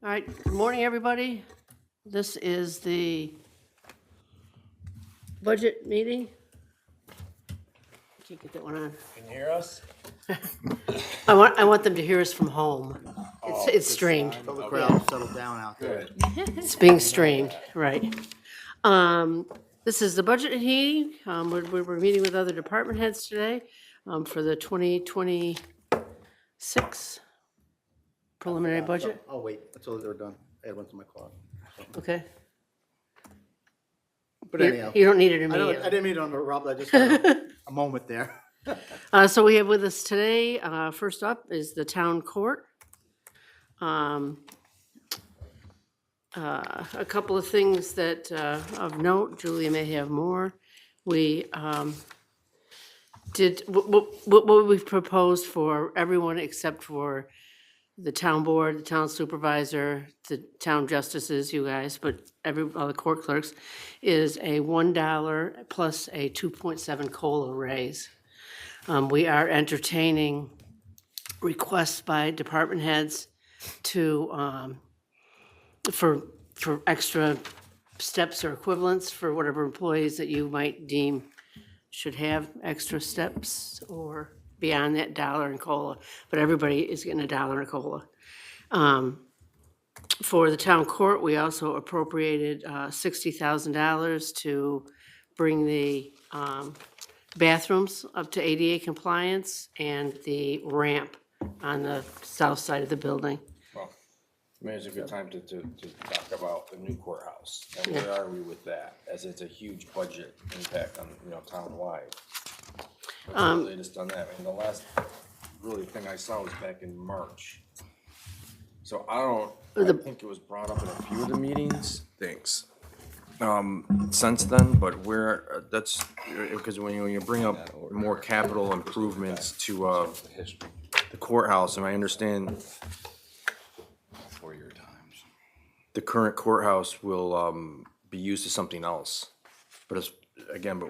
All right, good morning, everybody. This is the budget meeting. Can't get that one on. Can you hear us? I want them to hear us from home. It's streamed. Tell the crowd to settle down out there. Good. It's being streamed, right. This is the budget meeting. We're meeting with other department heads today for the 2026 preliminary budget. Oh, wait, until they're done. Add one to my car. Okay. But You anyhow, you don't need it I immediately. didn't mean to interrupt, I just had a moment there. So we have with us today, first up is the town court. A couple of things that, of note, Julia may have more. We did, what we've proposed for everyone except for the town board, the town supervisor, the town justices, you guys, but all the court clerks, is a $1 plus a 2.7 COLA raise. We are entertaining requests by department heads to, for extra steps or equivalents for whatever employees that you might deem should have extra steps or beyond that dollar in COLA, but everybody is getting a dollar in COLA. For the town court, we also appropriated $60,000 to bring the bathrooms up to ADA compliance and the ramp on the south side of the building. Well, maybe it's a good time to talk about the new courthouse. And where are we with that? As it's a huge budget impact on, town-wide. What's the latest on that? And the last really thing I saw was back in March. So I think it was brought up in a few of the meetings. Thanks. Since then, but that's, because when you bring up more capital improvements to, the courthouse, and I understand the current courthouse will, be used to something else. But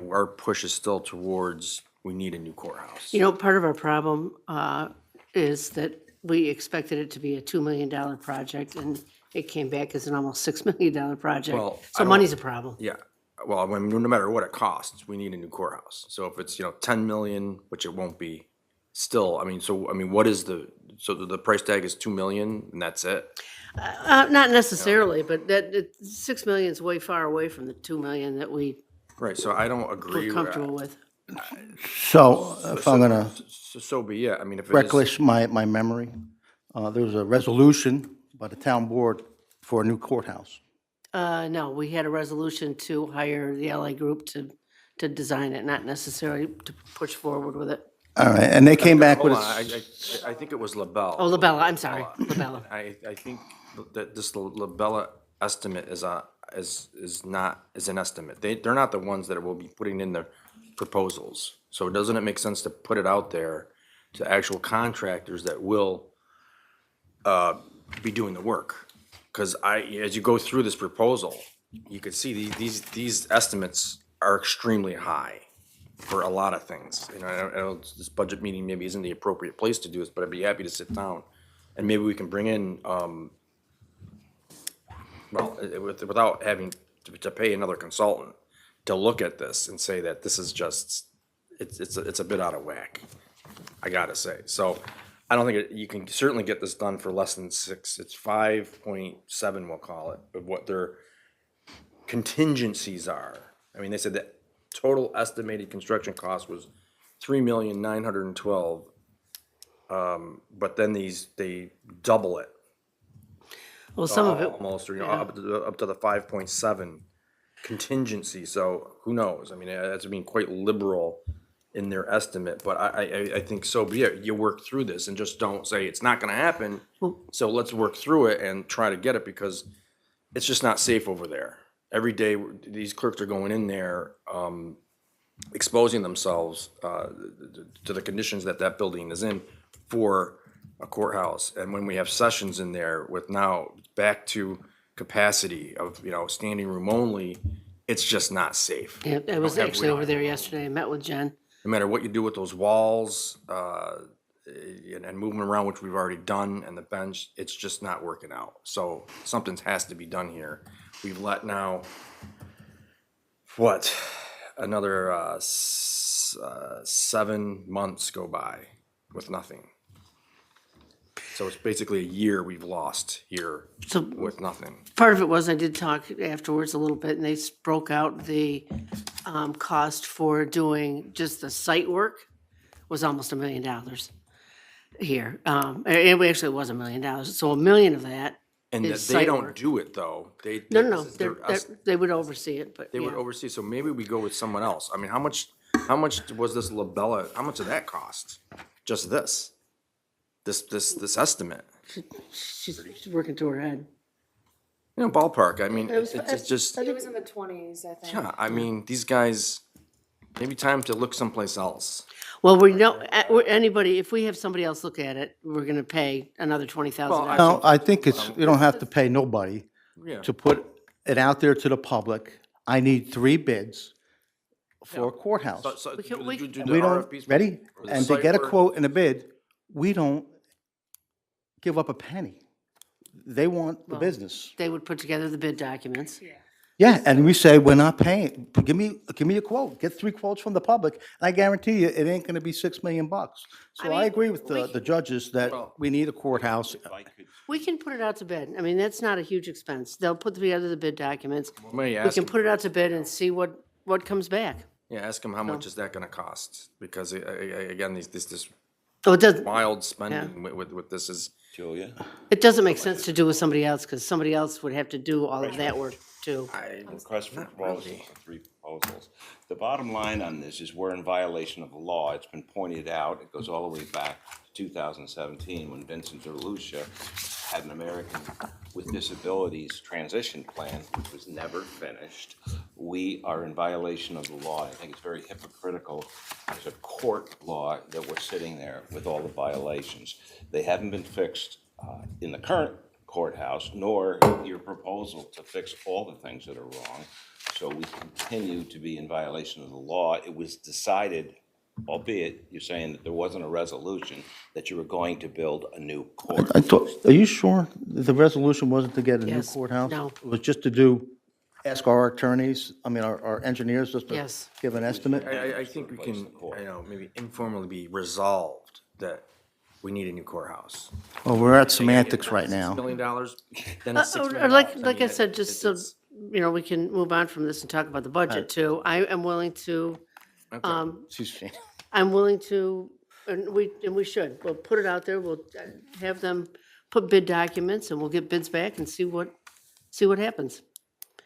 our push is still towards, we need a new courthouse. You know, part of our problem is that we expected it to be a $2 million project, and it came back as an almost $6 million project. Well, So money's a problem. Yeah, well, no matter what it costs, we need a new courthouse. So if it's, 10 million, which it won't be, still, what is so the price tag is 2 million and that's it? Not necessarily, but 6 million is way far away from the 2 million that we Right, so I don't were agree with comfortable with. So, if I'm gonna So be it, if it is. reckless my memory, there was a resolution by the town board for a new courthouse. No, we had a resolution to hire the LA Group to design it, not necessarily to push forward with it. All right, and they came back Hold with, on, I think it was LaBelle. Oh, LaBella, I'm sorry, LaBella. I think that this LaBella estimate is an estimate. They're not the ones that will be putting in the proposals. So doesn't it make sense to put it out there to actual contractors that will be doing the work? Because as you go through this proposal, you could see these estimates are extremely high for a lot of things. I know this budget meeting maybe isn't the appropriate place to do this, but I'd be happy to sit down and maybe we can bring in, without having to pay another consultant to look at this and say that this is just, it's a bit out of whack, I gotta say. So I don't think you can certainly get this done for less than 6. It's 5.7, we'll call it, of what their contingencies are. They said that total estimated construction cost was $3,912,000. But then they double it. Well, some of it, Almost, up to the 5.7 contingency, so who knows? That's being quite liberal in their estimate, but I think so be it. You work through this and just don't say it's not gonna happen, so let's work through it and try to get it, because it's just not safe over there. Every day, these clerks are going in there, exposing themselves to the conditions that building is in for a courthouse. And when we have sessions in there with now back to capacity of, standing room only, it's just not safe. yeah, I was have actually over real- there yesterday, I met with Jen. No matter what you do with those walls, and moving around, which we've already done, and the bench, it's just not working out. So something has to be done here. We've let now, what, another 7 months go by with nothing. So it's basically a year we've lost here So with nothing. part of it was, I did talk afterwards a little bit, and they broke out the cost for doing just the site work was almost $1 million here. It actually was $1 million, so $1 million of that And is they site don't work. do it, though. No, this is their they would oversee it, but They would yeah. oversee, so maybe we go with someone else. I mean, how much was this Labella, how much did that cost? Just this estimate? She's working to her head. You know, ballpark, I mean, was- it's just, It was in the 20s, I think. yeah, I mean, these guys, maybe time to look someplace else. Well, we know, anybody, if we have somebody else look at it, we're gonna pay another $20,000. No, I think it's, you don't have to pay nobody Yeah. to put it out there to the public. I need 3 bids for a courthouse. So, We can- we- do the We don't, RFPs for- ready? for the And to site get a work? quote and a bid, we don't give up a penny. They want the business. They would put together the bid documents. Yeah, and we say, we're not paying, give me a quote, get 3 quotes from the public, and I guarantee you, it ain't gonna be $6 million. So I mean, agree with we- the judges that we need a courthouse. We can put it out to bid. I mean, that's not a huge expense. They'll put together the bid documents. May We ask can them, put it out to bid and see what comes back. yeah, ask them how much is that gonna cost? Because again, this Oh, it doesn't, wild spending with this is, Julia? it doesn't make sense to do with somebody else, because somebody else would have to do all of that work too. Request for proposals, for 3 proposals. The bottom line on this is we're in violation of the law. It's been pointed out, it goes all the way back to 2017 when Vincent DeLucia had an American with Disabilities transition plan, which was never finished. We are in violation of the law. I think it's very hypocritical as a court law that we're sitting there with all the violations. They haven't been fixed in the current courthouse, nor your proposal to fix all the things that are wrong. So we continue to be in violation of the law. It was decided, albeit you're saying that there wasn't a resolution, that you were going to build a new court. I thought, are you sure the resolution wasn't to get a new Yes. courthouse? No. It was just to ask our attorneys, I mean, our engineers, just to Yes. give an estimate? I think we can, maybe informally be resolved that we need a new courthouse. Well, we're at semantics right $6 now. million, then it's $6 Or million. like I said, just so, we can move on from this and talk about the budget too. I am willing to, She's- I'm willing to, and we should, we'll put it out there, we'll have them put bid documents and we'll get bids back and see what happens.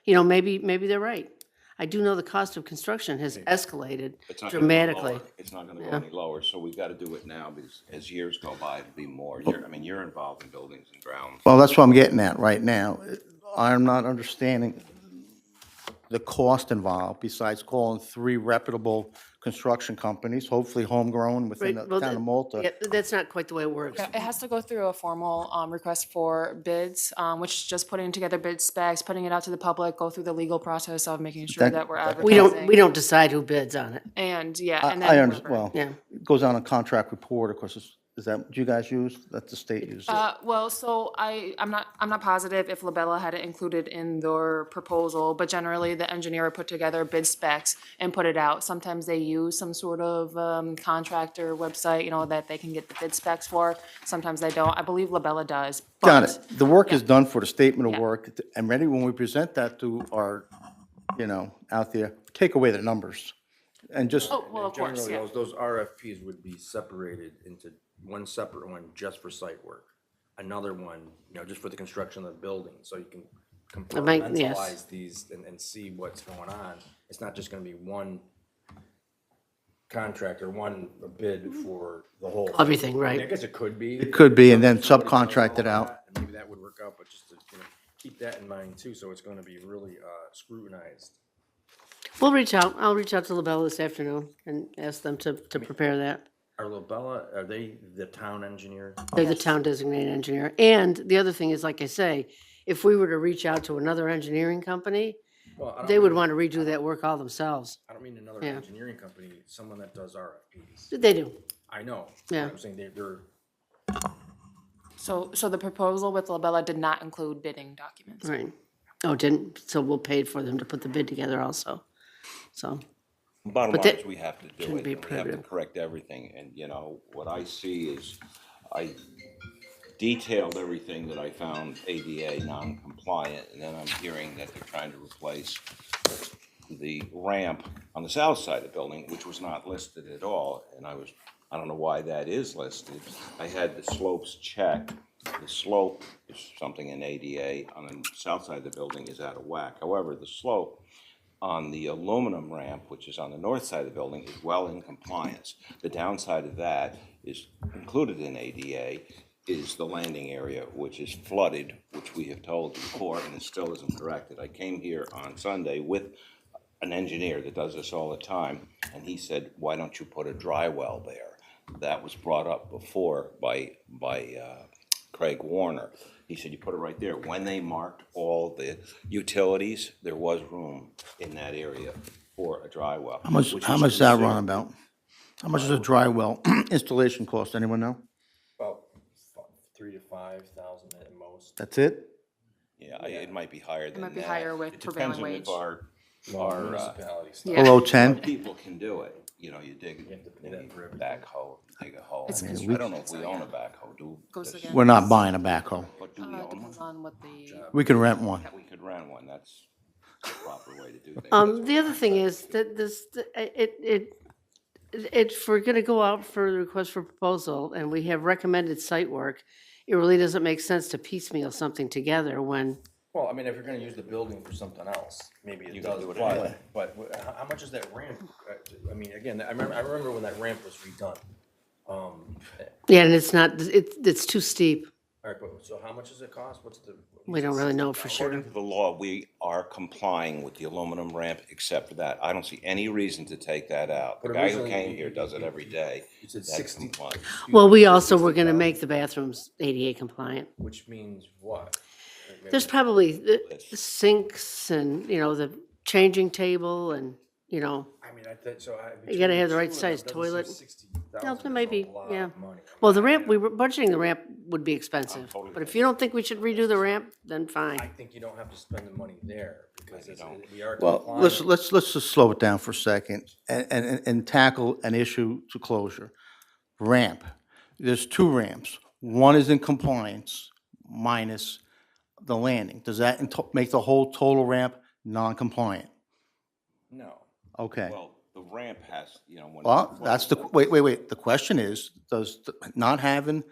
You know, maybe they're right. I do know the cost of construction has escalated It's not gonna go dramatically. lower. It's not gonna go any lower, so we've gotta do it now, because as years go by, it'll be more. You're involved in buildings and grounds. Well, that's what I'm getting at right now. I'm not understanding the cost involved, besides calling 3 reputable construction companies, hopefully homegrown within the Right, well, town of Malta. Yeah, that's not quite the way it works. Yeah, it has to go through a formal request for bids, which is just putting together bid specs, putting it out to the public, go through the legal process of making sure that we're advertising. We don't decide who bids on it. And, yeah, and I then. understand, well, Yeah. it goes on a contract report, of course, is that what you guys use? That the state uses? Well, so I'm not positive if Labella had it included in their proposal, but generally the engineer would put together bid specs and put it out. Sometimes they use some sort of contractor website, that they can get the bid specs for. Sometimes they don't. I believe Labella does. Got but- it. The work is done for the statement of Yeah. work, and ready when we present that to our, out there, take away the numbers. And just, Oh, well, of course, Generally, yeah. those RFPs would be separated into one separate one just for site work. Another one, just for the construction of the building, so you can yes. compartmentalize these and see what's going on. It's not just gonna be one contract or one bid for the whole. Everything, I right. guess it could be. it could be, and then Somebody does subcontract it all out. that, and maybe that would work out, but just to, keep that in mind too, so it's gonna be really scrutinized. We'll reach out. I'll reach out to LaBella this afternoon and ask them to prepare that. Are Labella, are they the town engineer? They're the town designated engineer. And the other thing is, like I say, if we were to reach out to another engineering company, Well, I don't they would mean- want to redo that work all themselves. I don't mean another Yeah. engineering company, someone that does RFPs. They do. I know. Yeah. I'm saying they're, So the proposal with Labella did not include bidding documents. Right. Oh, didn't, so we'll pay for them to put the bid together also. So, Bottom But line that is we have to do shouldn't it, be and we have to prohibitive. correct everything, and, you know, what I see is, I detailed everything that I found ADA non-compliant, and then I'm hearing that they're trying to replace the ramp on the south side of the building, which was not listed at all, and I don't know why that is listed. I had the slopes checked. The slope is something in ADA on the south side of the building is out of whack. However, the slope on the aluminum ramp, which is on the north side of the building, is well in compliance. The downside of that is included in ADA is the landing area, which is flooded, which we have told you before, and it still isn't corrected. I came here on Sunday with an engineer that does this all the time, and he said, why don't you put a dry well there? That was brought up before by Craig Warner. He said, you put it right there. When they marked all the utilities, there was room in that area for a dry well. How much does that run about? How much does a dry well installation cost? Anyone know? about 3,000 to 5,000 at most. That's it? Yeah, it might be higher than that. might be higher with It depends prevailing on if wage. our Municipalities. Yeah. Below 10? people can do it. You know, you dig, have to pay that for everything. backhoe, dig a hole. It's I construction, don't know if we so, own yeah. a backhoe, Goes does- again. We're not buying a backhoe. but do we own one? Depends on what the, We can rent one. We could rent one, that's the proper way to do things. the other thing is that if we're gonna go out for the request for proposal and we have recommended site work, it really doesn't make sense to piecemeal something together when, Well, I mean, if you're gonna use the building for something else, maybe it You does, can do it but, anyway. how much is that ramp? I mean, again, I remember when that ramp was redone. yeah, and it's not, it's too steep. All right, but, so how much does it cost? What's the? We don't really know for sure. According to the law, we are complying with the aluminum ramp except for that. I don't see any reason to take that out. The But guy who originally, came here does it every day. You said That's 60. compliant. Well, we also were gonna make the bathrooms ADA compliant. Which means what? There's probably the sinks and, you know, the changing table and, you know, I mean, I think, so I. You gotta have the between right two of size them, doesn't seem toilet. 60,000 no, there may is a be, lot yeah. of money. Well, the ramp, we were budgeting the ramp would be expensive, totally but if you don't think we should redo the ramp, then fine. I think you don't have to spend the money there, because we are Well, compliant. let's just slow it down for a second and tackle an issue to closure. Ramp. There's two ramps. One is in compliance minus the landing. Does that make the whole total ramp non-compliant? No. Okay. Well, the ramp has, you know, when. Well, that's the, wait. The question is, does not having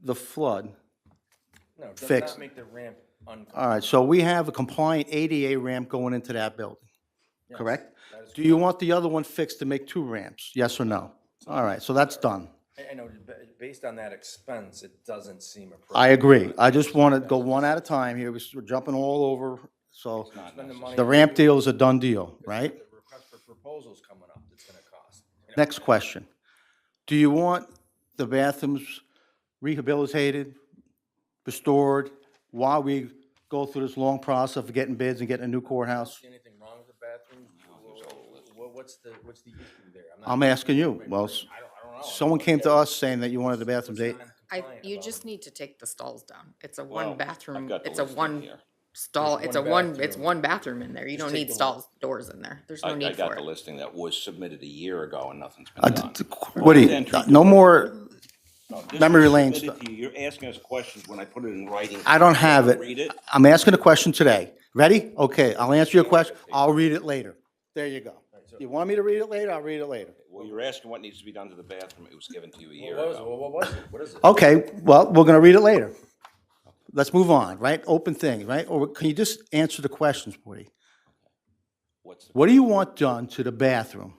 the flood, No, it does Fixed. not make the ramp uncompliant. all right, so we have a compliant ADA ramp going into that building, correct? that is Do you want the other one fixed to make two ramps? Yes or no? All right, so that's done. I know, based on that expense, it doesn't seem appropriate. I agree. I just want to go one at a time here. We're jumping all over, so Spend the money. the ramp deal is a done deal, right? The request for proposals coming up, it's gonna cost. You know, Next question. Do you want the bathrooms rehabilitated, restored, while we go through this long process of getting bids and getting a new courthouse? See anything wrong with the bathroom? What's the issue there? not- I'm asking you. Well, I don't know. someone came to us saying that you wanted the bathrooms eight. You just need to take the stalls down. It's a Well, one bathroom, I've got the it's a listing one here. stall, There's it's a one it's one bathroom in there. You don't take need the stalls, doors in there. There's no I need got for the it. listing that was submitted a year ago and nothing's been done. What do you, no more, This memory was lane submitted to you. You're asking us questions when I put it in writing. I don't have it. Read it. I'm asking a question today. Ready? Okay, I'll answer your question. I'll read it later. There you go. You want me to read it later? I'll read it later. Well, you're asking what needs to be done to the bathroom. It was given to you a year What was it? ago. What was it? What is it? Okay, well, we're gonna read it later. Let's move on, right? Open thing, right? Or can you just answer the questions, Woody? What's the, What do you want done to the bathroom?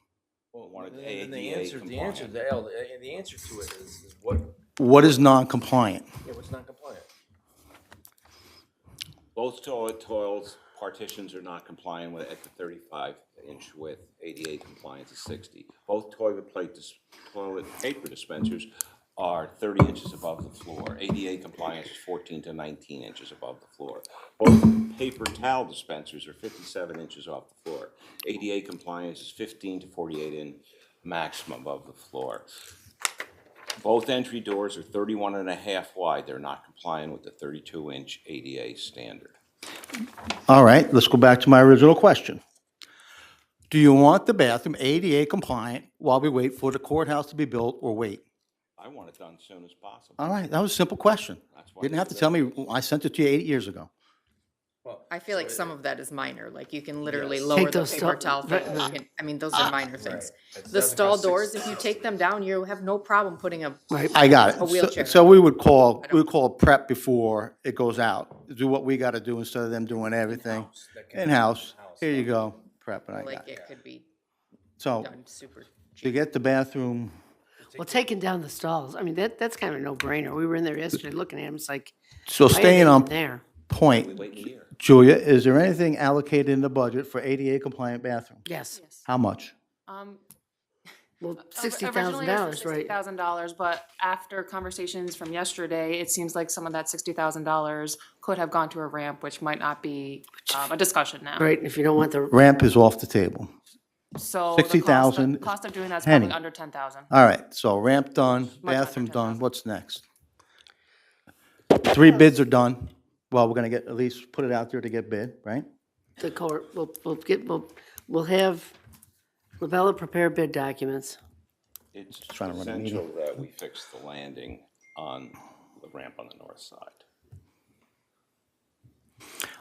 wanted And ADA the answer, compliant. the answer to it is what, What is non-compliant? what's not compliant? Both toilets partitions are not compliant with at the 35-inch width. ADA compliance is 60. Both toilet paper dispensers are 30 inches above the floor. ADA compliance is 14 to 19 inches above the floor. Both paper towel dispensers are 57 inches off the floor. ADA compliance is 15 to 48 in maximum above the floor. Both entry doors are 31 and a half wide. They're not complying with the 32-inch ADA standard. All right, let's go back to my original question. Do you want the bathroom ADA compliant while we wait for the courthouse to be built, or wait? I want it done as soon as possible. All right, that was a simple question. That's why You didn't have to it's tell me, I sent it to you 8 years ago. I feel like some of that is minor, like you can literally Yes. lower Take the those paper stall- towel right, thing. no. You can- I mean, those are minor things. It The doesn't stall have doors, if you take them down, you have no problem putting a, Right. I got it. A wheelchair. So we would call prep before it goes out, do what we gotta do instead of them doing everything. In-house, here you go, prep, and I like got it. it could be So, done super to cheap. get the bathroom, Well, taking down the stalls, I mean, that's kind of a no-brainer. We were in there yesterday looking at them, it's like, so why are they staying even on there? point, Wait a year. Julia, is there anything allocated in the budget for ADA compliant bathroom? Yes, How much? well, Originally, $60,000, it was for right? $60,000, but after conversations from yesterday, it seems like some of that $60,000 could have gone to a ramp, which might not be a discussion now. Right, if you don't want the, Ramp is off the table. So the 60,000 cost of doing that's penny. probably under 10,000. All right, so ramp done, Much under bathroom done, 10,000. what's next? 3 bids are done. Well, we're gonna get, at least put it out there to get bid, right? the court, we'll have Labella prepare bid documents. It's Trying to run a meeting. essential that we fix the landing on the ramp on the north side.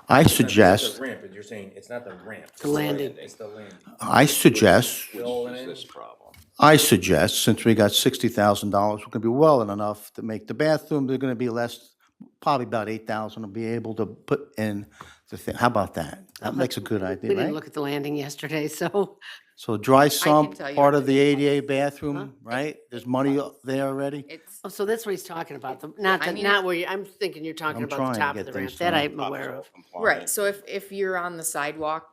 I It's suggest, the ramp, but you're saying it's not the ramp. The landing. It's the landing. I suggest, Which is this problem. since we got $60,000, we're gonna be well enough to make the bathroom, they're gonna be less, probably about 8,000 to be able to put in the thing. How about that? That makes a good We idea, didn't right? look at the landing yesterday, so, So dry sump, tell you part of what the ADA bathroom, right? There's money there already? It's, oh, so that's what he's talking about, not, I mean- not where you, I'm thinking you're talking I'm about trying the to top get of the ramp, things that done. I'm aware of. right, so if you're on the sidewalk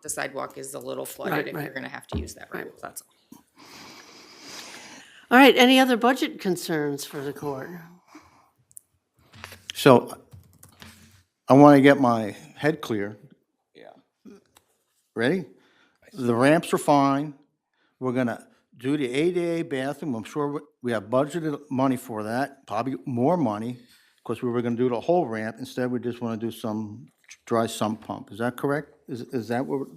is a little Right, flooded, if right. you're gonna have to use that ramp, that's all. All right, any other budget concerns for the court? So I want to get my head clear. Yeah. Ready? The ramps are fine. We're gonna do the ADA bathroom. I'm sure we have budgeted money for that, probably more money, because we were gonna do the whole ramp. Instead, we just want to do some dry sump pump. Is that correct? Is that what,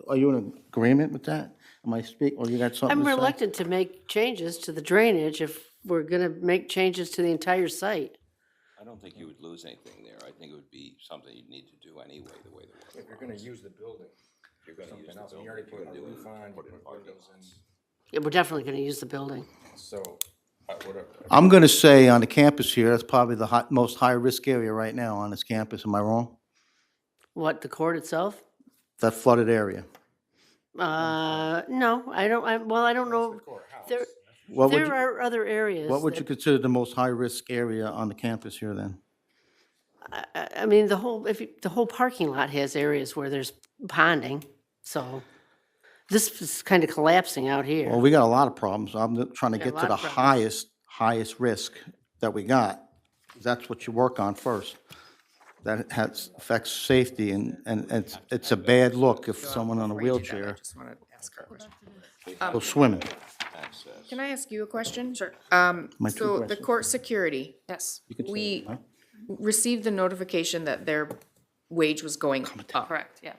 are you in agreement with that? Am I or you got something I'm to say? reluctant to make changes to the drainage if we're gonna make changes to the entire site. I don't think you would lose anything there. I think it would be something you'd need to do anyway, the way the If work. you're gonna use the building, You're gonna use something the else, and building, you already you're put a gonna do roof it, on, you put in put parking windows in, lots. Yeah, we're definitely gonna use the building. so, whatever. I'm gonna say on the campus here, that's probably the most high-risk area right now on this campus. Am I wrong? What, the court itself? That flooded area. No, I don't, I don't know. There, What would there you, are other areas. what would you that- consider the most high-risk area on the campus here then? I mean, the whole, the whole parking lot has areas where there's ponding, so this is kind of collapsing out Well, here. we got a lot of problems. I'm trying to Yeah, a get to lot the of problems. highest risk that we got. That's what you work on first. That affects safety and it's a bad look if someone on a Before you do that, I wheelchair just wanna ask her a question. goes swimming. Access. Can I ask you a question? Sure. My two So the questions. court security, Yes, we received the notification that their wage was going up. correct, yeah.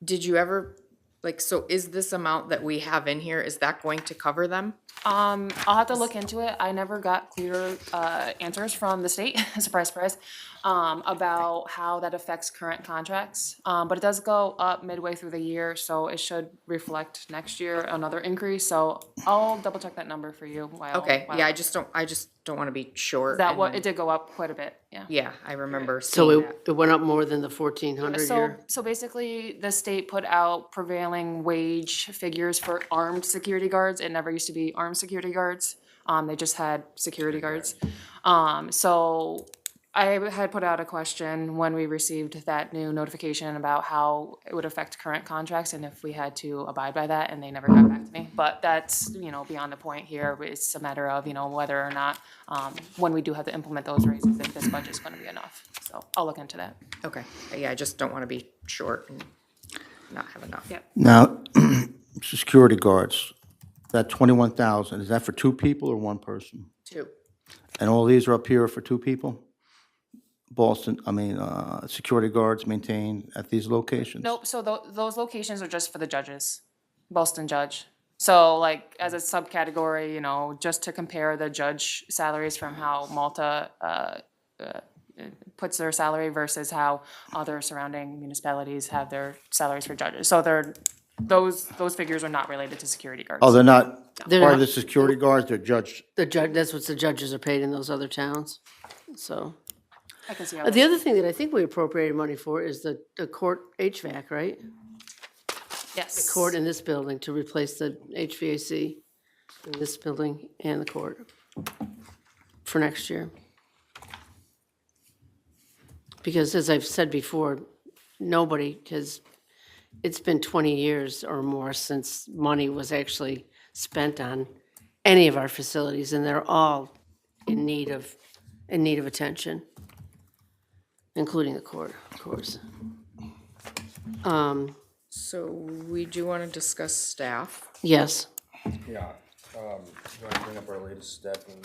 Did you ever, like, so is this amount that we have in here, is that going to cover them? I'll have to look into it. I never got clear answers from the state, surprise, surprise, about how that affects current contracts. But it does go up midway through the year, so it should reflect next year another increase. So I'll double check that number for you. Okay, yeah, I just don't wanna be short. That and what, then- it did go up quite a bit, yeah. Yeah, I remember So seeing that. it went up more than the 1,400 So, here? so basically, the state put out prevailing wage figures for armed security guards. It never used to be armed security guards. They just had security guards. So I had put out a question when we received that new notification about how it would affect current contracts and if we had to abide by that, and they never got back to me. But that's, beyond the point here. It's a matter of, whether or not, when we do have to implement those raises, if this budget's gonna be enough. So I'll look into that. Okay, yeah, I just don't wanna be short and not have enough. Yeah. Now, security guards, that 21,000, is that for 2 people or 1 person? Two. And all these are up here for two people? Boston, security guards maintained at these locations? Nope, so those locations are just for the judges, Boston judge. So like as a subcategory, you know, just to compare the judge salaries from how Malta puts their salary versus how other surrounding municipalities have their salaries for judges. So those figures are not related to security guards. Oh, they're not They're part of the not. security guards, they're judged? The judge, that's what the judges are paid in those other towns, so. I can see how The other thing that I think we appropriated money for is the court HVAC, right? yes. Court in this building to replace the HVAC in this building and the court for next year. Because as I've said before, nobody has, it's been 20 years or more since money was actually spent on any of our facilities, and they're all in need of attention, including the court, of course. So we do want to discuss staff. Yes, Yeah, you want to bring up our latest staffing?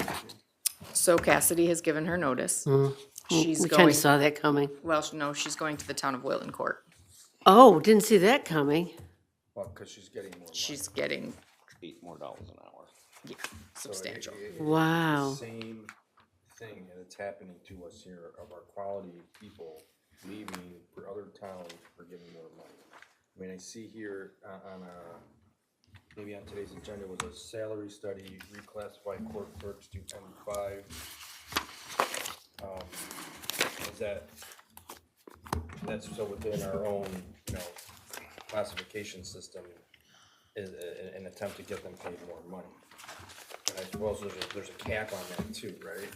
So Cassidy has given her notice. She's we kind going, of saw that coming. well, no, she's going to the town of Wilton Court. Oh, didn't see that coming. Well, because she's getting more money. She's getting $8 more an hour. substantial. Wow. Same thing that's happening to us here of our quality people leaving for other towns for getting more money. I mean, I see here on maybe on today's agenda was a salary study, reclassify court clerks to M5. That's so within our own, classification system is an attempt to get them paid more money. And I suppose there's a cap on that too, right?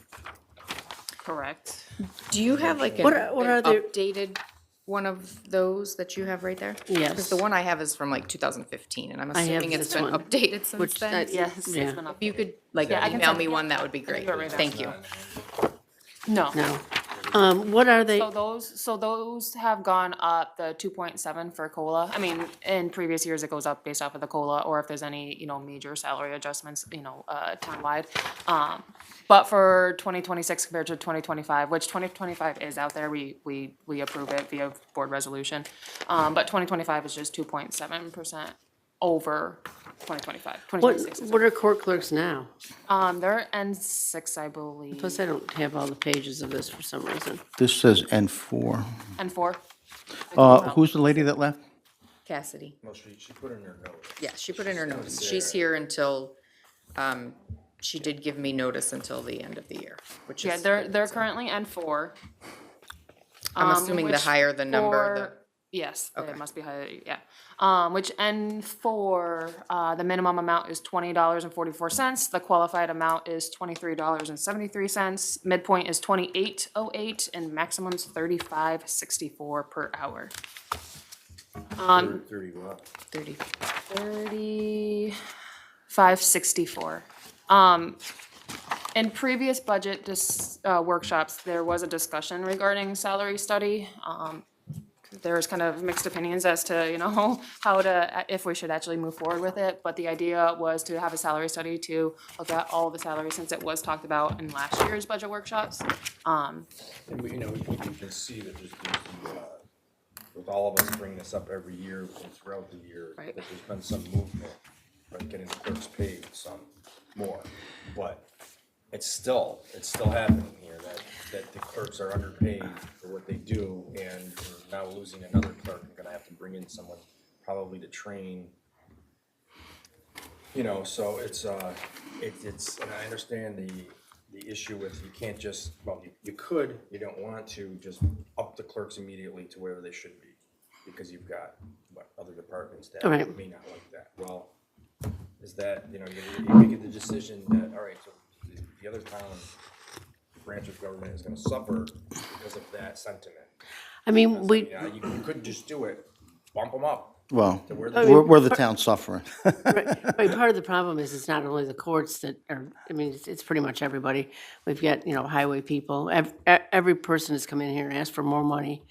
Correct. Do you have like What an are the- updated one of those that you have right there? Yes. Because the one I have is from like 2015, and I'm I have assuming it's this been one, updated since which then. that- Yes, Yeah. it's been If you could like I can email send- me one, that would be great. do it right now. Thank you. No. No. What are they? So those have gone up, the 2.7 for COLA. I mean, in previous years, it goes up based off of the COLA, or if there's any, major salary adjustments, townwide. But for 2026 compared to 2025, which 2025 is out there, we approve it via board resolution. But 2025 is just 2.7% over 2025. 2026 is What are court clerks now? they're N6, I believe, Plus, I don't have all the pages of this for some reason. This says N4. N4. Who's the lady that left? Cassidy. Well, she put in her note. Yeah, she put in her notice. She's here until, she did give me notice until the end of the year, which is. Yeah, they're currently N4. I'm assuming the which higher the number, for- Yes, Okay. it must be higher, yeah. Which N4, the minimum amount is $20.44. The qualified amount is $23.73. Midpoint is $28.08 and maximum's $35.64 per hour. 30 what? 30. $35.64. In previous budget workshops, there was a discussion regarding salary study. There was kind of mixed opinions as to, how to, if we should actually move forward with it. But the idea was to have a salary study to look at all the salaries since it was talked about in last year's budget workshops. And we can see that there's with all of us bringing this up every year and throughout the year, Right. that there's been some movement, right, getting the clerks paid some more. But it's still happening here that the clerks are underpaid for what they do, and we're now losing another clerk. We're gonna have to bring in someone probably to train. So it's, and I understand the issue with you can't just, well, you could, you don't want to just up the clerks immediately to where they should be, because you've got, other departments that Right. may not like that. Well, is that, you're making the decision that, all right, so the other town branch of government is gonna suffer because of that sentiment. I mean, You could just do it, bump them up Well, to where they we're the town suffering. right, part of the problem is it's not only the courts that are, I mean, it's pretty much everybody. We've got, highway people. Every person has come in here and asked for more money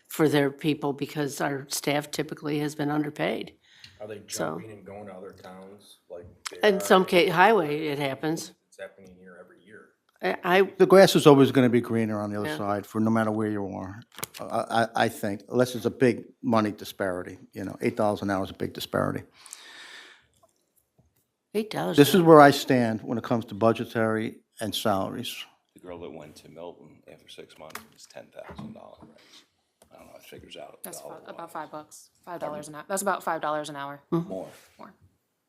for their people because our staff typically has been underpaid. Are they jumping and going to other towns like they In are? some highway, it happens. It's happening here every year. The grass is always going to be greener on the other side for no matter where you are, I think, unless it's a big money disparity, $8 an hour is a big disparity. $8. This is where I stand when it comes to budgetary and salaries. The girl that went to Milton after 6 months was $10,000 raise. I don't know, it figures out. That's dollar about wise. $5, $5 an hour. That's about $5 an hour. More. More.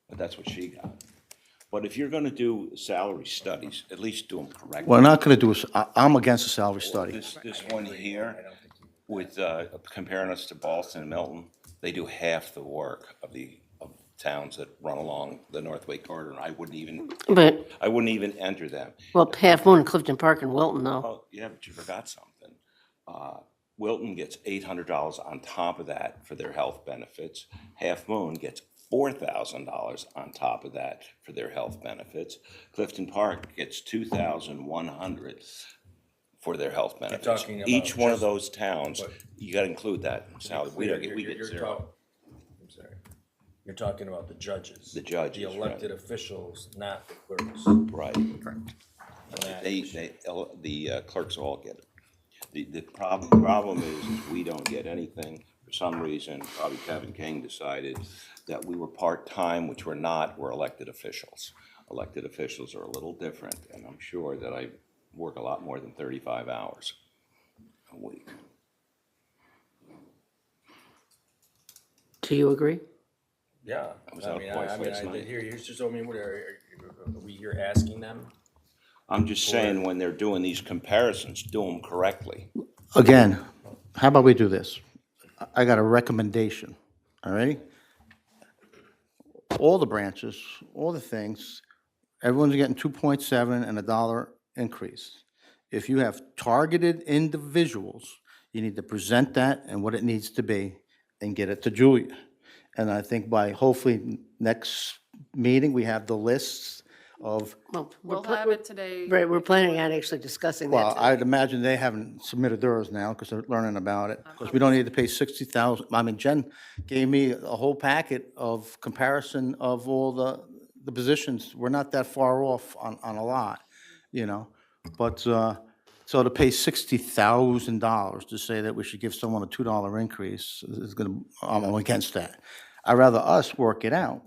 But that's what she got. But if you're gonna do salary studies, at least do them correctly. What I'm not going to do is, I'm against a salary study. This one here, with, comparing us to Boston and Milton, they do half the work of the towns that run along the Northway corridor, and I wouldn't even enter them. Well, Half Moon, Clifton Park, and Wilton, though. Oh, yeah, but you forgot something. Wilton gets $800 on top of that for their health benefits. Half Moon gets $4,000 on top of that for their health benefits. Clifton Park gets $2,100 for their health benefits. talking about Each one of just- those towns, you gotta include that salary. We don't get, we get zero. I'm sorry. You're talking about the judges. The judges, The right. elected officials, not the clerks. Right. The clerks all get it. The problem is we don't get anything. For some reason, probably Kevin King decided that we were part-time, which we're not, we're elected officials. Elected officials are a little different, and I'm sure that I work a lot more than 35 hours a week. Do you agree? Yeah. was out twice last night. Here's just, what are we here asking them? I'm just saying, when they're doing these comparisons, do them correctly. Again, how about we do this? I got a recommendation, all right? All the branches, all the things, everyone's getting 2.7 and $1 increase. If you have targeted individuals, you need to present that and what it needs to be and get it to Julia. And I think by hopefully next meeting, we have the lists of, Well, We'll have it today. Right, we're planning on actually discussing well, that. I'd imagine they haven't submitted theirs now because they're learning about it. Because we don't need to pay 60,000. I mean, Jen gave me a whole packet of comparison of all the positions. We're not that far off on a lot, But, so to pay $60,000 to say that we should give someone a $2 increase is I'm against that. I'd rather us work it out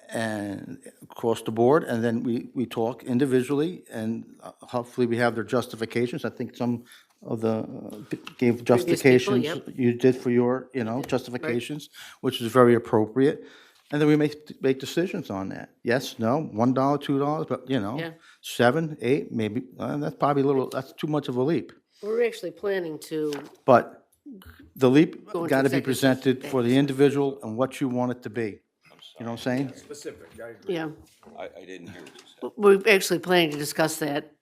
and across the board, and then we talk individually, and hopefully we have their justifications. I think some of the gave justifications yep. you did for your, justifications, which is very appropriate. And then we make decisions on that. Yes, no, $1, $2, but, Yeah. 7, 8, maybe, that's probably that's too much of a leap. We're actually planning to, But the leap Go into got to be executive presented session. for the individual and what you want it to be. You know what I'm saying? Specific, I agree. yeah, I didn't hear what you said. we're actually planning to discuss that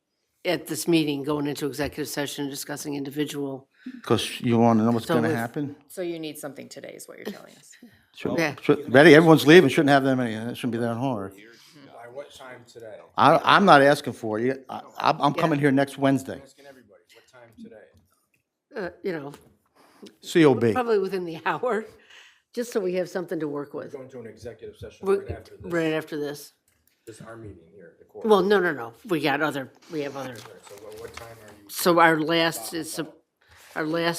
at this meeting, going into executive session, discussing individual. Because you want to know what's So going to if- happen. So you need something today is what you're telling us. Yeah. Ready, everyone's leaving, shouldn't have that many, it shouldn't be that hard. By what time today? I'm not asking for it. I'm coming here next Wednesday. Asking everybody, what time today? COB. Probably within the hour, just so we have something to work with. Going to an executive session We're- right after this. Right after this. This is our meeting here at the court. Well, no, we have other, So what time are you? so our last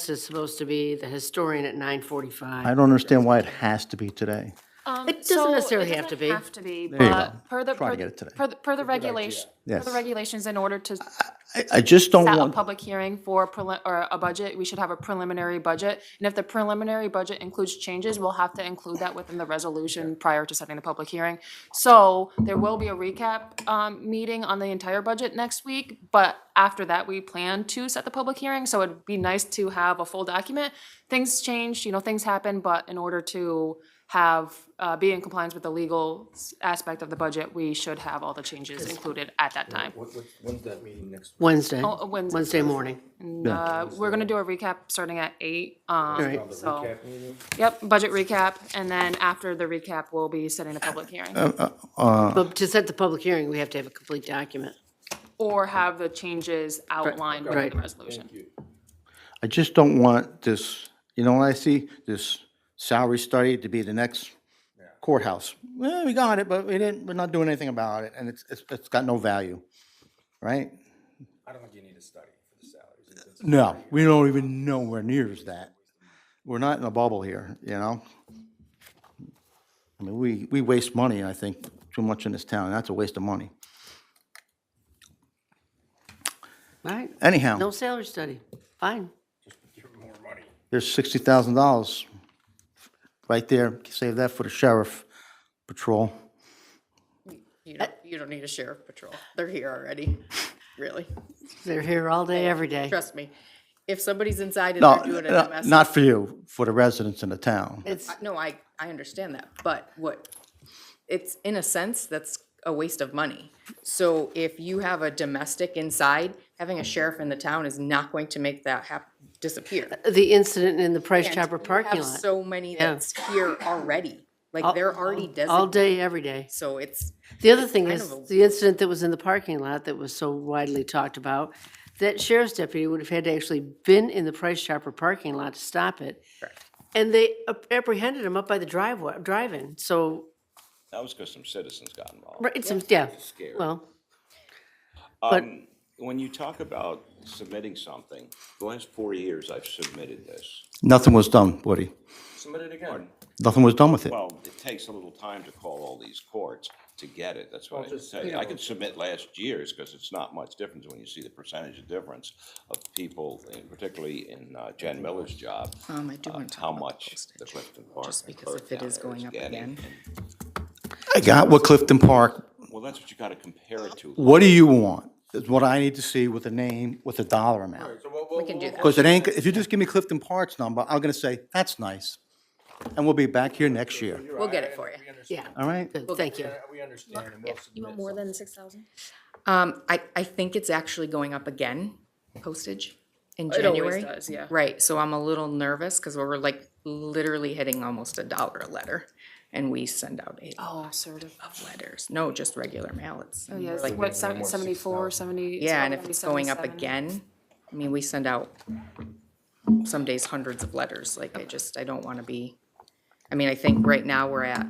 is supposed to be the historian at 9:45. I don't understand why it has to be today. It doesn't necessarily have to be. Have to be, There you but go. per the, Try to get it today. per the regulation, per Yes. the regulations, in order to I just don't set a want, public hearing for or a budget, we should have a preliminary budget. And if the preliminary budget includes changes, we'll have to include that within the resolution prior to setting the public hearing. So there will be a recap, meeting on the entire budget next week, but after that, we plan to set the public hearing. So it'd be nice to have a full document. Things change, things happen, but in order to be in compliance with the legal aspect of the budget, we should have all the changes included at that time. When's that meeting next? Wednesday, Wednesday. Wednesday morning. And, we're gonna do a recap starting at 8. right. So, Recap meeting? yep, budget recap, and then after the recap, we'll be setting the public hearing. But to set the public hearing, we have to have a complete document. Or have the changes outlined within Right. the resolution. I just don't want this, when I see this salary study to be the next courthouse. Well, we got it, but we're not doing anything about it, and it's got no value, right? I don't think you need a study for the salaries. No, we don't even know where near is that. We're not in a bubble here, you know? I mean, we waste money, I think, too much in this town. That's a waste of money. All right, Anyhow, no salary study, fine. there's $60,000 right there. Save that for the sheriff patrol. You don't need a sheriff patrol. They're here already, really. They're here all day, every day. Trust me. If somebody's inside and No, they're doing a no, domestic. not for you, for the residents in the town. It's, No, I understand that, but it's, in a sense, that's a waste of money. So if you have a domestic inside, having a sheriff in the town is not going to make that disappear. the incident in the Price And Chopper we parking have lot, so many that's here already, like they're already all designated, day, every day. so it's, The other thing kind is, of a- the incident that was in the parking lot that was so widely talked about, that sheriff's deputy would have had to actually been in the Price Chopper parking lot to stop it. Correct. And they apprehended him up by the driveway, drive-in, so, That was because some citizens got involved. right, it's, yeah, Scared. well, but, When you talk about submitting something, the last 4 years I've submitted this. Nothing was done, Woody. Submit it again. Nothing was done with it. Well, it takes a little time to call all these courts to get it, that's what I say. I could submit last year's, because it's not much difference when you see the percentage of difference of people, particularly in Jen Miller's job. I do want to How talk about much postage, the Clifton Park. just and because if it Clerktown is area going up getting. again. I got what Clifton Park, Well, that's what you gotta compare it to. what do you want? Is what I need to see with a name, with a dollar amount. We can do that. Because it ain't, if you just give me Clifton Park's number, I'm gonna say, that's nice. And we'll be back here next year, We'll get it for you. yeah, all right? good, thank you. We understand, and we'll You want submit more something. than 6,000? I think it's actually going up again, postage, in It always January. does, yeah. Right, so I'm a little nervous, because we're like literally hitting almost $1 a letter, and we send out 8 Oh, assertive. letters. No, just regular mail, it's. Oh, yeah, it's like- like, what, 74, 70? Yeah, and if it's going up 77. again, I mean, we send out some days hundreds of letters, like I don't wanna be, I mean, I think right now we're at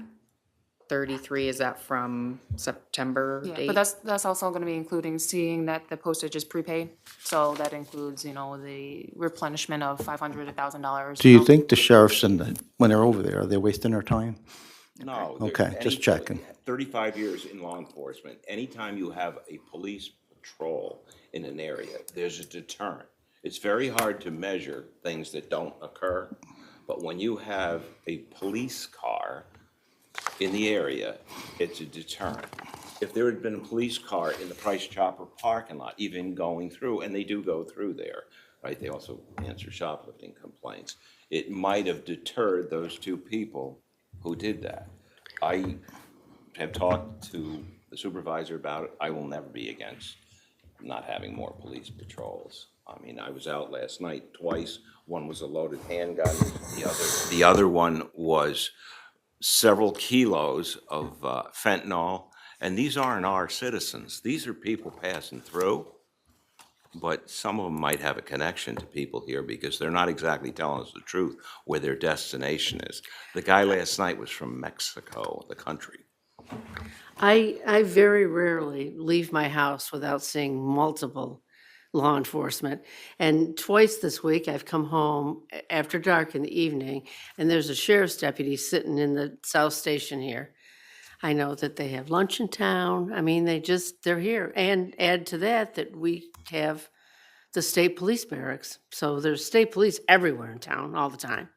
33, is that from September Yeah, date? but that's also gonna be including seeing that the postage is prepaid, so that includes, the replenishment of $500, $1,000. Do you think the sheriffs and the, when they're over there, are they wasting their time? No. Okay, just checking. 35 years in law enforcement, anytime you have a police patrol in an area, there's a deterrent. It's very hard to measure things that don't occur, but when you have a police car in the area, it's a deterrent. If there had been a police car in the Price Chopper parking lot, even going through, and they do go through there, right? They also answer shoplifting complaints. It might have deterred those two people who did that. I have talked to the supervisor about it. I will never be against not having more police patrols. I mean, I was out last night twice. One was a loaded handgun. The other one was several kilos of fentanyl. And these aren't our citizens. These are people passing through. But some of them might have a connection to people here because they're not exactly telling us the truth where their destination is. The guy last night was from Mexico, the country. I very rarely leave my house without seeing multiple law enforcement. And twice this week, I've come home after dark in the evening, and there's a sheriff's deputy sitting in the South Station here. I know that they have lunch in town. I mean, they're here. And add to that, that we have the state police barracks. So there's state police everywhere in town, all the time.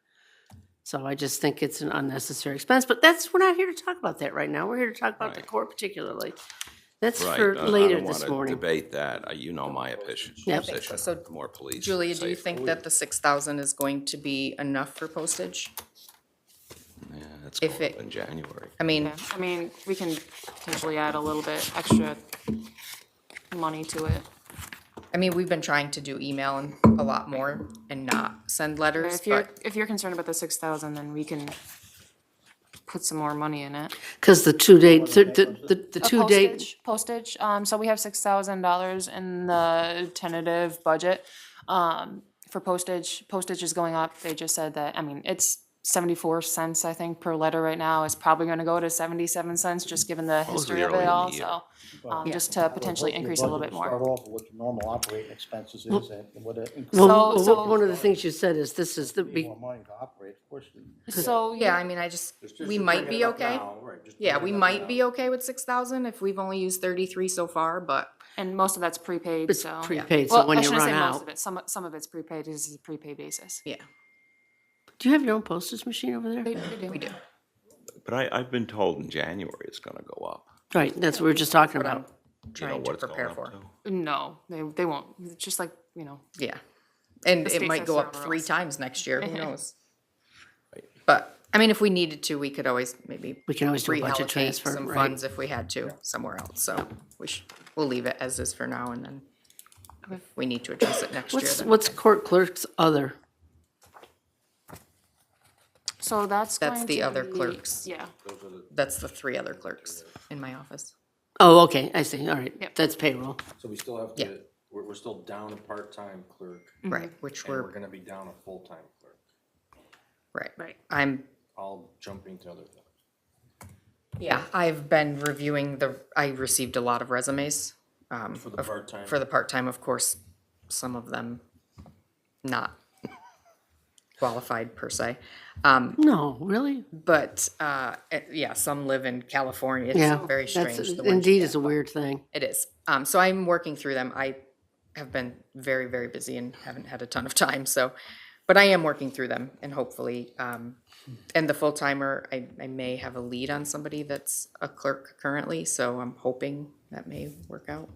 So I just think it's an unnecessary expense, but we're not here to talk about that right now. We're here to talk about the Right. court particularly. That's Right. for I later don't this wanna morning. debate that. You know my Yep. position. So, More police. Julia, do you safer. think that the 6,000 is going to be enough for postage? Yeah, that's if going up it- in January. I mean, Yeah, I mean, we can potentially add a little bit extra money to it. we've been trying to do email and a lot more and not send letters, If you're, but if you're concerned about the 6,000, then we can put some more money in it. Because the two date, the two date, Postage, so we have $6,000 in the tentative budget, for postage. Postage is going up. They just said that, it's 74 cents, I think, per letter right now. It's probably gonna go to 77 cents, just given the history of early it in the all, year. so, just to potentially increase a little bit Start more. off with what your normal operating expenses is and what it includes Well, So- one of the things you said is this is the, more money to operate, of course. So, Yeah, I mean, we might be okay. Yeah, we might be okay with 6,000 if we've only used 33 so far, but and most of that's prepaid, it's so. prepaid, so Well, when I you shouldn't run say most out. of it, some of it's prepaid, this is a prepaid basis. yeah, Do you have your own postage machine over there? we do. But I've been told in January it's gonna go up. Right, that's what we were just talking But I'm about. You know trying to what it's going prepare up for. to? No, they won't, it's just like, you know, Yeah. And The it state might sets go their up own 3 rules. times next year, who knows? But, I mean, if we needed to, we could always maybe We can always do a budget reallocate transfer, some right? funds if we had to somewhere else, so we'll leave it as is for now, and then if we need to adjust it next year, then. What's court clerk's other? so that's That's going the to other be- clerks. Yeah, That's the 3 other clerks in my office. Oh, okay, I see, all right, Yep. that's payroll. So we still have Yeah. to, we're still down a part-time clerk, Right, which and we're we're, gonna be down a full-time clerk, right. right. I'm, all jumping to other things. yeah, I've been reviewing I received a lot of resumes. For the part-time. For the part-time, of course, some of them not qualified per se. No, really? But, yeah, some live in California. Yeah. It's very that's- strange. the ones you Indeed get. is a weird thing. It is. So I'm working through them. I have been very, very busy and haven't had a ton of time, so, but I am working through them and hopefully, and the full-timer, I may have a lead on somebody that's a clerk currently, so I'm hoping that may work out.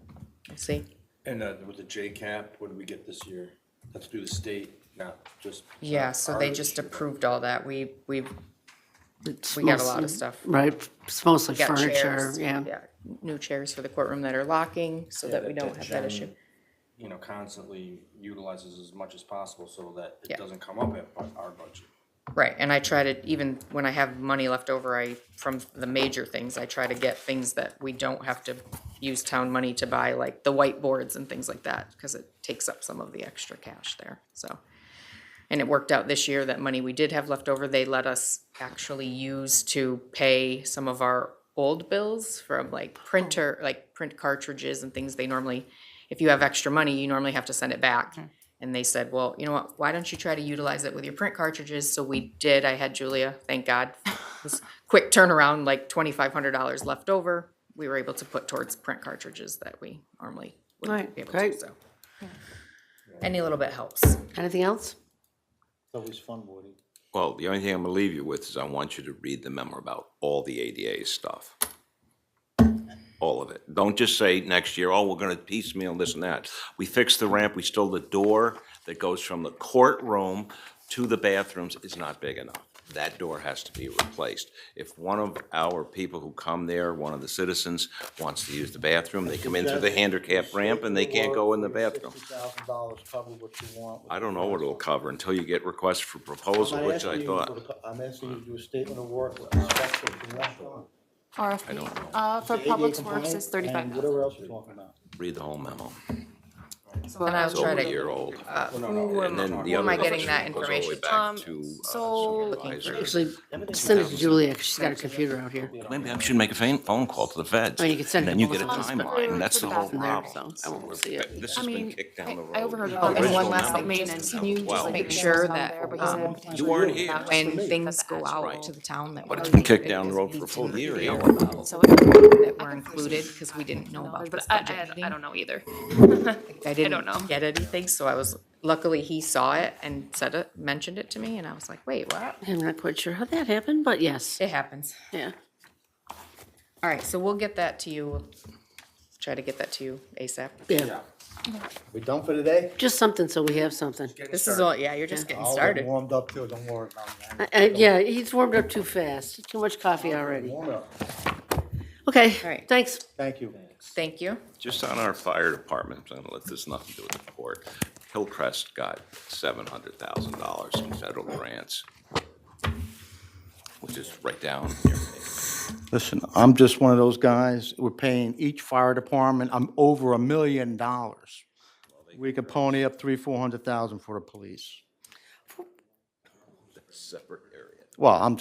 We'll see. And, with the J-cap, what did we get this year? That's through the state, not just. Yeah, so they ours just issue, but- approved all that. We It's got a lot mostly- of stuff. Right, it's mostly got furniture, chairs. yeah. New chairs for the courtroom that are locking so that we don't have that Jen, issue. You know, constantly utilizes as much as possible so that Yeah. it doesn't come up at our budget. Right, and I try to, even when I have money left over, from the major things, I try to get things that we don't have to use town money to buy, like the whiteboards and things like that, because it takes up some of the extra cash there, so. And it worked out this year, that money we did have left over, they let us actually use to pay some of our old bills from like print cartridges and things they normally, if you have extra money, you normally have to send it back. And they said, well, you know what, why don't you try to utilize it with your print cartridges? So we did. I had Julia, thank God. It was quick turnaround, like $2,500 left over. We were able to put towards print cartridges that we normally wouldn't Right, be able great. to, so. Any little bit helps. Anything else? It's always fun, Woody. Well, the only thing I'm gonna leave you with is I want you to read the memo about all the ADA stuff. All of it. Don't just say next year, oh, we're gonna piecemeal this and that. We fixed the ramp, we still, the door that goes from the courtroom to the bathrooms is not big enough. That door has to be replaced. If one of our people who come there, one of the citizens, wants to use the bathroom, they come in through the handicap ramp and they can't go in the bathroom. $60,000 cover what you want. I don't know what it'll cover until you get requests for proposal, I'm which I asking you thought. for the- I'm asking you to do a statement of work with specs that you want. RFP, for ADA Public Works compliant is 35,000. and whatever else you're talking about. Read the whole memo. And I'll It's try over a to, year old. who And then the am other I getting that question goes all the way information? back to so- supervisor. Actually, send it to Julia, because she's got a computer out here. Maybe I should make a phone call to the feds. I mean, you could send And it then you to get a both of us, but timeline, and that's the whole from there, problem. so I won't see it. This I has been mean, kicked down the road. I overheard. Oh, and one last about thing, maintenance. can you Well, just make Maintenance sure on that, there, but he said- You weren't here. when things go out Right. to the town that. But it's we're- been kicked down the road for a full year, we yeah. know about, So that were included, because we didn't know about but this I budget meeting. don't know either. I didn't don't know. get anything, so I was, luckily he saw it and mentioned it to me, and I was like, wait, what? I'm not quite sure how that happened, but yes, It happens. yeah. All right, so we'll get that to you. We'll try to get that to you ASAP. Yeah, We done for today? just something so we have something. This is all, yeah, you're just getting I'll get started. warmed up too, don't worry about it. Yeah, he's warmed up too fast, too much coffee already. Warm up. Okay, right. thanks. Thank you. Thank you. Just on our fire department, I'm gonna let this nothing to do with the court. Hillcrest got $700,000 in federal grants, which is right down here. Listen, I'm just one of those guys, we're paying each fire department, I'm over $1 million. We could pony up 300,000-400,000 for the police. Separate area. Well,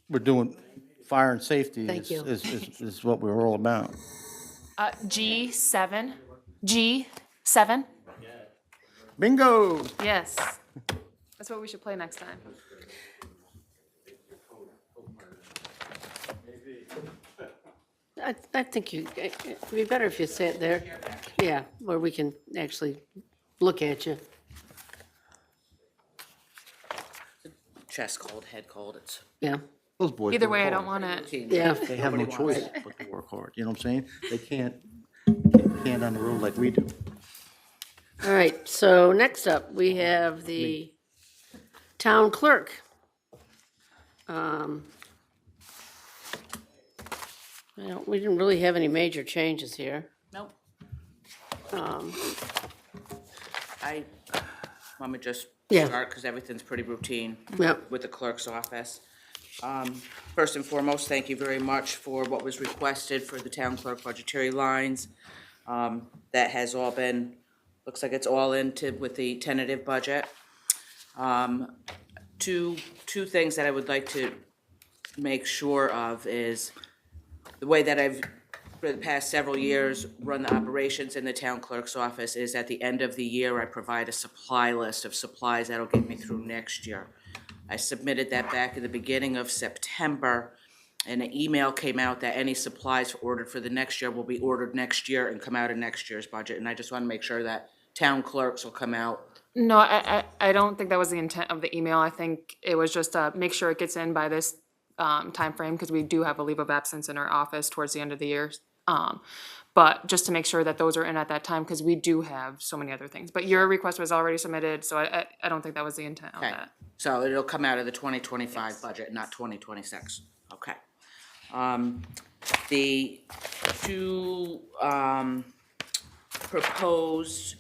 we're doing fire and safety Thank you. is what we're all about. G7, G7, Bingo! yes. That's what we should play next time. I think it'd be better if you sat there, yeah, where we can actually look at you. Chest cold, head cold, it's Yeah, Those boys Either work way, I hard. don't want it. routine. yeah. They have no Nobody choice wants but to work hard, you know what I'm saying? They can't on the road like we do. All right, so next up, we have the town clerk. Well, we didn't really have any major changes here. Nope. Um, I, want me to just Yeah. start, because everything's pretty routine Yep. with the clerk's office. First and foremost, thank you very much for what was requested for the town clerk budgetary lines. That has all been, looks like it's all into with the tentative budget. Two things that I would like to make sure of is the way that I've, for the past several years, run the operations in the town clerk's office is at the end of the year, I provide a supply list of supplies that'll get me through next year. I submitted that back at the beginning of September, and an email came out that any supplies ordered for the next year will be ordered next year and come out of next year's budget, and I just wanna make sure that town clerks will come out. No, I don't think that was the intent of the email. I think it was just make sure it gets in by this timeframe, because we do have a leave of absence in our office towards the end of the year. But just to make sure that those are in at that time, because we do have so many other things. But your request was already submitted, so I don't think that was the intent of Okay, that. so it'll come out of the 2025 budget, not 2026, okay. The two, proposed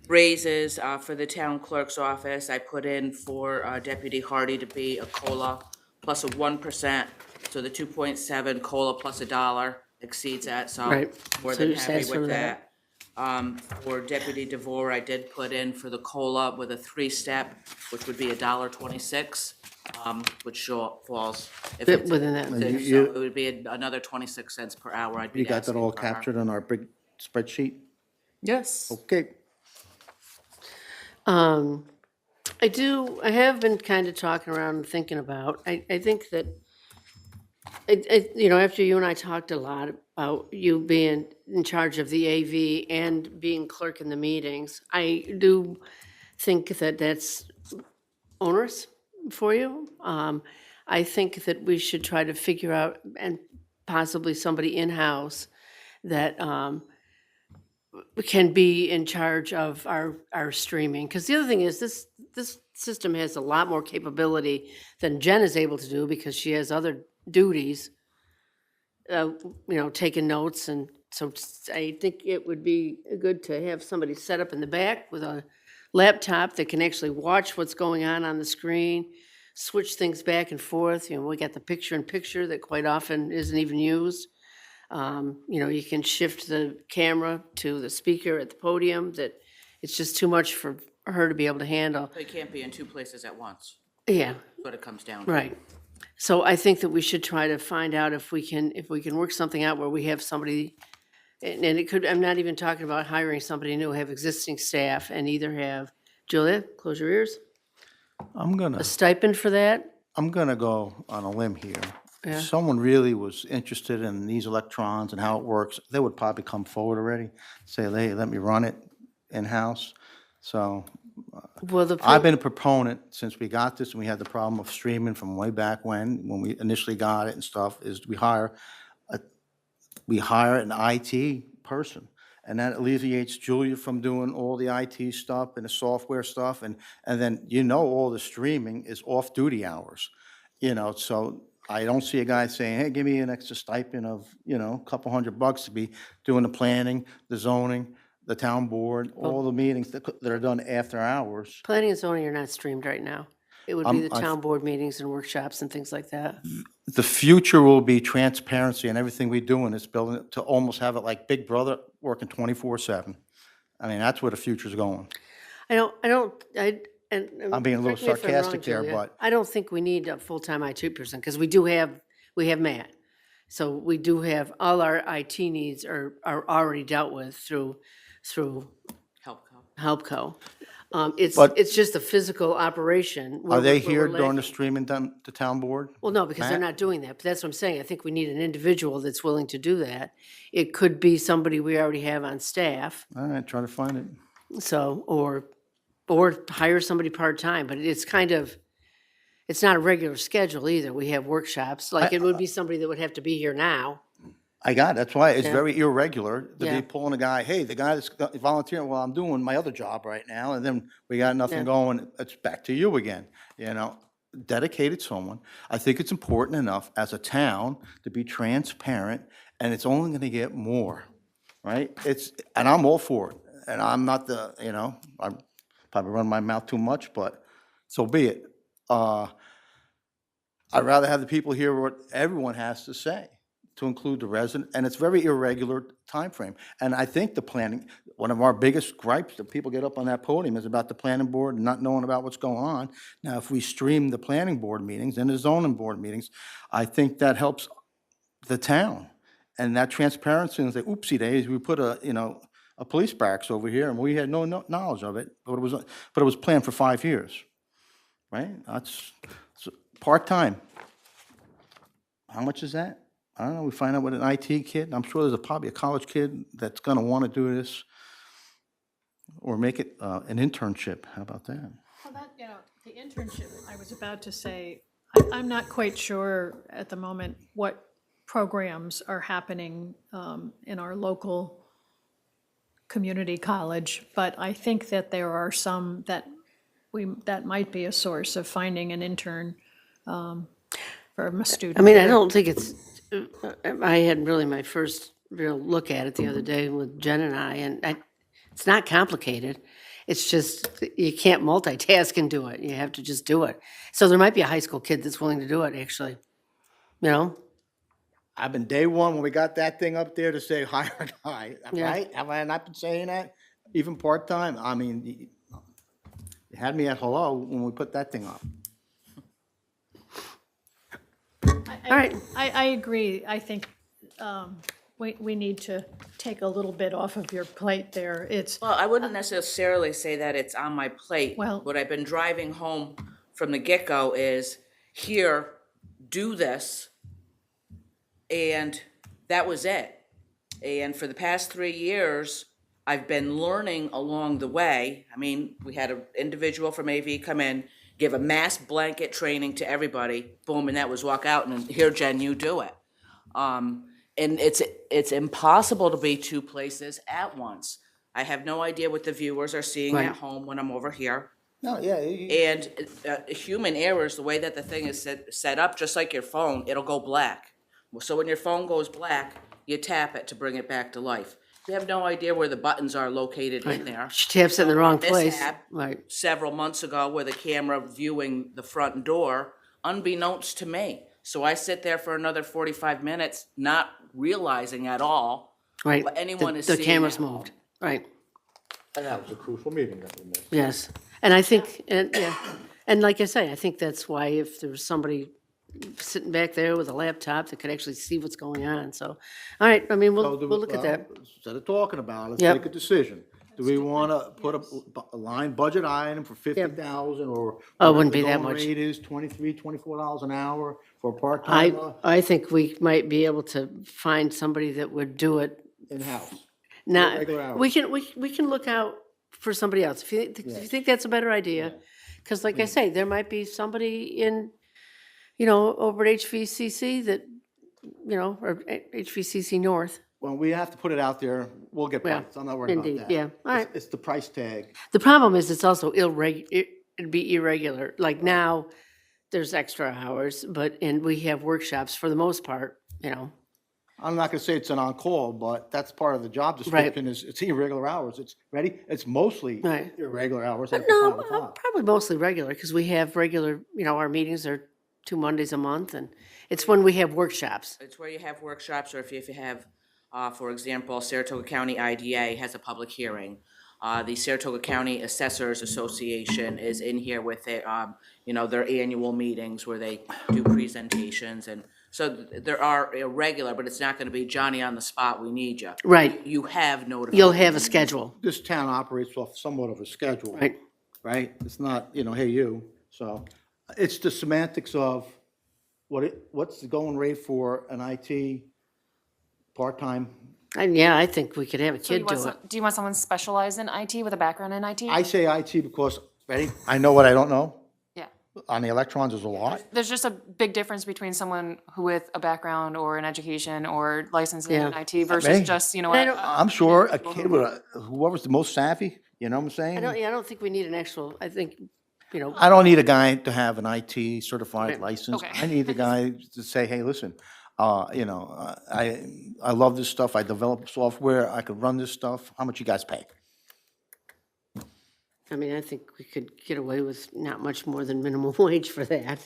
raises, for the town clerk's office, I put in for, Deputy Hardy to be a COLA plus a 1%, so the 2.7 COLA plus $1 exceeds that, so Right. more So than you just happy asked for with that. that. For Deputy DeVore, I did put in for the COLA with a 3-step, which would be $1.26, which falls. if Fit it's- within that. so You- it would be another 26 cents per hour I'd be You got that asking all for her. captured on our big spreadsheet? Yes. Okay. I have been kind of talking around and thinking about, I think that, after you and I talked a lot about you being in charge of the AV and being clerk in the meetings, I do think that that's onerous for you. I think that we should try to figure out, and possibly somebody in-house that, can be in charge of our streaming. Because the other thing is, this system has a lot more capability than Jen is able to do, because she has other duties, taking notes, and so I think it would be good to have somebody set up in the back with a laptop that can actually watch what's going on the screen, switch things back and forth. We got the picture-in-picture that quite often isn't even used. You can shift the camera to the speaker at the podium, that it's just too much for her to be able to handle. They can't be in two places at once, Yeah, that's what it comes down to. right. So I think that we should try to find out if we can work something out where we have somebody, and it could, I'm not even talking about hiring somebody new, have existing staff and either have, Julia, close your ears, I'm gonna, a stipend for that. go on a limb here. Yeah. If someone really was interested in these electrons and how it works, they would probably come forward already, say, hey, let me run it in-house. So Well, I've been a proponent since we got this, and we had the problem of streaming from way back when we initially got it and stuff, is we hire an IT person. And that alleviates Julia from doing all the IT stuff and the software stuff, and then, all the streaming is off-duty hours, so I don't see a guy saying, hey, give me an extra stipend of, a couple $100 to be doing the planning, the zoning, the town board, all the meetings that are done after hours. planning and zoning are not streamed right now. It would be the I- town board meetings and workshops and things like that. The future will be transparency, and everything we do in this building, to almost have it like Big Brother working 24/7. I mean, that's where the future's going. I and. I'm being a little correct me if I'm wrong, sarcastic there, Julia, but- I don't think we need a full-time IT person, because we have Matt. So we do have, all our IT needs are already dealt with through Help come. Helpco. But- It's just a physical operation. Are they where here we're during the lacking. streaming done, the town board? Well, no, because they're Matt? not doing that, but that's what I'm saying. I think we need an individual that's willing to do that. It could be somebody we already have on staff, All right, try to find it. so, or hire somebody part-time, but it's kind of, it's not a regular schedule either. We have workshops, like it would be somebody that would have to be here now. I got it. That's why it's Yeah. very irregular to Yeah. be pulling a guy, hey, the guy that's volunteering, well, I'm doing my other job right now, and then we got nothing going, it's back to you again, you know? Dedicated someone. I think it's important enough as a town to be transparent, and it's only gonna get more, right? And I'm all for it, and I'm not the, you know, I'm probably running my mouth too much, but so be it. I'd rather have the people hear what everyone has to say, to include the resident, and it's very irregular timeframe. And I think the planning, one of our biggest gripes that people get up on that podium is about the planning board and not knowing about what's going on. Now, if we stream the planning board meetings and the zoning board meetings, I think that helps the town. And that transparency, and say, oopsie days, we put a, you know, a police barracks over here, and we had no knowledge of it, but it was planned for 5 years, right? That's part-time. How much is that? I don't know, we find out with an IT kid, I'm sure there's probably a college kid that's gonna wanna do this, or make it an internship, how about that? Well, that, you know, the internship, I was about to say, I'm not quite sure at the moment what programs are happening in our local community college, but I think that there are some that that might be a source of finding an intern for a student. I mean, I there. don't think it's, I had really my first real look at it the other day with Jen and I, it's not complicated. It's just, you can't multitask and do it. You have to just do it. So there might be a high school kid that's willing to do it, actually. You know? I've been day one when we got that thing up there to say hire a guy, Yeah. right? Have I not been saying that? Even part-time? I mean, you had me at hello when we put that thing up. All right. I agree. I think we need to take a little bit off of your plate there. It's, Well, I wouldn't necessarily say that it's on my plate. Well- What I've been driving home from the get-go is, here, do this, and that was it. And for the past 3 years, I've been learning along the way. I mean, we had an individual from AV come in, give a mass blanket training to everybody, boom, and that was walk out, and here, Jen, you do it. And it's impossible to be two places at once. I have no idea what the viewers are seeing Right. at home when I'm over here. No, yeah, And human errors, the way that the thing is set up, just like your phone, it'll go black. So when your phone goes black, you tap it to bring it back to life. You have no idea where the buttons are located in there. She taps it in the wrong place. Mishap Right. several months ago with a camera viewing the front door, unbeknownst to me. So I sit there for another 45 minutes, not realizing at all Right. what anyone The- is The seeing camera's at home. moved. Right. and that was a crucial meeting that we missed. Yes. And I think, and, yeah, and like I say, I think that's why if there was somebody sitting back there with a laptop that could actually see what's going on, so, all right, I mean, we'll look at that. Instead of talking about it, let's Yep. make a decision. Do we want to put a line budget item for 50,000 or? Oh, it wouldn't be the that going much. Rate is $23, $24 an hour for a part-time I think we might be able to find somebody that would do it. in-house. Now, regular hours. we can look out for somebody else, if you think that's a better idea. Because like I say, there might be somebody in, over at HVCC that, or HVCC North. Well, we have to put it out there. We'll get Yeah, prices. I'm not worried about indeed, that. yeah. All right. It's the price tag. The problem is it's also it'd be irregular. Like now, there's extra hours, and we have workshops for the most part, I'm not gonna say it's an on-call, but that's part of the job description is it's irregular hours. It's ready? It's mostly Right. irregular hours after No, 5 o'clock. probably mostly regular, because we have regular, our meetings are 2 Mondays a month, and it's when we have workshops. It's where you have workshops, or if you have, for example, Saratoga County IDA has a public hearing. The Saratoga County Assessors Association is in here with it, their annual meetings where they do presentations, and so there are irregular, but it's not gonna be Johnny on the spot, we need you. Right. You have notified. You'll have a schedule, This town operates off somewhat of a schedule. right? Right? It's not, hey, you. So it's the semantics of what's the going rate for an IT part-time? And yeah, I think we could have a So you kid want do it. some- Do you want someone specialized in IT with a background in IT? I say IT because, ready? I know what I don't know. Yeah. On the electrons, there's a lot. There's just a big difference between someone who with a background or an education or licensing in Yeah. IT versus Maybe. just, I don't- I'm sure a kid with whoever's the most savvy, you know what I'm saying? I don't think we need an actual, I think, I don't need a guy to have an IT certified Right. license. Okay. I need the guy to say, hey, listen, I love this stuff. I develop software. I could run this stuff. How much you guys pay? I mean, I think we could get away with not much more than minimum wage for that,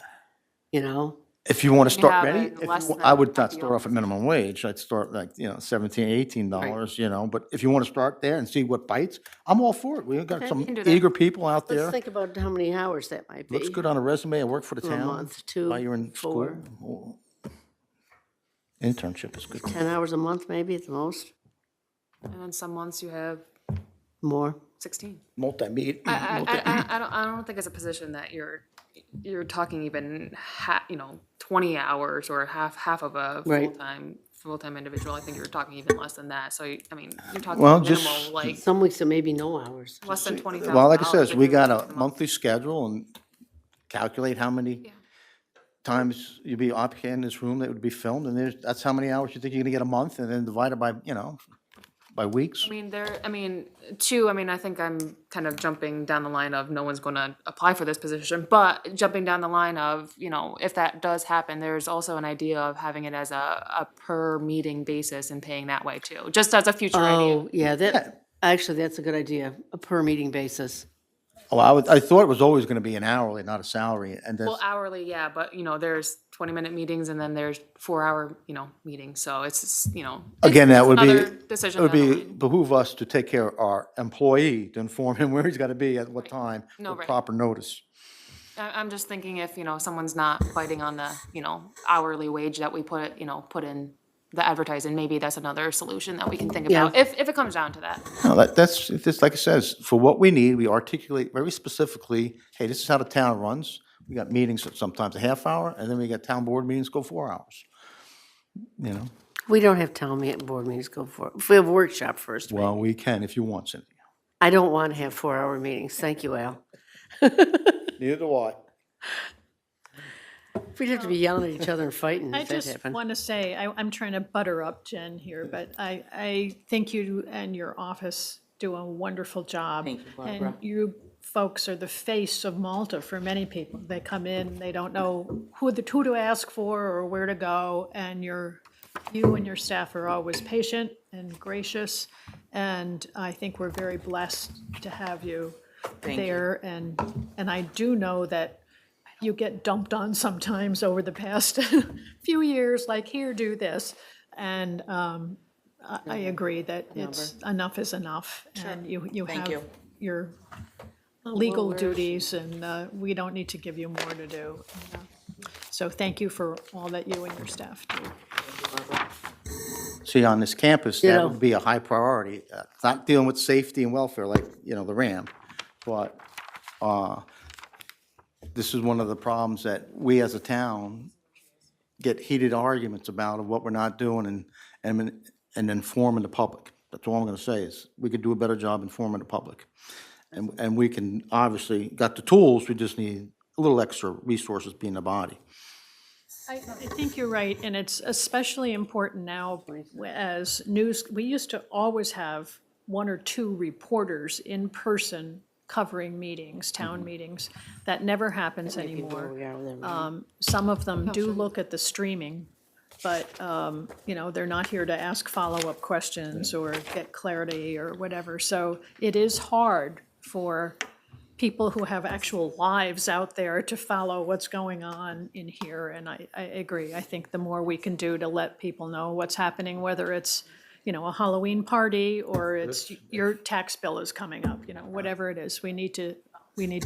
If you want to You start, have ready? it If you less wa- than I would not the start off at minimum wage. I'd start like, $17, $18, but if you want to start there and see what bites, I'm all for it. We've got Okay, some we can do that. eager people out Let's there. think about how many hours that might be. Looks good on a resume. I work for the A town. month, 2, While you're in 4, school. Internship is good. 10 hours a month maybe at the most, And then some months you have more. 16. Multimedia. I don't think it's a position that you're talking even 20 hours or half of a Right. full-time individual. I think you're talking even less than that. So, I mean, you're talking Well, minimal, just- like Some weeks it may be no hours. less than $20,000. Well, like I says, if we you're got working a the monthly schedule and calculate how many times you'd be up here in this room that would be filmed, and that's how many hours you think you're gonna get a month, and then divide it by, by weeks. I mean, I think I'm kind of jumping down the line of no one's gonna apply for this position, but jumping down the line of, if that does happen, there's also an idea of having it as a per meeting basis and paying that way too, just as a future idea. Oh, yeah, actually, that's a good idea, a per meeting basis. Well, I thought it was always gonna be an hourly, not a salary, and then, Well, hourly, yeah, but, there's 20-minute meetings and then there's 4-hour, meetings, so it's, again, that would be, another it decision would down the be, line. behoove us to take care of our employee, to inform him where he's gotta be at what time, No, with right. proper notice. I'm just thinking if, someone's not biting on the, hourly wage that we put in the advertising, maybe that's another solution that we can think about, if it comes down to that. No, that's, just like it says, for what we need, we articulate very specifically, hey, this is how the town runs. We got meetings at sometimes a half hour, and then we got town board meetings go 4 hours. We don't have board meetings go for, if we have a workshop first. Well, we can if you want, Cynthia. I don't want to have 4-hour meetings, thank you, Al. Neither do I. We'd have to be yelling at each other and fighting I if that just happened. want to say, I'm trying to butter up Jen here, but I think you and your office do a wonderful job. Thank you, Barbara. And you folks are the face of Malta for many people. They come in, they don't know who to ask for or where to go, and you and your staff are always patient and gracious, and I think we're very blessed to have you Thank you. there. And I do know that you get dumped on sometimes over the past few years, like, here, do this. And I agree that it's, enough is enough. And you Thank have you. your legal duties, and we don't need to give you more to do. So thank you for all that you and your staff do. See, on this campus, You that know- would be a high priority. It's not dealing with safety and welfare like, the ramp, but this is one of the problems that we as a town get heated arguments about of what we're not doing and informing the public. That's all I'm gonna say is, we could do a better job informing the public. And we can, obviously, got the tools, we just need a little extra resources being the body. I think you're right, and it's especially important now as news, we used to always have 1 or 2 reporters in person covering meetings, town meetings. That never happens anymore. We are there. Some of them do look at the streaming, but, they're not here to ask follow-up questions or get clarity or whatever. So it is hard for people who have actual lives out there to follow what's going on in here, and I agree. I think the more we can do to let people know what's happening, whether it's, a Halloween party, or it's your tax bill is coming up, whatever it is, we need to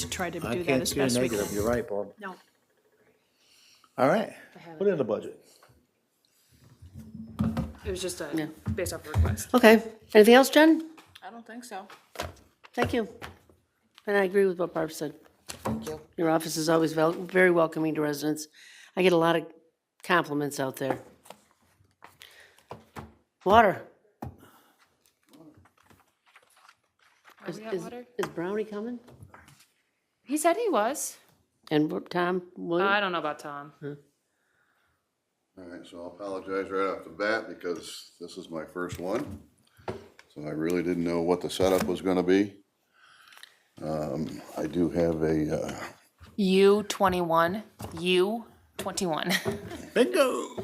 try to I do that can't as see a best we negative, can. you're right, Bob. No, All right, put it in the budget. It was just based off a request. Okay, anything else, Jen? I don't think so. Thank you. And I agree with what Barb said. Thank you. Your office is always very welcoming to residents. I get a lot of compliments out there. Water. Are we at water? Is Brownie coming? He said he was. And Tom, I William? don't know about Tom. All right, so I'll apologize right off the bat because this is my first one. So I really didn't know what the setup was gonna be. I do have a, U21. U21. Bingo.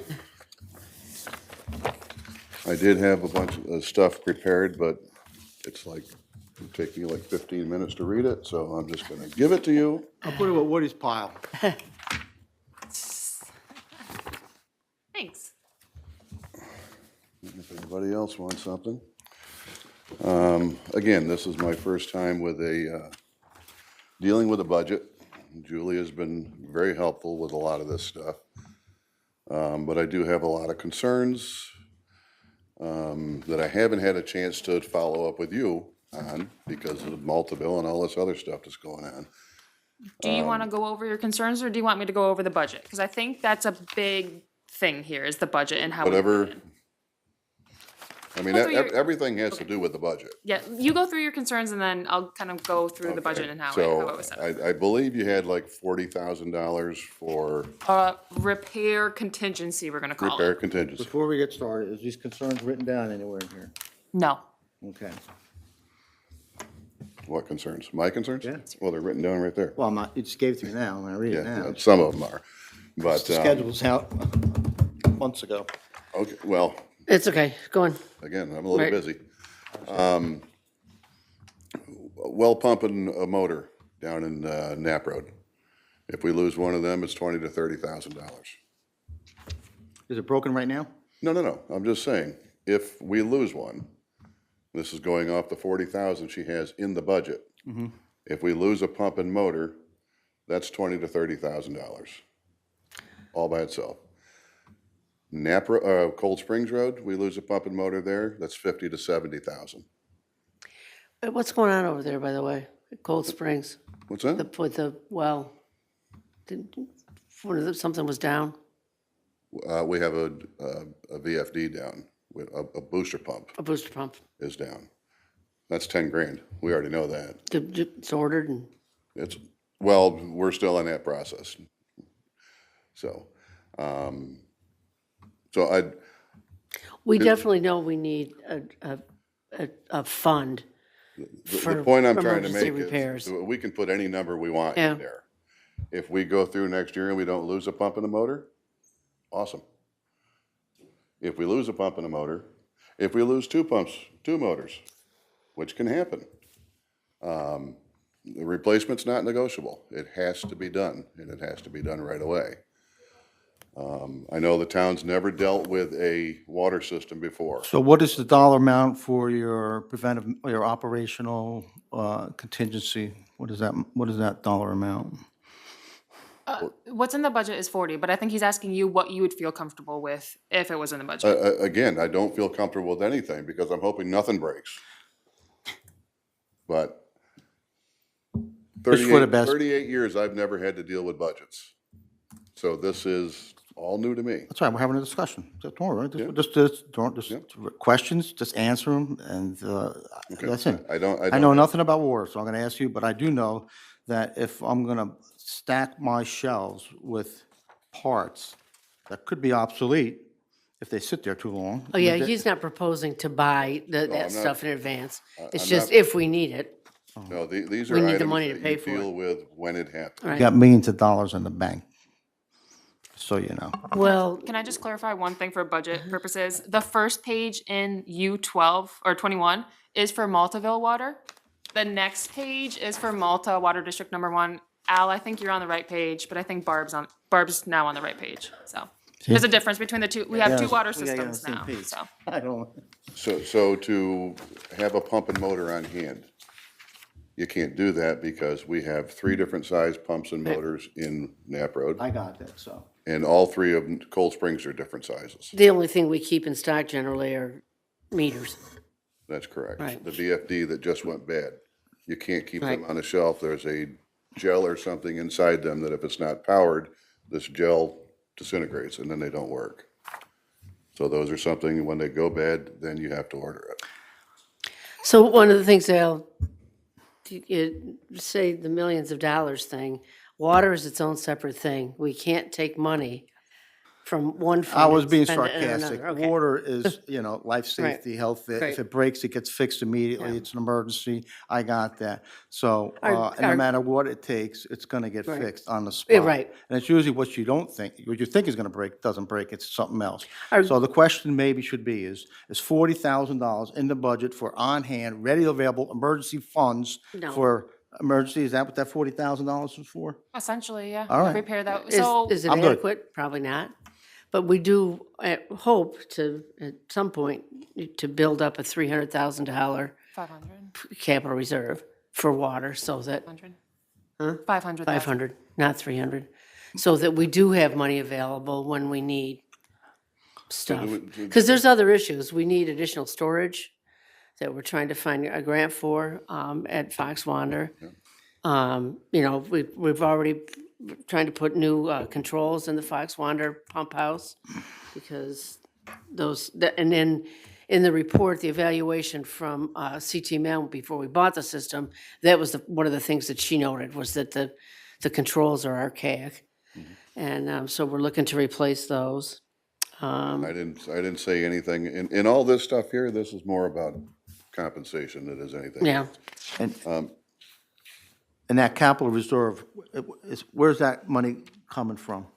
I did have a bunch of stuff prepared, but it's like, it'd take me like 15 minutes to read it, so I'm just gonna give it to you. I'll put it with Woody's pile. Thanks. If anybody else wants something. Again, this is my first time with dealing with a budget. Julie has been very helpful with a lot of this stuff. But I do have a lot of concerns that I haven't had a chance to follow up with you on because of Malta-Bill and all this other stuff that's going on. Do you want to go over your concerns, or do you want me to go over the budget? Because I think that's a big thing here, is the budget and how we. Whatever, I mean, Go through your- everything has to do with the budget. Yeah, you go through your concerns and then I'll kind of go through the budget and how it was set up. So I believe you had like $40,000 for Repair contingency, we're gonna call repair it. contingency. Before we get started, is these concerns written down anywhere in here? No. Okay. What concerns? My concerns? Yeah. Well, they're written down right there. Well, I'm not, you just gave it to me now, and I read it Yeah, now. some of them are. But, The schedule's out months ago. okay, well, It's okay, go on. again, I'm a little Right. busy. Well pumping a motor down in Knapp Road. If we lose one of them, it's $20,000 to $30,000. Is it broken right now? No, I'm just saying, if we lose one, this is going off the 40,000 she has in the budget. If we lose a pump and motor, that's $20,000 to $30,000, all by itself. Cold Springs Road, we lose a pump and motor there, that's 50 to 70,000. What's going on over there, by the way, at Cold Springs? What's that? With the, well, something was down? We have a VFD down, with a booster pump A booster pump. is down. That's 10 grand, we already know that. It's ordered and, Well, we're still in that process. So, we definitely know we need a fund the for point I'm trying to emergency make repairs. is, we can put any number we want Yeah. in there. If we go through next year and we don't lose a pump and a motor, awesome. If we lose a pump and a motor, if we lose two motors, which can happen, the replacement's not negotiable. It has to be done, and it has to be done right away. I know the town's never dealt with a water system before. So what is the dollar amount for your preventive, your operational contingency? What is that dollar amount? What's in the budget is 40, but I think he's asking you what you would feel comfortable with if it was in the budget. Again, I don't feel comfortable with anything because I'm hoping nothing breaks. But Wish for the best. 38 years, I've never had to deal with budgets. So this is all new to me. That's right, we're having a discussion. Don't worry, questions, just answer them, and that's it. I don't I know nothing about water, so I'm gonna ask you, but I do know that if I'm gonna stack my shelves with parts that could be obsolete if they sit there too long. Oh, yeah, he's not proposing to buy that not- stuff in advance. It's I'm just not- if we need it. No, these We are need the items money to that pay you for it. deal with when it happens. Right. You got millions of dollars in the bank, so you know. Well, Can I just clarify one thing for budget purposes? The first page in U12 or 21 is for Maltaville water. The next page is for Malta Water District Number 1. Al, I think you're on the right page, but I think Barb's now on the right page, so. There's a difference between the two. We have two water We gotta get on the systems same now, page. so. I don't, So to have a pump and motor on hand, you can't do that because we have 3 different size pumps and motors in Knapp Road. I got that, so. And all 3 of them, Cold Springs, are different sizes. The only thing we keep in stock generally are meters. That's correct. Right. The VFD that just went bad, you can't keep them Right. on a shelf. There's a gel or something inside them that if it's not powered, this gel disintegrates and then they don't work. So those are something, when they go bad, then you have to order it. So one of the things say the millions of dollars thing, water is its own separate thing. We can't take money from one fund. I was and being spend it in sarcastic. another. Okay. Water is, life safety, health. If Right. it breaks, it gets fixed immediately. It's an emergency. I got that. So, and no our- matter what it takes, it's gonna get Right. fixed on the Yeah, spot. right. And it's usually what you don't think, what you think is gonna break, doesn't break, it's something else. Our- So the question maybe should be is $40,000 in the budget for on-hand, ready available emergency funds No. for emergency? Is that what that $40,000 is for? Essentially, yeah. All right. Repair that, Is, so. is it I'm good. adequate? Probably not. But we do hope to, at some point, to build up a $300,000 500, capital reserve for water so that, 500. 500, not 300, so that we do have money available when we need stuff. Because there's other issues. We need additional storage that we're trying to find a grant for at Fox Wander. We've already trying to put new controls in the Fox Wander pump house because and then in the report, the evaluation from CT Mel before we bought the system, that was one of the things that she noted was that the controls are archaic. And so we're looking to replace those. I didn't say anything. In all this stuff here, this is more about compensation than it is anything. Yeah. And that capital reserve, where's that money coming from?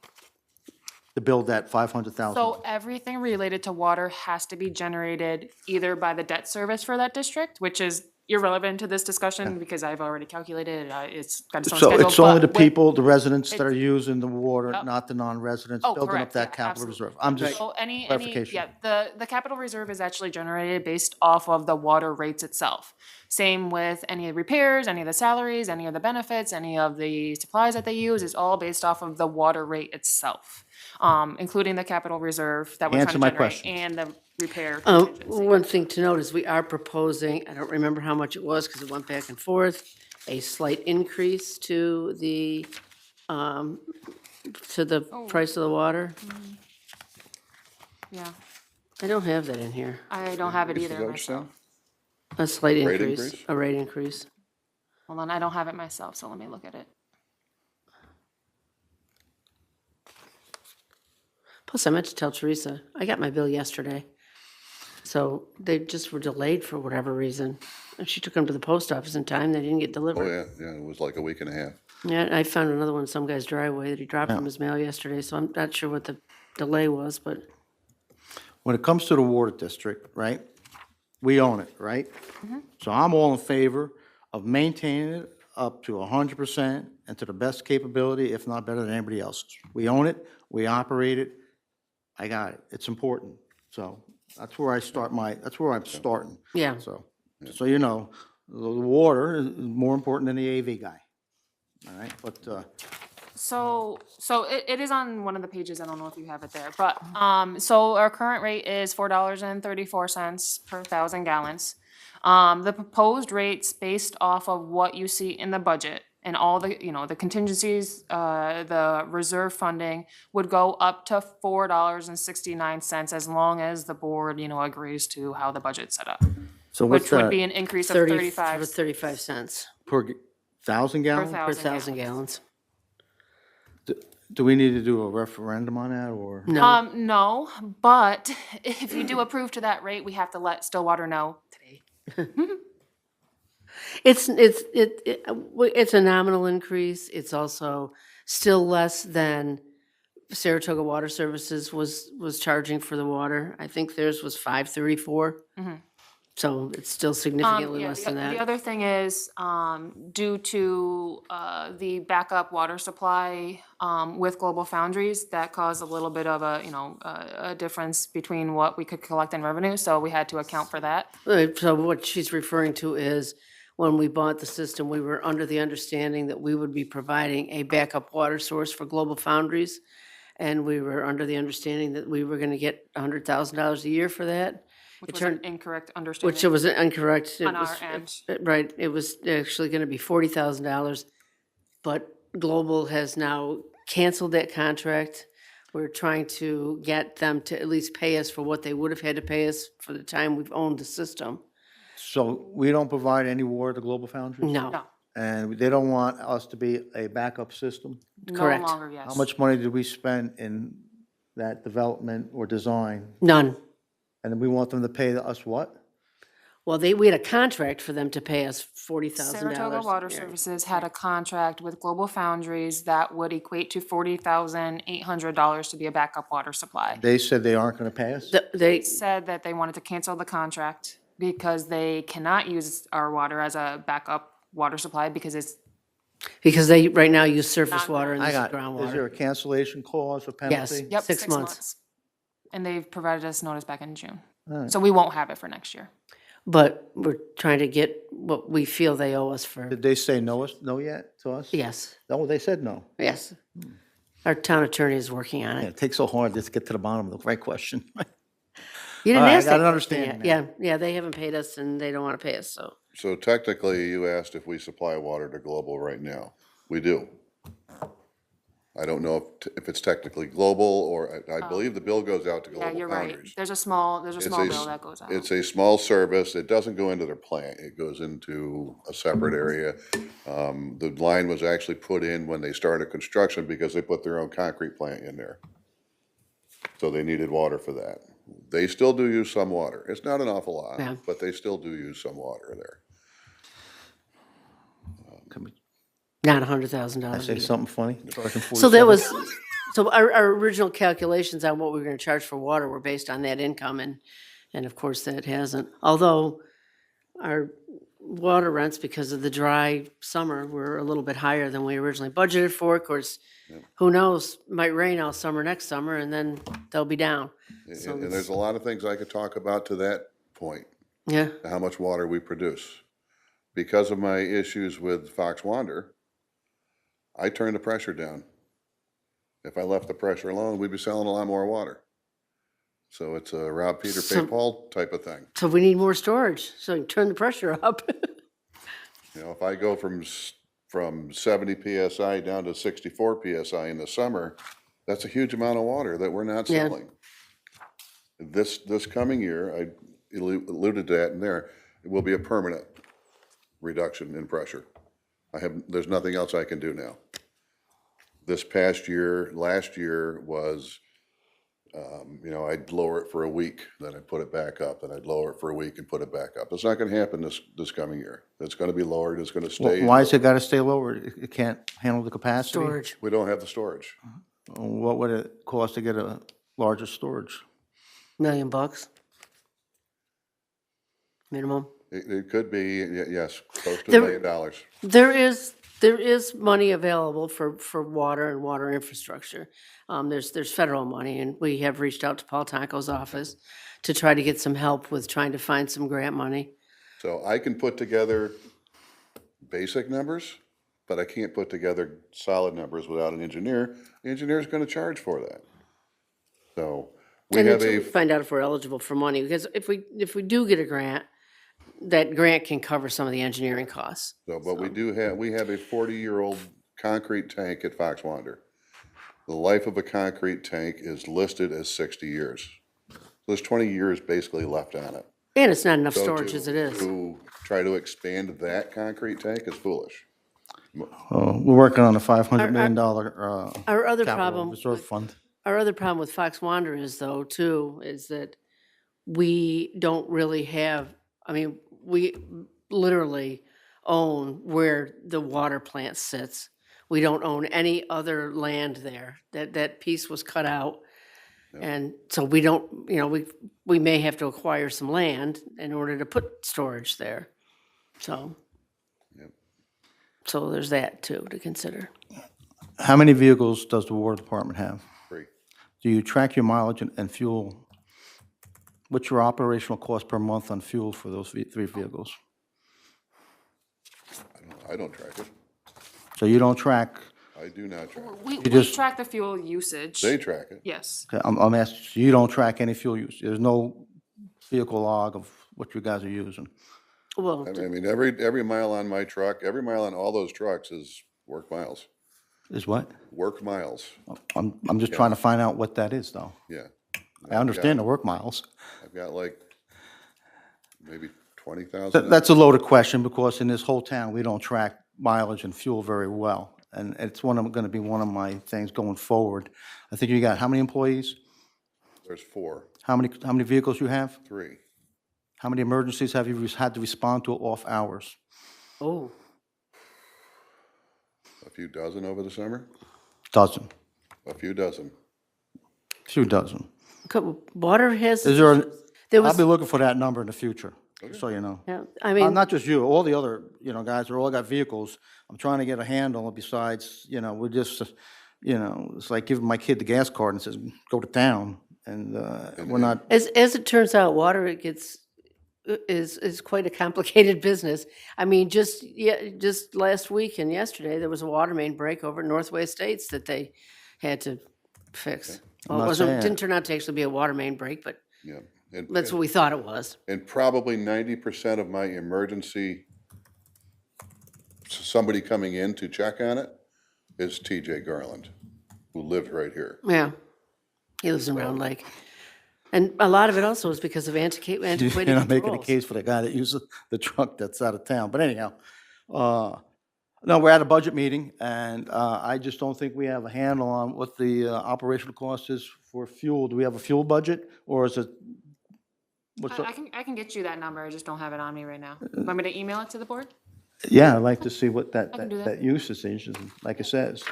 To build that 500,000? So everything related to water has to be generated either by the debt service for that district, which is irrelevant to this discussion because I've already calculated, it's got its own So schedule. it's only but the with- people, the residents that are using the water, Yep. not the non-residents, Oh, building up correct, that yeah, capital absolutely. reserve? I'm just, So any, clarification. yeah, the capital reserve is actually generated based off of the water rates itself. Same with any repairs, any of the salaries, any of the benefits, any of the supplies that they use, is all based off of the water rate itself, including the capital reserve that we're Answer trying to my generate questions. and the repair contingency. One thing to note is we are proposing, I don't remember how much it was because it went back and forth, a slight increase to the price of the water. Yeah, I don't have that in here. I don't have it Is either that what you're saying? myself. A slight Rate increase, increase? a rate increase. Hold on, I don't have it myself, so let me look at it. Plus, I meant to tell Teresa, I got my bill yesterday. So they just were delayed for whatever reason. And she took them to the post office in time, they didn't get Oh, delivered. yeah, it was like a week and a half. Yeah, I found another one in some guy's driveway that he dropped from his mail yesterday, so I'm not sure what the delay was, but when it comes to the water district, right, we own it, right? So I'm all in favor of maintaining it up to 100% and to the best capability, if not better than anybody else's. We own it, we operate it, I got it, it's important. So that's where that's where I'm starting. yeah. So you know, the water is more important than the AV guy. All right, but, So it is on one of the pages, I don't know if you have it there, but, so our current rate is $4.34 per 1,000 gallons. The proposed rates based off of what you see in the budget and all the, the contingencies, the reserve funding would go up to $4.69 as long as the board, agrees to how the budget's set up, so what's which would that, be an increase of 35 35 cents per 1,000 per gallons? per 1,000 1,000 gallons. gallons. Do we need to do a referendum on that, or? No, No, but if you do approve to that rate, we have to let Stillwater know today. it's a nominal increase. It's also still less than Saratoga Water Services was charging for the water. I think theirs was $5.34. So it's still significantly Yeah, less the than the that. other thing is, due to the backup water supply with Global Foundries, that caused a little bit of a difference between what we could collect in revenue, so we had to account for that. So what she's referring to is, when we bought the system, we were under the understanding that we would be providing a backup water source for Global Foundries. And we were under the understanding that we were gonna get $100,000 a year for that. Which It was an turned, incorrect which it understanding. was incorrect. It On our was- end. Right, it was actually gonna be $40,000, but Global has now canceled that contract. We're trying to get them to at least pay us for what they would have had to pay us for the time we've owned the system. So we don't provide any water to Global Foundries? No, No, And they don't want us to be a backup system? no Correct. longer, yes. How much money did we spend in that development or design? none. And then we want them to pay us what? Well, we had a contract for them to pay us $40,000. Saratoga Water Yeah. Services had a contract with Global Foundries that would equate to $40,800 to be a backup water supply. They said they aren't gonna pay us? They, Said that they wanted to cancel the contract because they cannot use our water as a backup water supply because it's, because they right now use surface Not water and I this is got, is there a groundwater. cancellation clause or Yes. penalty? yep, 6 6 months. months. And they've provided us notice back in June. Alright. So we won't have it for next year. But we're trying to get what we feel they owe us for, Did they say no yet to us? yes, No, they said no. yes. Our town attorney is working on Yeah, it. it takes so hard to get to the bottom of the right question. You didn't All right, I ask that got an question understanding yet. Yeah, they haven't paid us and they don't want to pay us, so. So technically, you asked if we supply water to Global right now. We do. I don't know if it's technically Global, or I believe the bill goes out to Yeah, Global you're right. Foundries. There's a small It's bill a, that goes out. it's a small service. It doesn't go into their plant. It goes into a separate area. The line was actually put in when they started construction because they put their own concrete plant in there. So they needed water for that. They still do use some water. It's not an awful lot, Yeah. but they still do use some water there. Not I $100,000 a say year. something funny? Charging So that 47? was, so our original calculations on what we were gonna charge for water were based on that income, and of course that hasn't. Although our water rents, because of the dry summer, were a little bit higher than we originally budgeted for. Of course, who knows, might rain all summer next summer, and then they'll be down. So And there's a lot of things I could talk about to that point, Yeah, how much water we produce. Because of my issues with Fox Wander, I turned the pressure down. If I left the pressure alone, we'd be selling a lot more water. So it's a rob Peter, pay So- Paul type of thing. so we need more storage, so you can turn the pressure up. You know, if I go from 70 PSI down to 64 PSI in the summer, that's a huge amount of water that we're not Yeah. selling. This coming year, I alluded to that in there, it will be a permanent reduction in pressure. There's nothing else I can do now. This past year, last year was, I'd lower it for a week, then I'd put it back up, then I'd lower it for a week and put it back up. It's not gonna happen this coming year. It's gonna be lowered, it's gonna stay. Why has it gotta stay lower? It can't handle the capacity? Storage, We don't have the storage. What would it cost to get a larger storage? $1 million minimum. It could be, yes, close to There- $1 million. There is money available for water and water infrastructure. There's federal money, and we have reached out to Paul Tonko's office to try to get some help with trying to find some grant money. So I can put together basic numbers, but I can't put together solid numbers without an engineer. The engineer's gonna charge for that. So we And have until we a, find out if we're eligible for money, because if we do get a grant, that grant can cover some of the engineering costs. but we have a 40-year-old concrete tank at Fox Wander. The life of a concrete tank is listed as 60 years. So there's 20 years basically left on it. And it's not enough So storage as it is. To try to expand that concrete tank is foolish. We're working on a $500 million Our other capital problem reserve with- fund. Our other problem with Fox Wander is though, too, is that we don't really have, I mean, we literally own where the water plant sits. We don't own any other land there. That piece was cut out And so we don't, you know, we may have to acquire some land in order to put storage there. So, Yep. so there's that too to consider. How many vehicles does the water department have? 3. Do you track your mileage and fuel? What's your operational cost per month on fuel for those 3 vehicles? I don't track it. So you don't track, I do not track it. We just- track the fuel usage. They track it. Yes. okay, I'm asking, so you don't track any fuel use? There's no vehicle log of what you guys are using? Well, I mean, every mile on my truck, every mile on all those trucks is work miles. Is what? Work miles, I'm just trying to find out what that is, though. yeah. I understand the work miles. I've got like maybe 20,000. That's a loaded question, because in this whole town, we don't track mileage and fuel very well. And it's gonna be one of my things going forward. I think you got, how many employees? There's 4, How many vehicles you have? 3. How many emergencies have you had to respond to off hours? oh, A few dozen over the summer? Dozen, A few dozen. few dozen. water has, Is there, there I'll was, be looking for that number in the future, just so you know. yeah, I mean, Not just you, all the other, guys, they're all got vehicles. I'm trying to get a handle, besides, we're just, it's like giving my kid the gas card and says, go to town, and we're not, as it turns out, water is quite a complicated business. I mean, just last week and yesterday, there was a water main break over at Northway Estates that they had to fix. Well, not it wasn't, saying- didn't turn out to actually be a water main break, but Yeah. And, that's what we thought it was. and probably 90% of my emergency, somebody coming in to check on it, is TJ Garland, who lives right here. Yeah. He lives in Round Lake. And a lot of it also is because of antiquated you're not making a controls. case for the guy that uses the truck that's out of town. But anyhow, no, we're at a budget meeting, and I just don't think we have a handle on what the operational cost is for fuel. Do we have a fuel budget, or is it, what's, I can get you that number. I just don't have it on me right now. Want me to email it to the board? yeah, I'd like to see what can do that. that usage is, and like it says.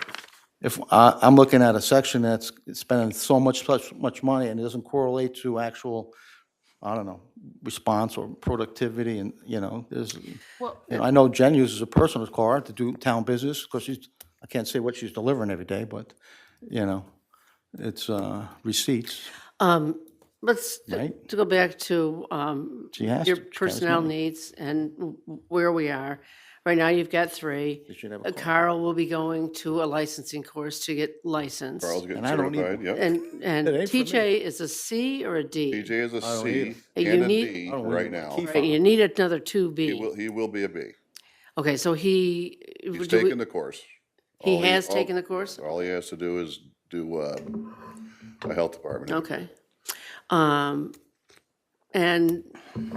If, I'm looking at a section that's spending such much money and it doesn't correlate to actual, I don't know, response or productivity, and, there's, Well, I know Jen uses a personal car to do town business, because I can't say what she's delivering every day, but, it's receipts. Let's, Right. to go back to She has your to. She has personnel money. needs and where we are. Right now, you've got 3. They should have a car. Carl will be going to a licensing course to get licensed. Carl's getting And I don't certified, yep. And It ain't for me. TJ is a C or a D? TJ is a don't C either. You and a need- D I don't right need now. key Right, you need another two He B. will be a B. Okay, so He's do we- taken the course. he All has all- taken the course? All he has to do is do a health department. Okay. And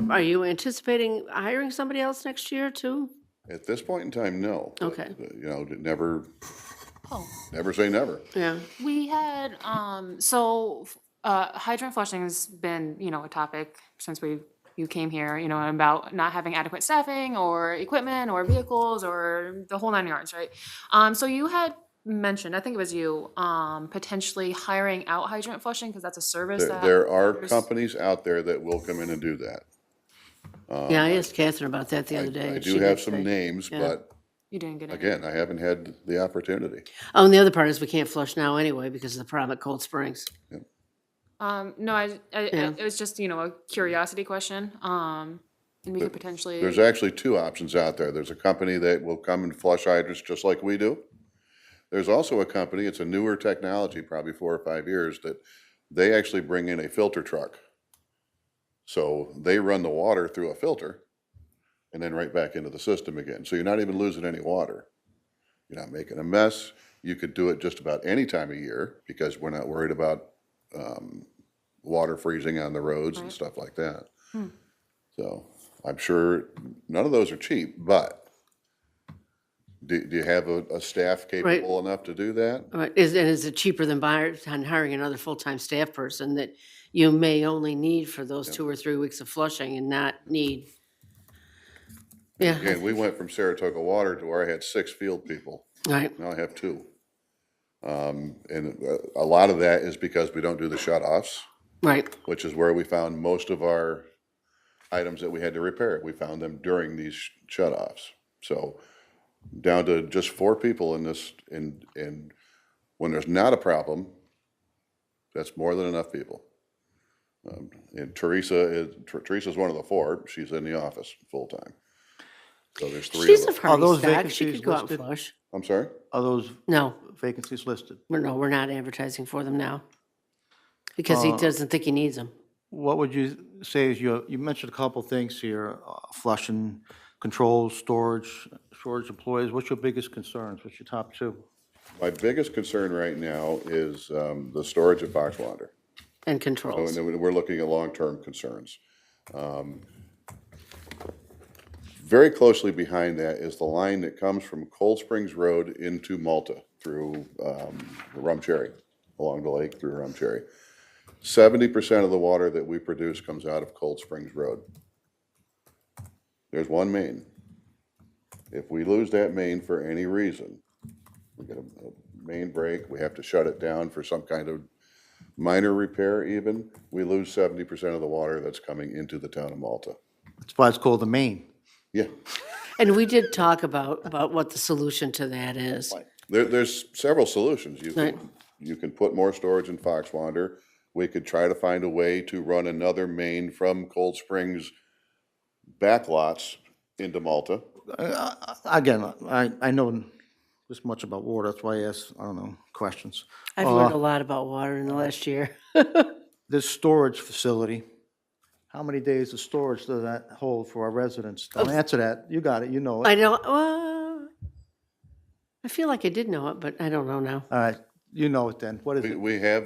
are you anticipating hiring somebody else next year too? At this point in time, no. But, Okay. Never say never. Yeah, we had, hydrant flushing has been, a topic since you came here, about not having adequate staffing or equipment or vehicles or the whole 9 yards, right? So you had mentioned, I think it was you, potentially hiring out hydrant flushing, because that's a service that. There are companies out there that will come in and do that. yeah, I asked Catherine about that the other day. I and do she have did some say- names, yeah. but You didn't get it. again, I haven't had the opportunity. Oh, and the other part is we can't flush now anyway because of the problem at Cold Springs. No, it was just, a curiosity question, and we could potentially. There's actually 2 options out there. There's a company that will come and flush hydrants just like we do. There's also a company, it's a newer technology, probably 4 or 5 years, that they actually bring in a filter truck. So they run the water through a filter and then right back into the system again. So you're not even losing any water. You're not making a mess. You could do it just about any time of year because we're not worried about water freezing on the roads and stuff like that. So I'm sure none of those are cheap, but do you have a staff capable enough to do that? Right, is it cheaper than hiring another full-time staff person that you may only need for those 2 or 3 weeks of flushing and not need? Yeah, Again, we went from Saratoga Water to where I had 6 field people. right, Now I have 2. And a lot of that is because we don't do the shut-offs, Right. which is where we found most of our items that we had to repair. We found them during these shut-offs. So down to just 4 people in this, and when there's not a problem, that's more than enough people. And Teresa's one of the 4. She's in the office full-time. So there's 3 She's of a us. party those stock. She vacancies could go out and listed? flush. I'm sorry? Are those No, vacancies listed? we're not advertising for them now. Because he doesn't think he needs them. What would you say is you mentioned a couple things here, flushing, controls, storage employees. What's your biggest concerns? What's your top 2? My biggest concern right now is the storage at Fox Wander. And So, controls. and then we're looking at long-term concerns. Very closely behind that is the line that comes from Cold Springs Road into Malta through Rum Cherry, along the lake through Rum Cherry. 70% of the water that we produce comes out of Cold Springs Road. There's one main. If we lose that main for any reason, we get a main break, we have to shut it down for some kind of minor repair even, we lose 70% of the water that's coming into the town of Malta. That's why it's called the main. Yeah, And we did talk about what the solution to that is. there's several solutions. Right. You can put more storage in Fox Wander. We could try to find a way to run another main from Cold Springs backlots into Malta. Again, I know this much about water, that's why I ask, I don't know, questions. I've learned a lot about water in the last year. This storage facility, how many days of storage does that hold for our residents? Don't answer that, you got it, you know I it. don't, I feel like I did know it, but I don't know now. All right, you know it then, what is it? We have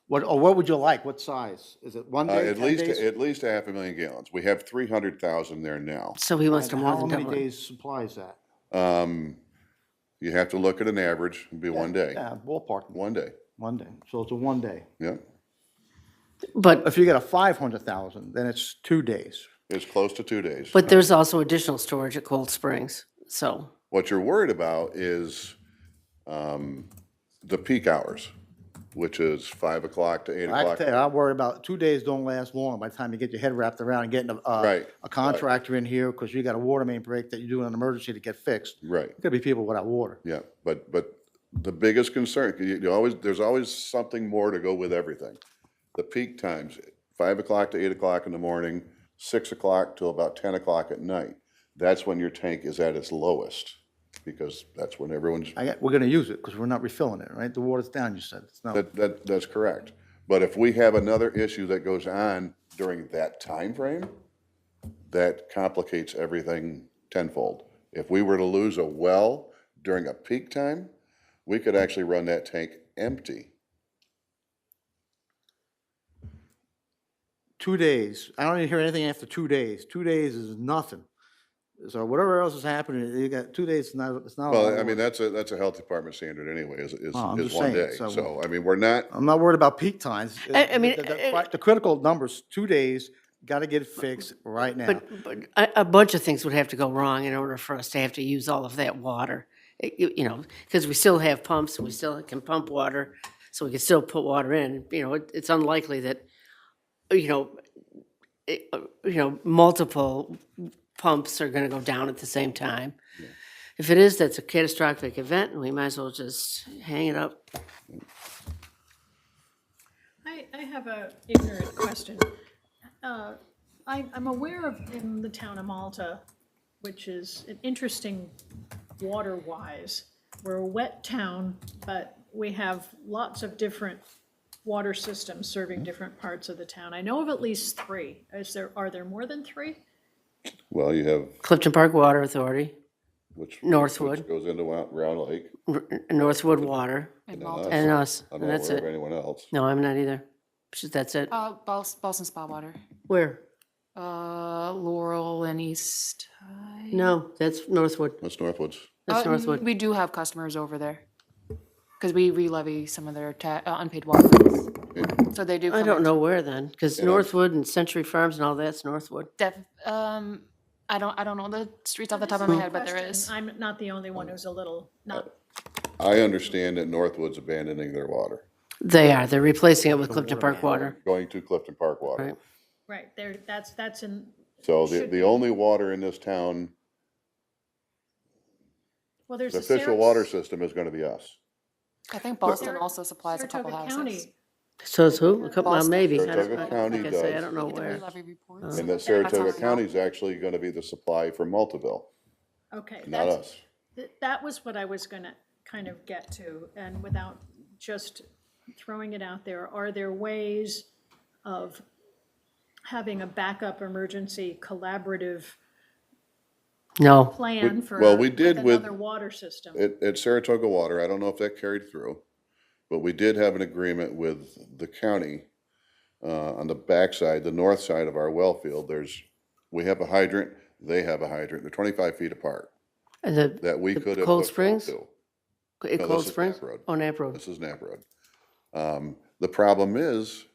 What would you like, what size? Is it 1 day, at 10 least, days? at least 500,000 gallons. We have 300,000 there now. So he wants to more How than many double it. days supply is that? You have to look at an average, it'd be 1 day, Yeah, ballpark, 1 day, 1 day, so it's a 1 day. yeah. But, If you get a 500,000, then it's 2 days. It's close to 2 days. but there's also additional storage at Cold Springs, so. What you're worried about is the peak hours, which is 5 o'clock to 8 I can o'clock. tell you, I worry about 2 days don't last long by the time you get your head wrapped around and getting Right, a contractor in here, because you got a water main break that you're doing an emergency to get fixed. Right, Could be people without water. yeah, but the biggest concern, there's always something more to go with everything. The peak times, 5 o'clock to 8 o'clock in the morning, 6 o'clock till about 10 o'clock at night. That's when your tank is at its lowest, because that's when everyone's, We're gonna use it, because we're not refilling it, right? The water's down, you said. It's not, that's correct. But if we have another issue that goes on during that time frame, that complicates everything tenfold. If we were to lose a well during a peak time, we could actually run that tank empty. 2 days, I don't even hear anything after 2 days. 2 days is nothing. So whatever else is happening, you got 2 days, it's not a lot Well, of I mean, work. that's a health department standard anyway, is I'm just 1 saying, day. so- So, I mean, we're not, I'm not worried about peak times. I mean, The critical numbers, 2 days, gotta get it fixed right now. But a bunch of things would have to go wrong in order for us to have to use all of that water. You know, because we still have pumps, and we still can pump water, so we can still put water in. You know, it's unlikely that, you know, multiple pumps are gonna go down at the same time. If it is, that's a catastrophic event, and we might as well just hang it up. I have a ignorant question. I'm aware of in the town of Malta, which is an interesting water-wise. We're a wet town, but we have lots of different water systems serving different parts of the town. I know of at least 3. Are there more than 3? well, you have, Clifton Park Water Authority, which. Northwood. Which goes into Round Lake. Northwood Water, And us. Malta. and us, I'm and not that's aware of it. anyone else. No, I'm not either. That's it. Boston Spa Water. Where? Laurel and East. No, that's Northwood. That's Northwoods. That's Northwood. We do have customers over there, because we re-levy some of their unpaid water rates. So they do. I come don't in- know where then, because Northwood and Century Farms and all that's Northwood. I don't know the streets off the top of my head, but there is. I'm not the only one who's a little, not I understand that Northwood's abandoning their water, They're replacing it with Clifton Park water. going to Clifton Park water. Right. Right, there, that's in, So Should the be. only water in this town, well, there's the a official water system is gonna be us. I think Boston also supplies a couple Saratoga houses. County. So it's who? A couple, well, Boston. maybe. I Saratoga don't- County like I say, I does. don't know We where. levy reports. And that That's Saratoga how I know. County is actually gonna be the supply for Multiville, Okay, not that's, us. that was what I was gonna kind of get to, and without just throwing it out there, are there ways of having a backup emergency collaborative No, plan for well, we did with- another water system? At Saratoga Water, I don't know if that carried through, but we did have an agreement with the county, on the backside, the north side of our well field, we have a hydrant, they have a hydrant, they're 25 feet apart, and the, that we The could have. Cold hooked up Springs? to. at No, Cold this is Springs? Knapp Road. Oh, Knapp Road. This is Knapp Road. The problem is,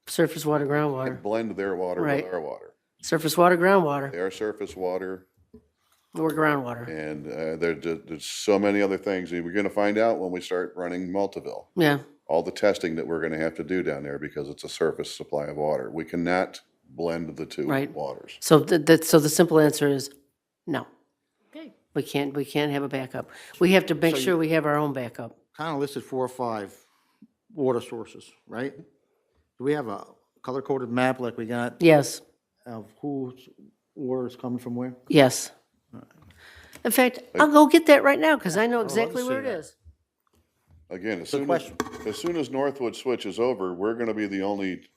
Surface water, groundwater. blend their water with Right. our water. Surface water, groundwater, Their surface water, or groundwater. and there's so many other things, and we're gonna find out when we start running Multiville. Yeah, All the testing that we're gonna have to do down there because it's a surface supply of water. We cannot blend the two Right. waters. so so the simple answer is no. Okay, We can't have a backup. We have to make So you- sure we have our own backup. Kind of listed 4 or 5 water sources, right? Do we have a color-coded map like we got Yes, of whose water is coming from where? yes. In fact, I'll go get that right now, because I know love to exactly see where it that. is. Again, Good question. as soon as Northwood switches over, we're gonna be the only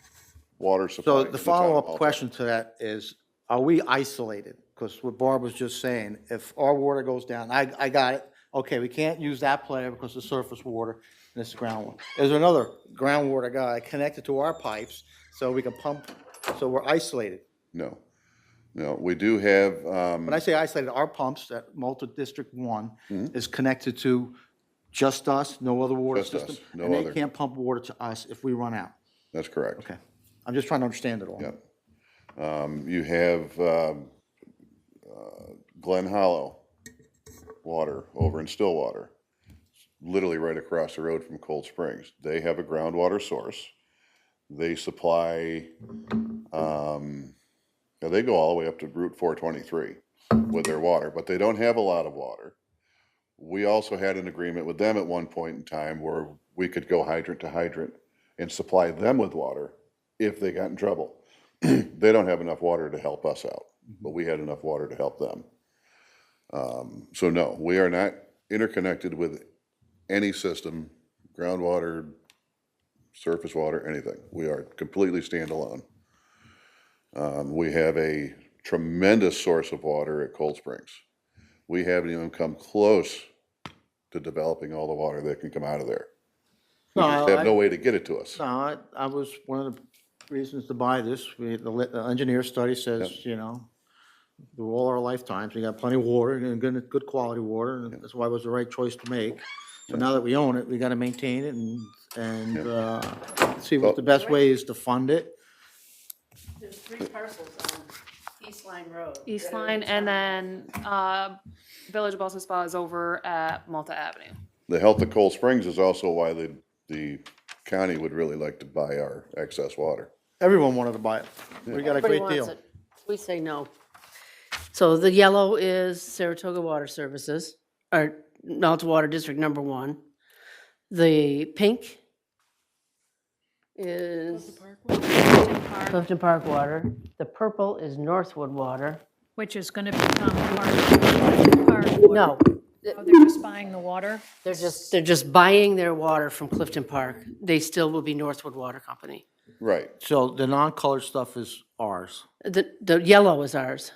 water supply. So to the town of follow-up Malta. question to that is, are we isolated? Because what Barb was just saying, if our water goes down, I got it, okay, we can't use that player because it's surface water and it's groundwater. Is there another groundwater guy connected to our pipes so we can pump, so we're isolated? No, we do have, When I say isolated, our pumps at Malta District 1 is connected to just us, no other water Just us, system? no And other. they can't pump water to us if we run out? that's correct. Okay, I'm just trying to understand it all. Yep. You have, Glen Hollow water over in Stillwater, literally right across the road from Cold Springs. They have a groundwater source. They supply, now they go all the way up to Route 423 with their water, but they don't have a lot of water. We also had an agreement with them at one point in time where we could go hydrant to hydrant and supply them with water if they got in trouble. They don't have enough water to help us out, but we had enough water to help them. So no, we are not interconnected with any system, groundwater, surface water, anything. We are completely standalone. We have a tremendous source of water at Cold Springs. We haven't even come close to developing all the water that can come out of there. We No, just I- have no way to get it to us. No, I was, one of the reasons to buy this, the engineer study says, you know, through all our lifetimes, we got plenty of water, and good quality water, and that's why it was the right choice to make. So now that we own it, we gotta maintain it and see what the best way is to fund it. There's 3 parcels on East Line Road. East Line, and then, Village of Boston Spa is over at Malta Avenue. The health of Cold Springs is also why the county would really like to buy our excess water. Everyone wanted to buy it. We got a Everybody great wants deal. it. We say no. So the yellow is Saratoga Water Services, or Malta Water District Number 1. The pink is Clifton Park Water. The purple is Northwood Water. which is gonna become part of the park water. No, Oh, they're just buying the water? they're just buying their water from Clifton Park. They still will be Northwood Water Company. Right. So the non-colored stuff is ours. The yellow is ours.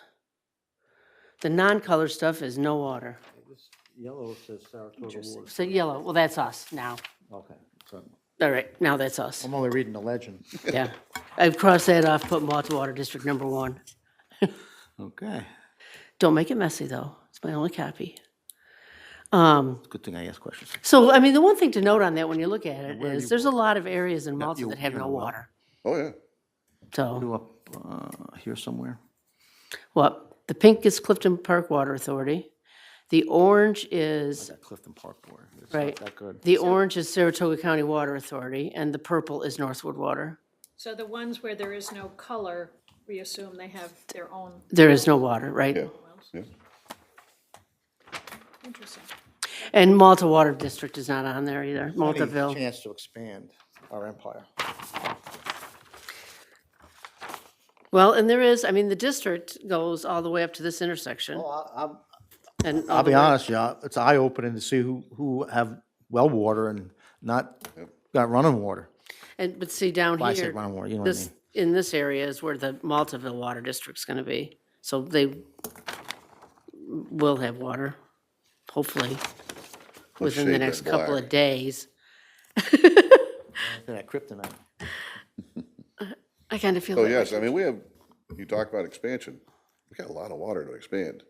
The non-colored stuff is no water. Yellow says Saratoga water. So yellow, well, that's us now. Okay, so All right, now that's us. I'm only reading the legend. Yeah. I've crossed that off, put Malta Water District Number 1. Okay, Don't make it messy, though. It's my only copy. good thing I asked questions. So, I mean, the one thing to note on that when you look at it is there's a lot of areas in Malta you- that have you're no well. water. Oh, yeah. So, Do up here somewhere. well, the pink is Clifton Park Water Authority, The orange is, That Clifton Park Board, it's not right, that good. the orange is Saratoga County Water Authority, and the purple is Northwood Water. So the ones where there is no color, we assume they have their own There is no water, right? Yeah, wells. yeah. Interesting. And Malta Water District is not on there either, Any Maltaville. chance to expand our empire. Well, and there is, I mean, the district goes all the way up to this intersection. And all I'll the be way- honest, yeah, it's eye-opening to see who have well water and not got running water. And, but see, down Well, I say here, running water, you know what I this, mean. in this area is where the Maltaville Water District's gonna be. So they will have water, hopefully, within the shade next that couple black. of days. That kryptonite. I kinda feel So that way. yes, I mean, we have, you talk about expansion, we got a lot of water to expand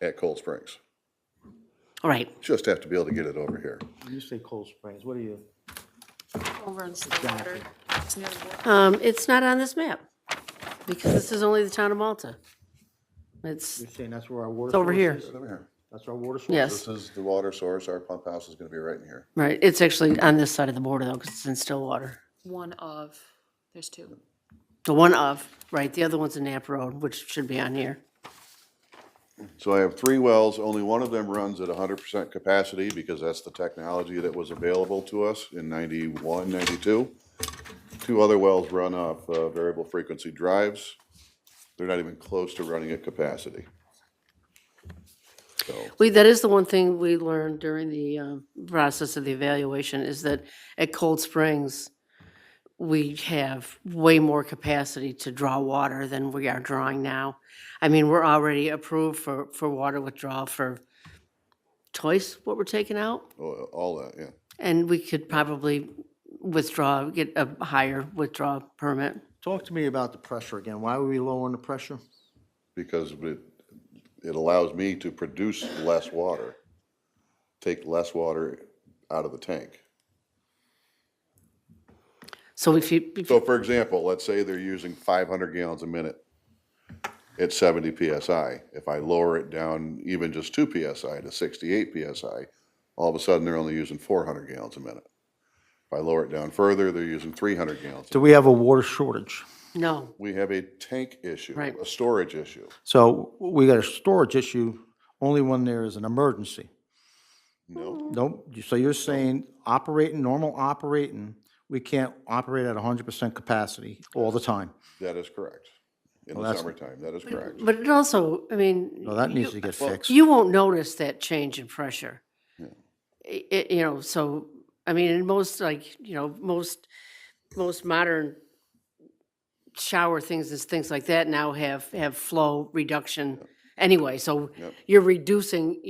at Cold Springs. All right, Just have to be able to get it over here. When you say Cold Springs, what do you? Over in Stillwater, it's near the border. it's not on this map, because this is only the town of Malta. It's, You're saying that's where our water it's over source here, is? Over here. That's our water source? yes, This is the water source, our pump house is gonna be right in here. right, it's actually on this side of the border though, because it's in Stillwater. One of, there's two. The one of, right, the other one's in Knapp Road, which should be on here. So I have 3 wells, only one of them runs at 100% capacity because that's the technology that was available to us in 91, 92. 2 other wells run off variable frequency drives. They're not even close to running at capacity. So, That is the one thing we learned during the process of the evaluation, is that at Cold Springs, we have way more capacity to draw water than we are drawing now. I mean, we're already approved for water withdrawal for twice what we're taking out, all that, yeah. and we could probably get a higher withdrawal permit. Talk to me about the pressure again. Why were we lowering the pressure? Because it allows me to produce less water, take less water out of the tank. So if you, So for example, let's say they're using 500 gallons a minute at 70 PSI. If I lower it down even just 2 PSI to 68 PSI, all of a sudden they're only using 400 gallons a minute. If I lower it down further, they're using 300 gallons. Do we have a water shortage? no, We have a tank issue, Right. a storage issue. So we got a storage issue only when there is an emergency. No, Nope, so you're saying normal operating, we can't operate at 100% capacity all the time? that is correct. In Well, the that's- summertime, that is correct. but it also, I mean. No, that needs to get fixed. You won't notice that change in pressure. So, I mean, in most, most modern shower things and things like that now have flow reduction anyway, so Yep. you're reducing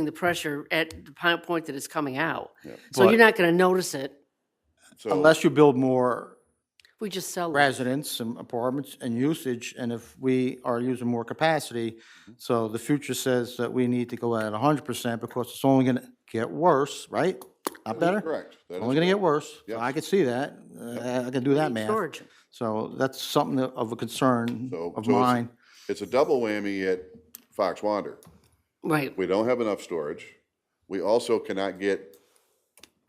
the pressure at the point that it's coming out. So But- you're not gonna notice it, So, Unless you build more we just sell it. residents and apartments and usage, and if we are using more capacity, so the future says that we need to go at 100% because it's only gonna get worse, right? Not better? correct. That is Only gonna get correct. worse. So Yes. I could see that. I can do that math. Storage, So that's something of a concern So- of so it's- mine. It's a double whammy at Fox Wander. right, We don't have enough storage. We also cannot get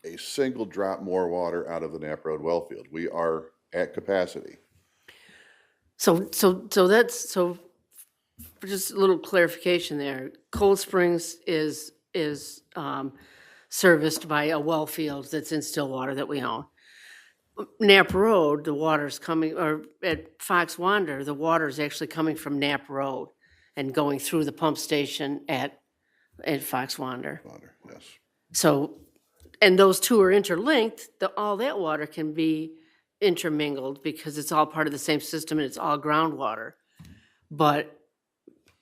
a single drop more water out of the Knapp Road well field. We are at capacity. so for just a little clarification there, Cold Springs is serviced by a well field that's in Stillwater that we own. Knapp Road, the water's coming, or at Fox Wander, the water's actually coming from Knapp Road and going through the pump station at Fox Wander. Water, yes. So, and those two are interlinked, all that water can be intermingled because it's all part of the same system and it's all groundwater. But,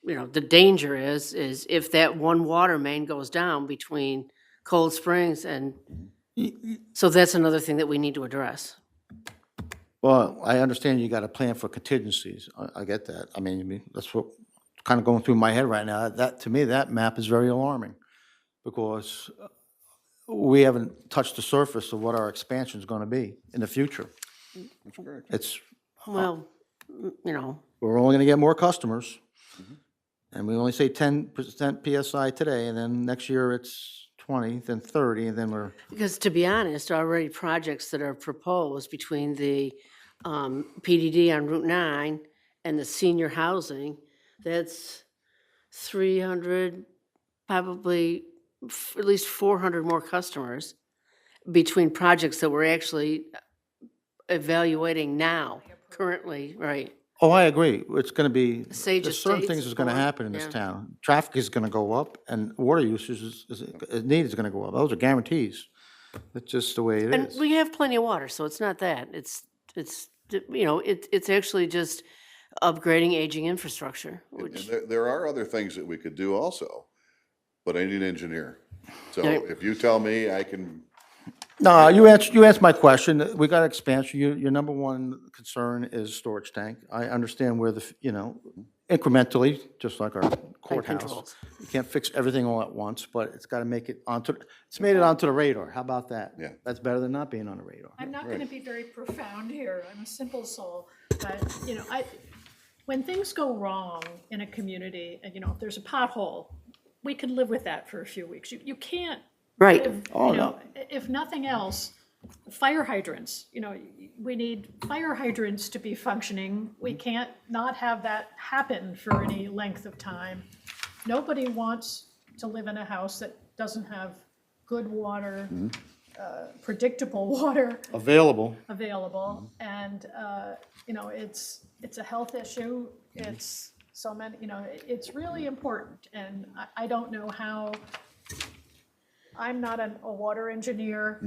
the danger is if that one water main goes down between Cold Springs and, so that's another thing that we need to address. Well, I understand you got a plan for contingencies. I get that. I mean, that's what kind of going through my head right now. That, to me, that map is very alarming because we haven't touched the surface of what our expansion is going to be in the future. That's correct. It's, Well, we're only going to get more customers. and we only say 10% PSI today, and then next year it's 20, then 30, and then we're, Because to be honest, already projects that are proposed between the PDD on Route 9 and the senior housing, that's 300, probably at least 400 more customers between projects that we're actually evaluating now, currently, right? oh, I agree. It's going to be, Sage there's certain Estates things that's going to for- happen in this yeah. town. Traffic is going to go up, and water usage need is going to go up. Those are guarantees. That's just the way it And is. we have plenty of water, so it's not that. It's actually just upgrading aging infrastructure, And which, there are other things that we could do also, but I need an engineer. So Yeah. if you tell me I can, No, you answered my question. We got expansion. Your number one concern is storage tank. I understand where incrementally, just like our courthouse. controls. You can't fix everything all at once, but it's got to make it it's made it onto the radar. How about that? Yeah. That's better than not being on the radar. I'm not going to be very profound here. I'm a simple soul. But, when things go wrong in a community, and, if there's a pothole, we can live with that for a few weeks. You can't right. live, Oh, no. if nothing else, fire hydrants, we need fire hydrants to be functioning. We can't not have that happen for any length of time. Nobody wants to live in a house that doesn't have good water, predictable water Available. available. And, it's a health issue. It's so many, it's really important. And I don't know how, I'm not a water engineer.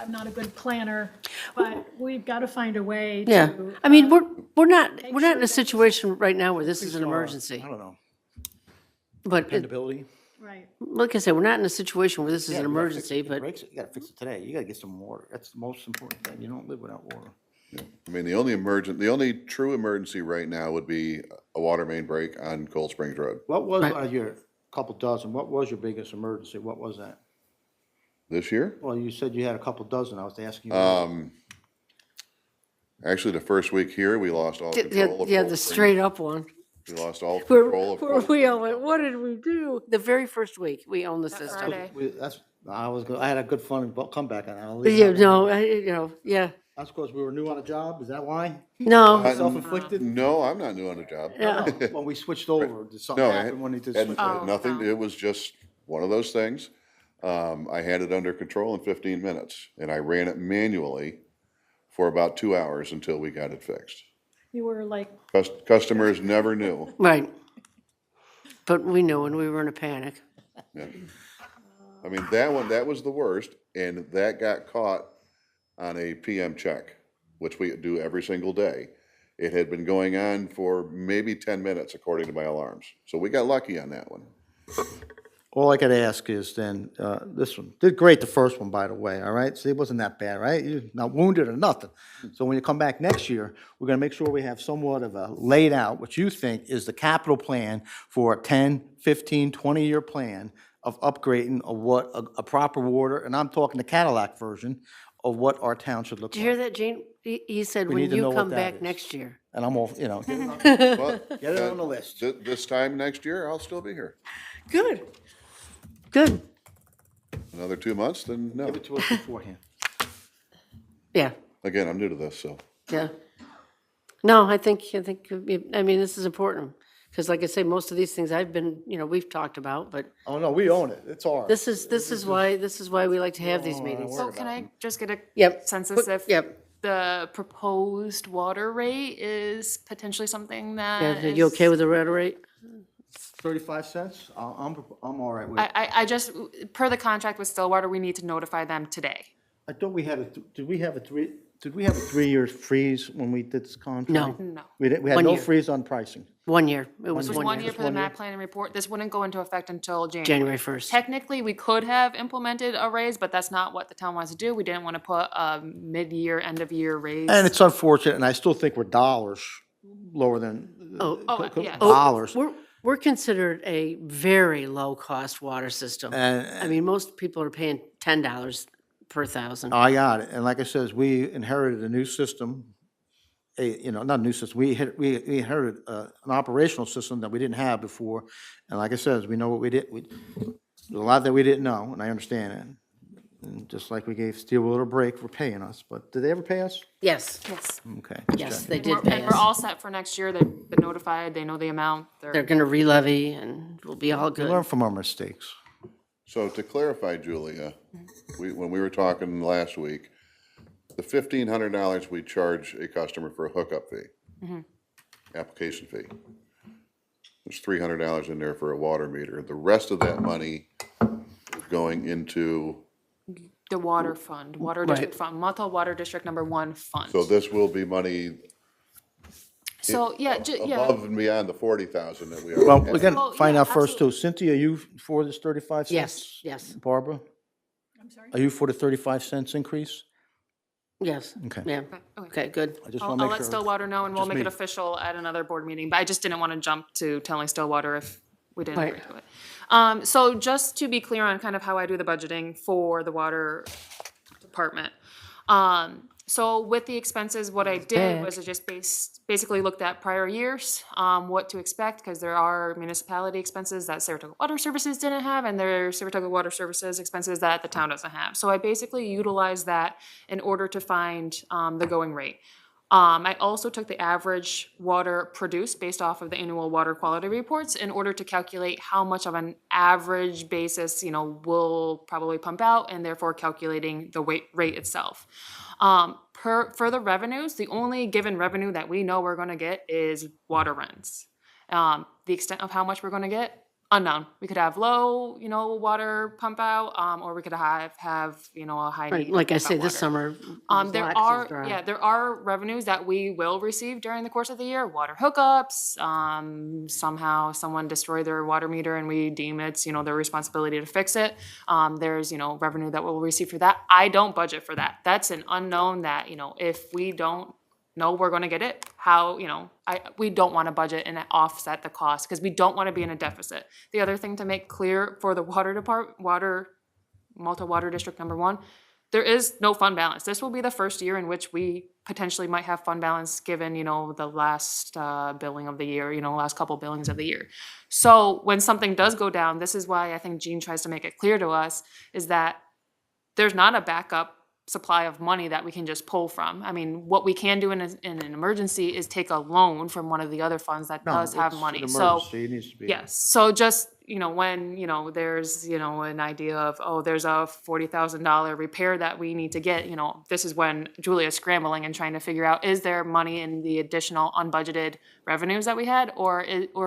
I'm not a good planner, but we've got to find a way to. Yeah, I mean, we're not make in sure a that- situation right now where this is an emergency. I don't know. But, Dependability. Right. like I said, we're not in a situation where this is Yeah, an you gotta fix emergency, it. It but breaks it, you gotta fix it today. You gotta get some water. That's the most important thing. You don't live without water. I mean, the only true emergency right now would be a water main break on Cold Springs Road. What was Right. your couple dozen? What was your biggest emergency? What was that? This year? Well, you said you had a couple dozen. I was asking you. Actually, the first week here, we lost all control of yeah, Cold the Springs. straight up one. We lost all Where control of where Cold we all Springs. went, what did we do? The very first week, we owned the That system. Friday. I had a good fun comeback on that. I'll leave Yeah, that one. no, yeah, That's because we were new on the job. Is that why? no, Self-inflicted? No, I'm not new on the job. yeah. When we switched over, did something No, happen when we did had switch? had nothing, it was just one of those things. I had it under control in 15 minutes, and I ran it manually for about 2 hours until we got it fixed. You were like, Customers never knew. Right. But we knew when we were in a panic. Yeah. I mean, that was the worst, and that got caught on a PM check, which we do every single day. It had been going on for maybe 10 minutes according to my alarms. So we got lucky on that one. All I could ask is then, this one, did great the first one, by the way, all right? See, it wasn't that bad, right? You're not wounded or nothing. So when you come back next year, we're gonna make sure we have somewhat of a laid out, what you think is the capital plan for a 10, 15, 20-year plan of upgrading of what a proper water, and I'm talking the Cadillac version, of what our town should look Did you hear like. that, Jane? He said, We when need to know you what come that back is. next year. And I'm all, get Well, it on the list. This time next year, I'll still be here. Good. Good, Another 2 months, then no. Give it to us beforehand. yeah, Again, I'm new to this, so. yeah. No, I think, I mean, this is important, because like I say, most of these things we've talked about, but Oh, no, we own it. It's ours. this is why we like to have these meetings. So can I just get a Yep. census if Yep. the proposed water rate is potentially something Yeah, that are you okay is- with the red rate? 35 cents? I'm all right with it. I just, per the contract with Stillwater, we need to notify them today. I thought we had did we have a 3-year freeze when we did this contract? No, No. We had 1 no year. freeze on pricing. 1 year. It was It was 1 1 year, year for the map plan and report. This wouldn't go into effect until January. January 1st. Technically, we could have implemented a raise, but that's not what the town wants to do. We didn't want to put a mid-year, end-of-year raise. And it's unfortunate, and I still think we're dollars lower than. Oh, yeah. Dollars. We're considered a very low-cost water system. I mean, most people are paying $10 per thousand. I got it. And like I says, we inherited a new system not a new system, we inherited an operational system that we didn't have before. And like I said, we know what we did, there's a lot that we didn't know, and I understand it. And just like we gave Steelwater a break for paying us, but did they ever pay us? Yes, Yes. Okay. yes, they And did we're, pay and we're us. all set for next year. They've been notified. They know the amount. They're gonna re-levy and we'll be all We learn good. from our mistakes. So to clarify, Julia, when we were talking last week, the $1,500 we charge a customer for a hookup fee, application fee. There's $300 in there for a water meter. The rest of that money is going into, The water fund, water district fund, Montauk Water District number 1 fund. so this will be money So, yeah, above and beyond the 40,000 that we Well, already we have. gotta find yeah, out first too. Cynthia, are you for this 35 cents? Yes, yes, Barbara? I'm sorry? Are you for the 35 cents increase? yes, Okay. yeah, okay, good. I just I'll wanna I'll make let sure. Stillwater know and we'll Just make it me. official at another board meeting, but I just didn't want to jump to telling Stillwater if we didn't Right. agree to it. So just to be clear on kind of how I do the budgeting for the water department. So with the expenses, what I did was I just basically looked at prior years, what to expect, because there are municipality expenses that Saratoga Water Services didn't have, and there are Saratoga Water Services expenses that the town doesn't have. So I basically utilized that in order to find the going rate. I also took the average water produced based off of the annual water quality reports in order to calculate how much of an average basis, we'll probably pump out, and therefore calculating the rate itself. For the revenues, the only given revenue that we know we're gonna get is water rents. The extent of how much we're gonna get, unknown. We could have low, water pump out, or we could have a high Right, need. like I pump out say, this water. summer. There Black are, is dry. there are revenues that we will receive during the course of the year, water hookups, somehow someone destroyed their water meter and we deem it's, their responsibility to fix it. There's, revenue that we'll receive for that. I don't budget for that. That's an unknown that, if we don't know we're gonna get it, we don't wanna budget and offset the cost, because we don't wanna be in a deficit. The other thing to make clear for the Malta Water District number 1, there is no fund balance. This will be the first year in which we potentially might have fund balance given, the last billing of the year, last couple billings of the year. So when something does go down, this is why I think Gene tries to make it clear to us, is that there's not a backup supply of money that we can just pull from. I mean, what we can do in an emergency is take a loan from one of the other funds that No, does have it's an money. So emergency. It needs to be. yes, so just, when, there's, an idea of, there's a $40,000 repair that we need to get, this is when Julia's scrambling and trying to figure out, is there money in the additional unbudgeted revenues that we had? Or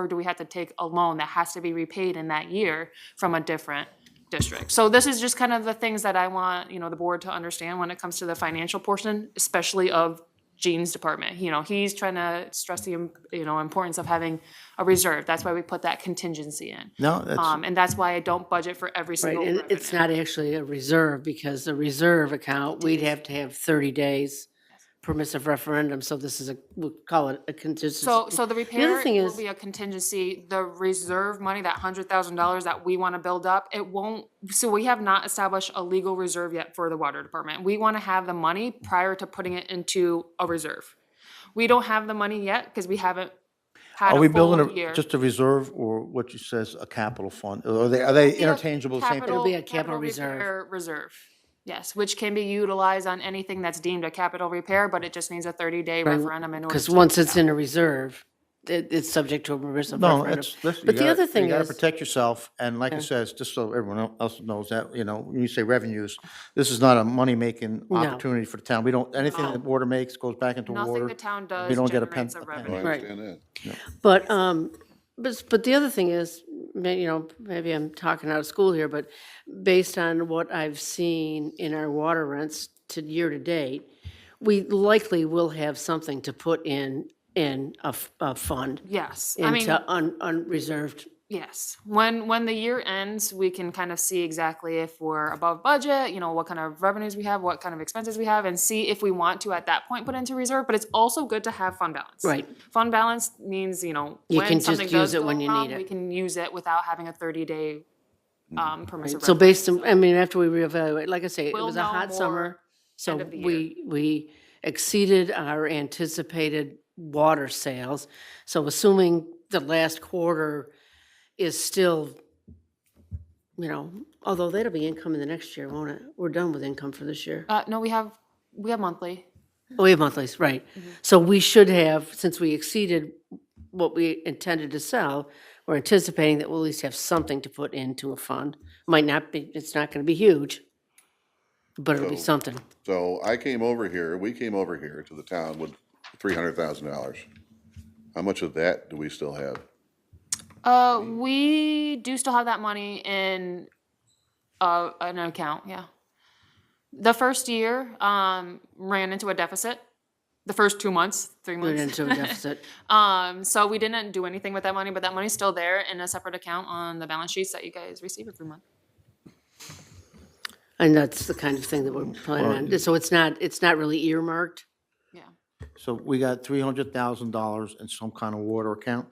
do we have to take a loan that has to be repaid in that year from a different district? So this is just kind of the things that I want, the board to understand when it comes to the financial portion, especially of Gene's department. He's trying to stress the, importance of having a reserve. That's why we put that contingency in. No, that's, And that's why I don't budget for every Right, single and revenue. it's not actually a reserve, because the reserve account, we'd have to have 30 days permissive referendum, so this is we'll call it a contingency. So the repair thing will is- be a contingency. The reserve money, that $100,000 that we want to build up, it won't, so we have not established a legal reserve yet for the water department. We want to have the money prior to putting it into a reserve. We don't have the money yet because we haven't had are a we full building year. just a reserve, or what you says, a capital fund? Are they interchangeable, the same thing? It'll be a capital repair reserve. Yes, which can be utilized on anything that's deemed a capital repair, but it just needs a 30-day referendum in order Because to. once it's in a reserve, it's subject to a permissive No, referendum. it's, listen, But the other thing you gotta is, protect yourself, and like it says, just so everyone else knows that, when you say revenues, this is not a money-making opportunity for the town. We don't, anything that water makes goes back into Nothing water. the town We does don't get a generates a pen- Oh, revenue. I Right. understand that. but the other thing is, maybe I'm talking out of school here, but based on what I've seen in our water rents to year to date, we likely will have something to put in a fund Yes, I mean, into unreserved. yes. When the year ends, we can kind of see exactly if we're above budget, what kind of revenues we have, what kind of expenses we have, and see if we want to at that point put into reserve. But it's also good to have fund balance. Right. Fund balance means, can when just something use does it go when you wrong, need it. we can use it without having a 30-day permissive So referendum. based on, after we reevaluate, like I say, it We'll was a know hot more summer, so end of the we exceeded our anticipated water sales. So assuming the last quarter is still, you know, although that'll be income in the next year, won't it? We're done with income for this year. No, we have monthly. Oh, we have monthlies, right. So we should have, since we exceeded what we intended to sell, we're anticipating that we'll at least have something to put into a fund. Might not be, it's not gonna be huge, but it'll be So- something. So we came over here to the town with $300,000. How much of that do we still have? We do still have that money in an account, yeah. The first year, ran into a deficit. The first 2 months, 3 Went months. into a deficit. So we didn't do anything with that money, but that money's still there in a separate account on the balance sheets that you guys receive every month. And that's the kind of thing that we're planning on. So it's not really earmarked? Yeah. So we got $300,000 in some kind of water account?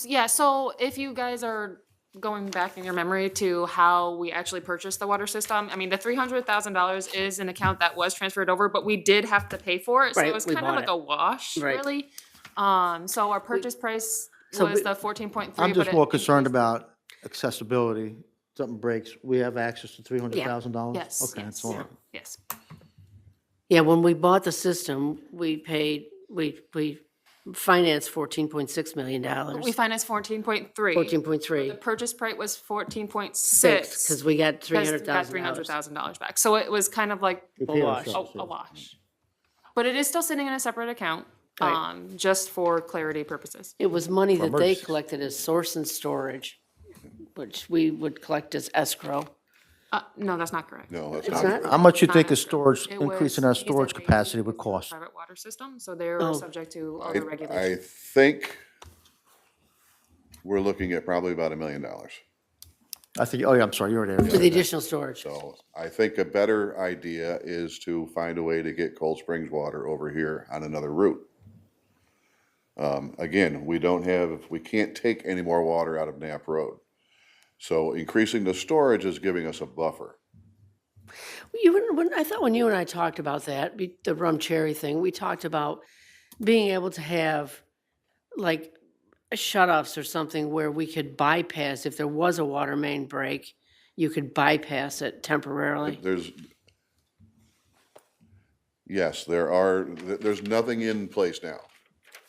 Yeah, so if you guys are going back in your memory to how we actually purchased the water system, I mean, the $300,000 is an account that was transferred over, but we did have to pay for it, so Right, it was we kind of bought like it. a wash, Right. really. So our purchase price So was we- the 14.3. I'm just but it more concerned increased- about accessibility. Something breaks, we have access to $300,000? Yes, Okay, that's yes, all right. yes. Yeah, when we bought the system, we financed $14.6 million. We financed 14.3. 14.3. The purchase price was 14.6. Six, because we got because we got $300,000. $300,000 back. So it was kind of like Repair wash. ourselves, a yeah. wash. But it is still sitting in a separate account, Right. just for clarity purposes. It was money that they emergencies. collected as source and storage, which we would collect as escrow. No, that's not correct. No, that's It's not. not? How much you think a Not- storage, It increasing was our fees storage that they capacity would use cost? Private water system, so they're Oh. subject to all I the regulations. think we're looking at probably about $1 million. I think, oh yeah, I'm sorry, you were there. For the additional storage. So I think a better idea is to find a way to get Cold Springs water over here on another route. Again, we can't take any more water out of Knapp Road. So increasing the storage is giving us a buffer. I thought when you and I talked about that, the rum cherry thing, we talked about being able to have like shut-offs or something where we could bypass, if there was a water main break, you could bypass it temporarily. There's nothing in place now.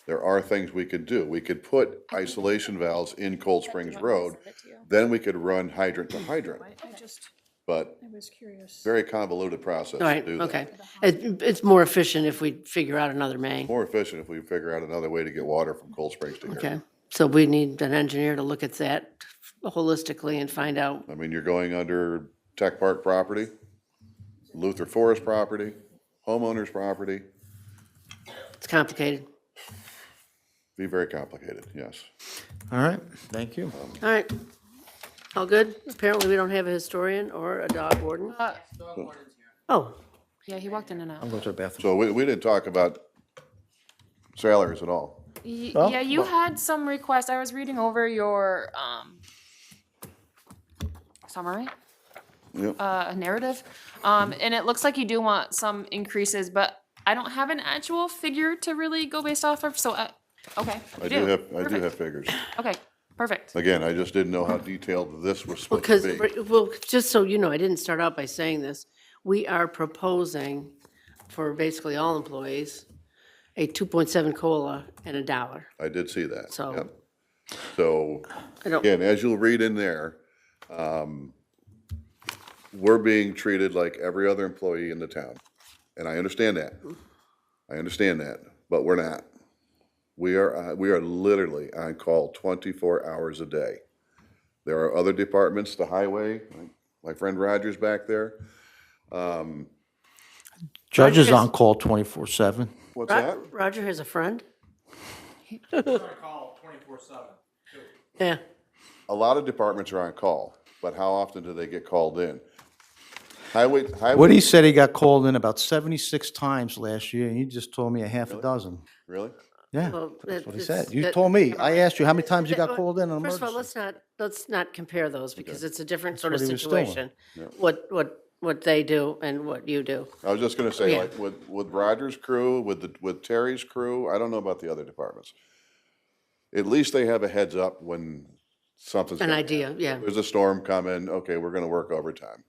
There are things we could do. We could put isolation valves in Cold Springs Road, then we could run hydrant to hydrant. But I was curious. very convoluted process to Right, do that. okay. It's more efficient if we figure out another main. More efficient if we figure out another way to get water from Cold Springs to here. Okay, so we need an engineer to look at that holistically and find out. I mean, you're going under Tech Park property, Luther Forest property, homeowners property, It's complicated. be very complicated, yes. All right, thank you. All right. All good? Apparently, we don't have a historian or a dog warden. Oh, Yeah, he walked in and out. I'm going to the bathroom. So we didn't talk about salaries at all. Well, Yeah, you had some requests. I was reading over your summary, Yep. narrative, and it looks like you do want some increases, but I don't have an actual figure to really go based off of, so, okay. I you do have Perfect. figures. Okay, perfect. Again, I just didn't know how detailed this was supposed because, to be. well, just so you know, I didn't start out by saying this. We are proposing for basically all employees, a 2.7 COLA and $1. I did see that. So- Yep. So, I don't, again, as you'll read in there, we're being treated like every other employee in the town. And I understand that. But we're not. We are literally on call 24 hours a day. There are other departments, the highway, like my friend Roger's back there. Judge is on call 24/7. What's that? Roger has a friend? Yeah, A lot of departments are on call, but how often do they get called in? Highway, Woody said he got called in about 76 times last year, and you just told me a half a dozen. really? Yeah, well. that's what he it's- said. You that- told me. I asked you how many times you got Well, called in on First of all, emergency. let's not compare those because it's a different sort of what he was doing. situation. What what they do and what you do. I was just gonna say, Yeah. like, with Roger's crew, with Terry's crew, I don't know about the other departments. At least they have a heads up when something's. An gonna idea, happen. yeah. There's a storm coming, okay, we're gonna work overtime.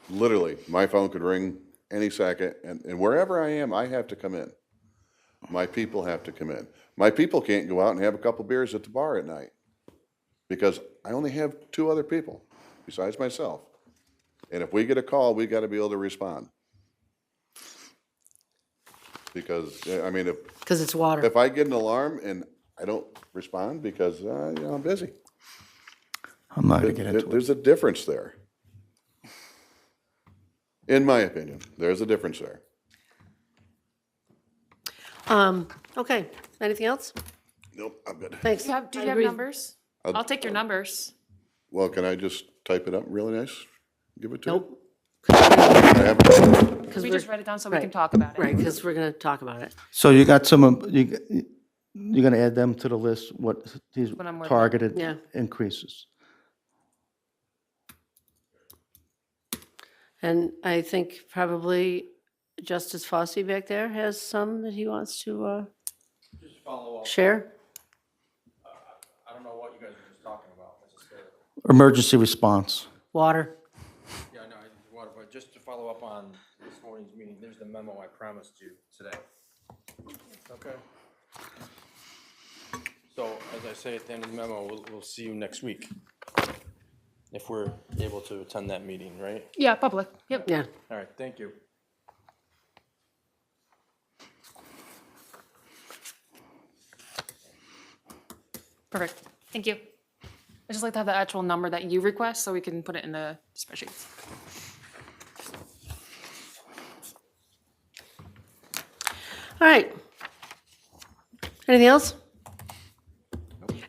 Literally, my phone could ring any second, and wherever I am, I have to come in. My people have to come in. My people can't go out and have a couple beers at the bar at night, because I only have 2 other people besides myself. And if we get a call, we gotta be able to respond. Because, I mean, Because it's water. if I get an alarm and I don't respond because, I'm busy. I'm not gonna get into it. There's a difference there. In my opinion, there's a difference there. Okay, anything else? Nope, I'm good. Thanks. Do you I have agree. numbers? I'll take your numbers. Well, can I just type it up really nice? Give it to you? Nope, I have it. because We just write it down so we can right. talk about it. Right, because we're gonna talk about it. So you got some, you're gonna add them to the list, what these What I'm working on. targeted Yeah. increases? And I think probably Justice Fossey back there has some that he wants to share. I don't know what you guys were just talking about necessarily. Emergency response. Water. Yeah, I know, but just to follow up on this morning's meeting, there's the memo I promised you today. Okay. So, as I say at the end of the memo, we'll see you next week. If we're able to attend that meeting, right? Yeah, public, yep. Yeah, All right, thank you. Perfect, thank you. I just like to have the actual number that you request so we can put it in the spreadsheets. all right. Anything else?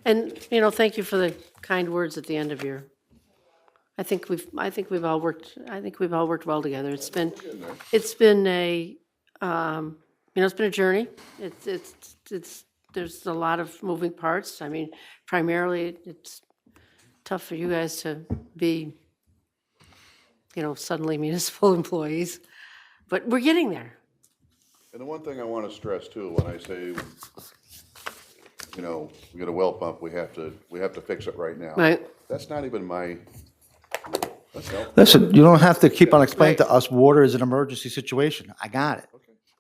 And, thank you for the kind words at the end of your, I think we've all worked well together. It's been a, it's been a journey. There's a lot of moving parts. I mean, primarily, it's tough for you guys to be, suddenly municipal employees, but we're getting there. And the one thing I want to stress too, when I say, we got a well pump, we have to fix it right now. Right. That's not even my, that's no. Listen, you don't have to keep on explaining to Right. us, water is an emergency situation. I got it.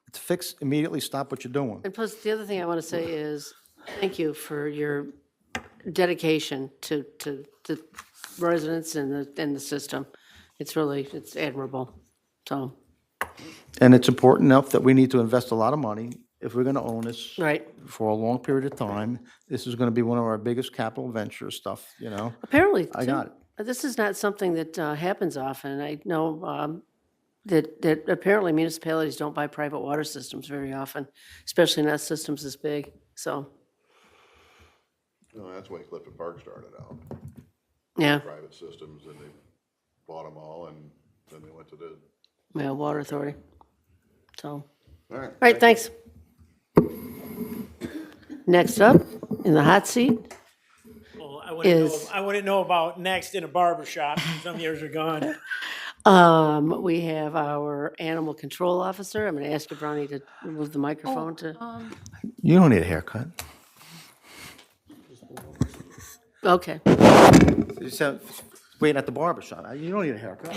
It's fix, immediately stop what you're doing. And plus, the other thing I want to say is, thank you for your dedication to the residents and the system. It's admirable, so, And it's important enough that we need to invest a lot of money if we're gonna own this. right. For a long period of time. This is gonna be one of our biggest capital venture stuff, Apparently, I too, got this is not something that happens often. I know that apparently municipalities don't buy private water systems very often, especially not systems this big, so, No, that's why Clifton Park started out, yeah, private systems, and they bought them all, and then they went to the, yeah, water authority, so. all right. All right, thanks. Next up, in the hot seat, Well, Is- I wouldn't know about next in a barber shop. Some years are gone. we have our animal control officer. I'm gonna ask you, Brownie, to move the microphone to, it. You don't need a haircut. okay. You said, waiting at the barber shop. You don't need a haircut.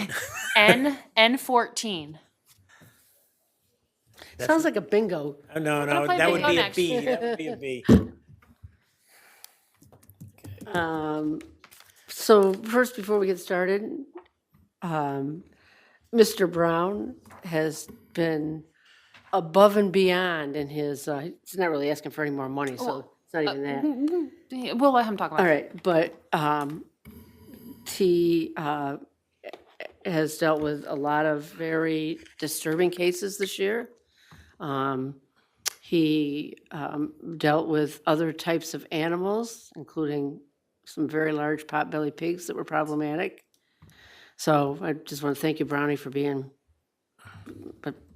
N14. Sounds like a bingo. No, gonna play that would bingo be a next. B. That would be a B. So first, before we get started, Mr. Brown has been above and beyond in his, he's not really asking for any more money, so it's not even that. We'll let him talk about All it. right, but he has dealt with a lot of very disturbing cases this year. He dealt with other types of animals, including some very large potbelly pigs that were problematic. So I just want to thank you, Brownie, for being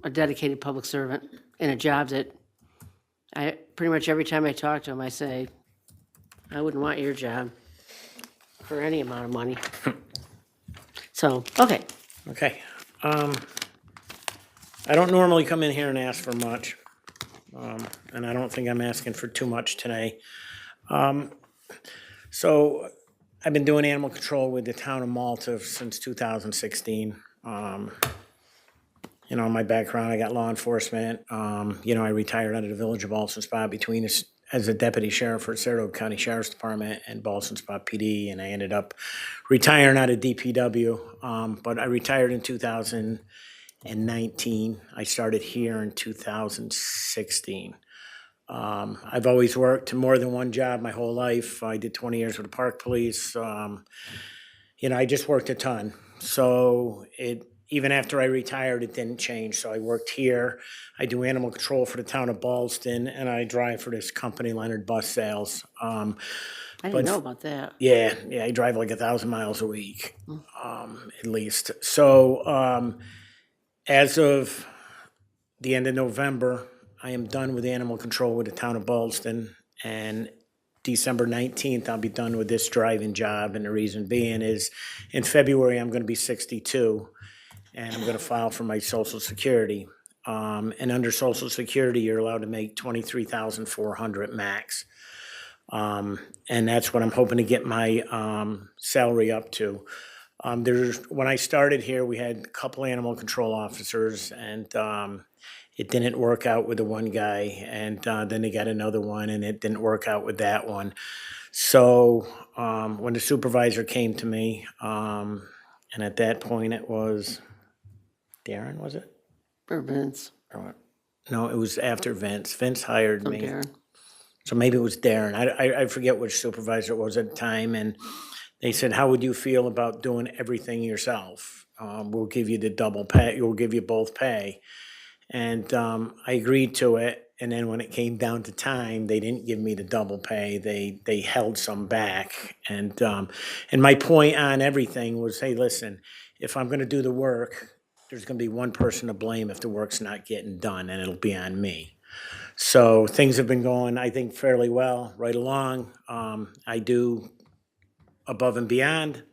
a dedicated public servant in a job that pretty much every time I talk to him, I say, I wouldn't want your job for any amount of money. So, okay, Okay. I don't normally come in here and ask for much, and I don't think I'm asking for too much today. So I've been doing animal control with the town of Malta since 2016. You know, my background, I got law enforcement. You know, I retired out of the Village of Ballston Spa as a deputy sheriff for Saratoga County Sheriff's Department and Ballston Spa PD, and I ended up retiring out of DPW. But I retired in 2019. I started here in 2016. I've always worked more than one job my whole life. I did 20 years with the Park Police. You know, I just worked a ton. So even after I retired, it didn't change. So I worked here. I do animal control for the town of Ballston, and I drive for this company, Leonard Bus Sales. I But- didn't know about that. Yeah, I drive like 1,000 miles a week, at least. So as of the end of November, I am done with animal control with the town of Ballston, and December 19th, I'll be done with this driving job, and the reason being is in February, I'm gonna be 62, and I'm gonna file for my Social Security. And under Social Security, you're allowed to make $23,400 max. And that's what I'm hoping to get my salary up to. When I started here, we had a couple animal control officers, and it didn't work out with the one guy, and then they got another one, and it didn't work out with that one. So when the supervisor came to me, and at that point it was Darren, was it? For Vince, Or what? No, it was after Vince. Vince hired from me. Darren. So maybe it was Darren. I forget which supervisor it was at the time, and they said, "How would you feel about doing everything yourself? We'll give you the double pay. We'll give you both pay." And I agreed to it. And then when it came down to time, they didn't give me the double pay. They held some back. And my point on everything was, hey, listen, if I'm going to do the work, there's going to be one person to blame if the work's not getting done, and it'll be on me. So things have been going, I think, fairly well right along. I do above and beyond.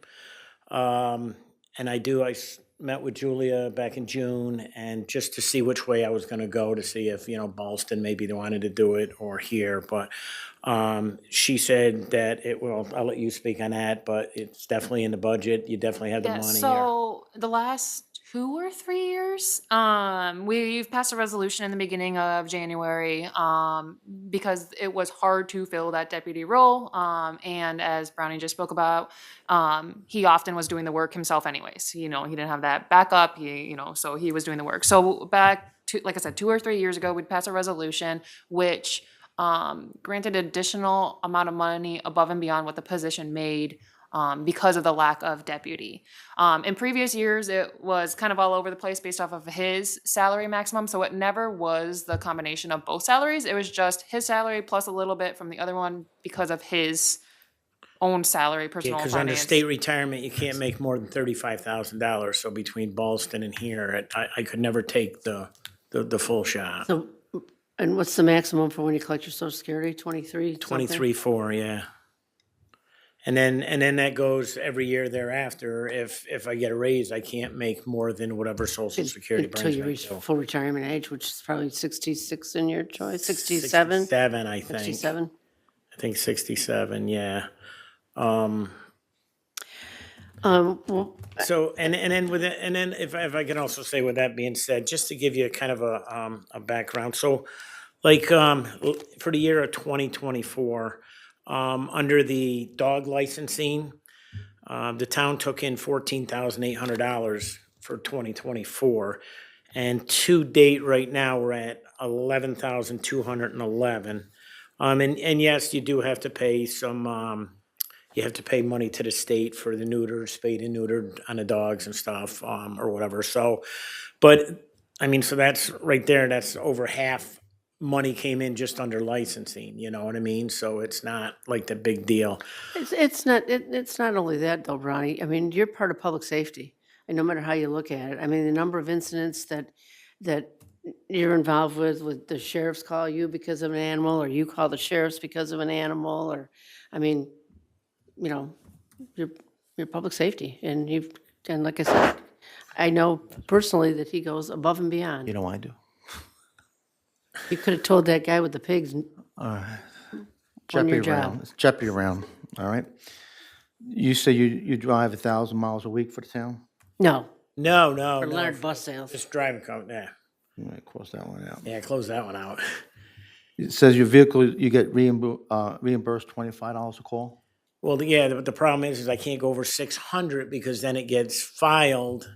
And I met with Julia back in June, and just to see which way I was going to go, to see if, Ballston maybe they wanted to do it or here. But she said that I'll let you speak on that, but it's definitely in the budget. You definitely have the Yeah, money here. so the last 2 or 3 years, we've passed a resolution in the beginning of January, because it was hard to fill that deputy role. And as Brownie just spoke about, he often was doing the work himself anyways. He didn't have that backup, so he was doing the work. So back to, like I said, 2 or 3 years ago, we'd passed a resolution which granted additional amount of money above and beyond what the position made, because of the lack of deputy. In previous years, it was kind of all over the place based off of his salary maximum. So it never was the combination of both salaries. It was just his salary plus a little bit from the other one because of his own salary, personal Because under finance. state retirement, you can't make more than $35,000. So between Ballston and here, I could never take the full shot. So, and what's the maximum for when you collect your social security, 23? 23.4, yeah. And then that goes every year thereafter. If I get a raise, I can't make more than whatever Social Security Until brings you me reach to. full retirement age, which is probably 66 in your choice, 67? 67, I think. 67? I think 67, yeah. Well, So, and then with it, and then if I can also say, with that being said, just to give you kind of a background. So like, for the year of 2024, under the dog licensing, the town took in $14,800 for 2024. And to date, right now, we're at 11,211. And yes, you do have to pay some, you have to pay money to the state for the neutered, spayed and neutered on the dogs and stuff, or whatever. So, but, I mean, so that's right there, that's over half money came in just under licensing, you know what I mean? So it's not like the big deal. it's not only that though, Ronnie. I mean, you're part of public safety, and no matter how you look at it, I mean, the number of incidents that you're involved with the sheriffs call you because of an animal, or you call the sheriffs because of an animal, or, I mean, you're public safety, and like I said, I know personally that he goes above and beyond. You know I do. You could have told that guy with the pigs, won your Jeopardy job. round. It's Jeopardy round, all right? You say you drive 1,000 miles a week for the town? No, No, no, for no. Leonard Bus Sales. Just driving company, yeah. All right, cross that one out. Yeah, close that one out. It says your vehicle, you get reimbursed $25 a call? Well, yeah, the problem is I can't go over 600 because then it gets filed.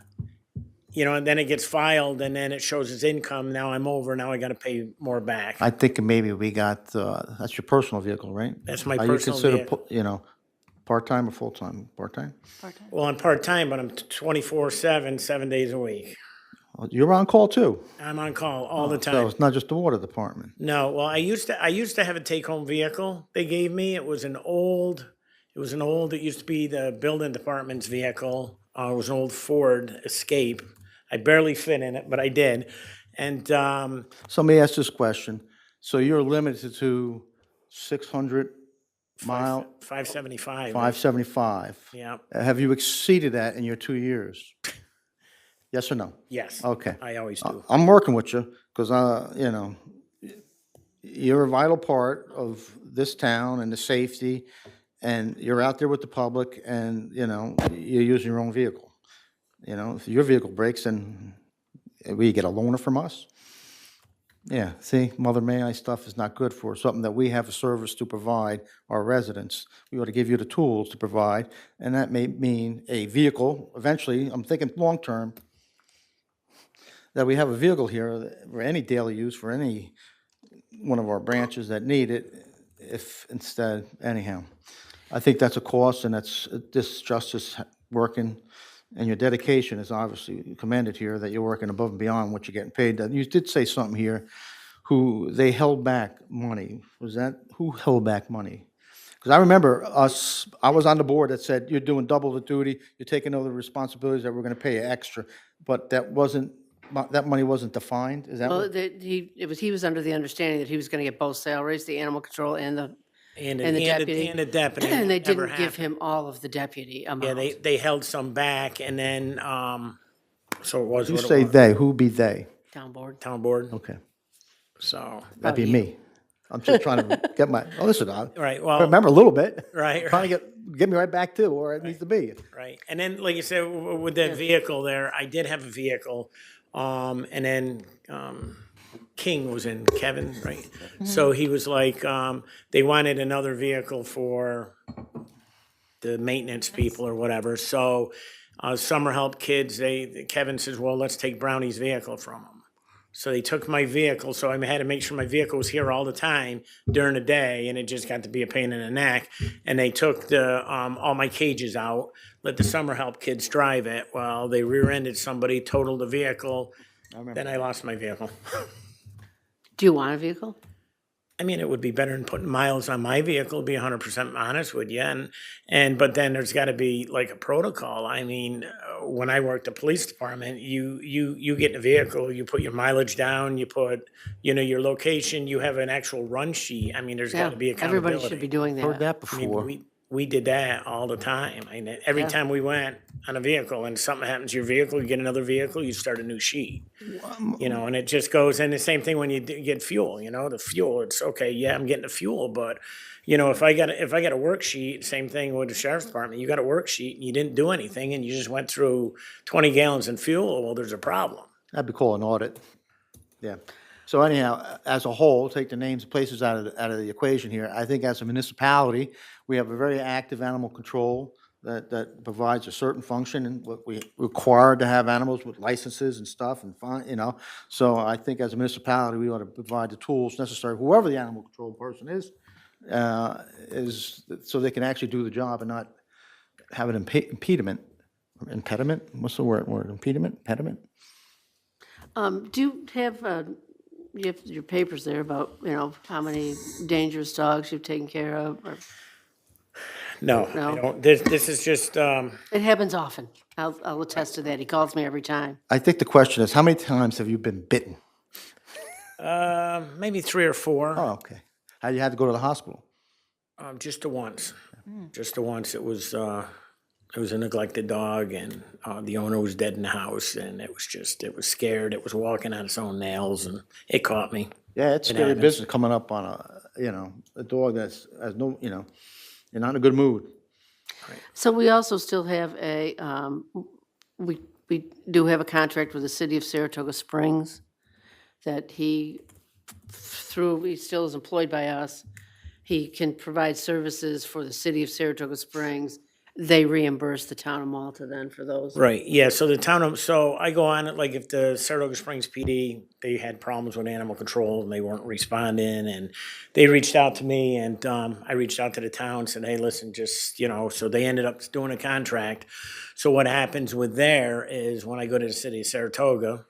You know, and then it gets filed and then it shows as income. Now I'm over, now I gotta pay more back. I think maybe we got, that's your personal vehicle, right? That's my Are you personal considered, vehicle. you know, part-time or full-time? Part-time? Well, I'm part-time, but I'm 24/7, 7 days a week. Well, you're on call too. I'm on call all the So time. it's not just the water department. No, well, I used to have a take-home vehicle they gave me. It was an old, it used to be the building department's vehicle. It was an old Ford Escape. I barely fit in it, but I did. And, So let me ask this question. So you're limited to 600 mile, 575. 575? Yeah, Have you exceeded that in your 2 years? Yes or no? yes. Okay. I always do. I'm working with you because, you know, you're a vital part of this town and the safety, and you're out there with the public, and, you know, you're using your own vehicle. You know, if your vehicle breaks, then we get a loaner from us? Yeah, see, Mother May I stuff is not good for something that we have a service to provide our residents. We ought to give you the tools to provide, and that may mean a vehicle, eventually, I'm thinking long-term, that we have a vehicle here for any daily use, for any one of our branches that need it, if instead, anyhow. I think that's a cost, and that's, this justice working, and your dedication is obviously commended here, that you're working above and beyond what you're getting paid. You did say something here, they held back money. Was that, who held back money? Because I remember I was on the board that said, you're doing double the duty, you're taking over the responsibilities that we're gonna pay you extra, but that money wasn't defined, is that Well, what? he was under the understanding that he was gonna get both salaries, the animal control and the And and the deputy. And the deputy. And they Never didn't give happened. him all of the deputy Yeah, amount. they held some back and then, so it was You what it say was. they, who be they? Town board. Town board, Okay, so, that'd be me. I'm just trying to get my, listen, I right, well, remember a little bit. right, Trying to get me right back to where it needs to be. right. And then, like you said, with that vehicle there, I did have a vehicle, and then, King was in, Kevin, right? So he was like, they wanted another vehicle for the maintenance people or whatever, so, summer help kids, Kevin says, well, let's take Brownie's vehicle from him. So they took my vehicle, so I had to make sure my vehicle was here all the time during the day, and it just got to be a pain in the neck. And they took all my cages out, let the summer help kids drive it. Well, they rear-ended somebody, totaled the vehicle, then I lost my vehicle. Do you want a vehicle? I mean, it would be better than putting miles on my vehicle, to be 100% honest with you. But then there's got to be like a protocol. I mean, when I worked the police department, you get in a vehicle, you put your mileage down, you put, your location, you have an actual run sheet. I mean, there's got Yeah, to be accountability. everybody should be doing Heard that. that I mean, before. we did that all the time. I mean, every Yeah. time we went on a vehicle and something happens to your vehicle, you get another vehicle, you start a new sheet. And it just goes, and the same thing when you get fuel, the fuel, it's okay, yeah, I'm getting the fuel, but, if I got a worksheet, same thing with the sheriff's department, you got a worksheet and you didn't do anything and you just went through 20 gallons in fuel, well, there's a problem. That'd be called an audit. Yeah. So anyhow, as a whole, take the names and places out of the equation here. I think as a municipality, we have a very active animal control that provides a certain function, and what we require to have animals with licenses and stuff and fine, So I think as a municipality, we ought to provide the tools necessary, whoever the animal control person is so they can actually do the job and not have an impediment. What's the word? Impediment? Do you have your papers there about, how many dangerous dogs you've taken care of? Or No, No. I don't. This is just, it happens often. I'll attest to that. He calls me every time. I think the question is, how many times have you been bitten? maybe 3 or 4. Oh, okay. You had to go to the hospital? Just the once. Just the once. It was, It was a neglected dog, and the owner was dead in the house, and it was scared. It was walking on its own nails, and it caught me. Yeah, it's It scary happens. business coming up on a dog that's, has no, you're not in a good mood. So we also still have we do have a contract with the city of Saratoga Springs that he still is employed by us. He can provide services for the city of Saratoga Springs. They reimburse the town of Malta then for those. Right, yeah, so so I go on it, like if the Saratoga Springs PD, they had problems with animal control and they weren't responding, and they reached out to me, and I reached out to the town, said, hey, listen, just, so they ended up doing a contract. So what happens with there is when I go to the city of Saratoga,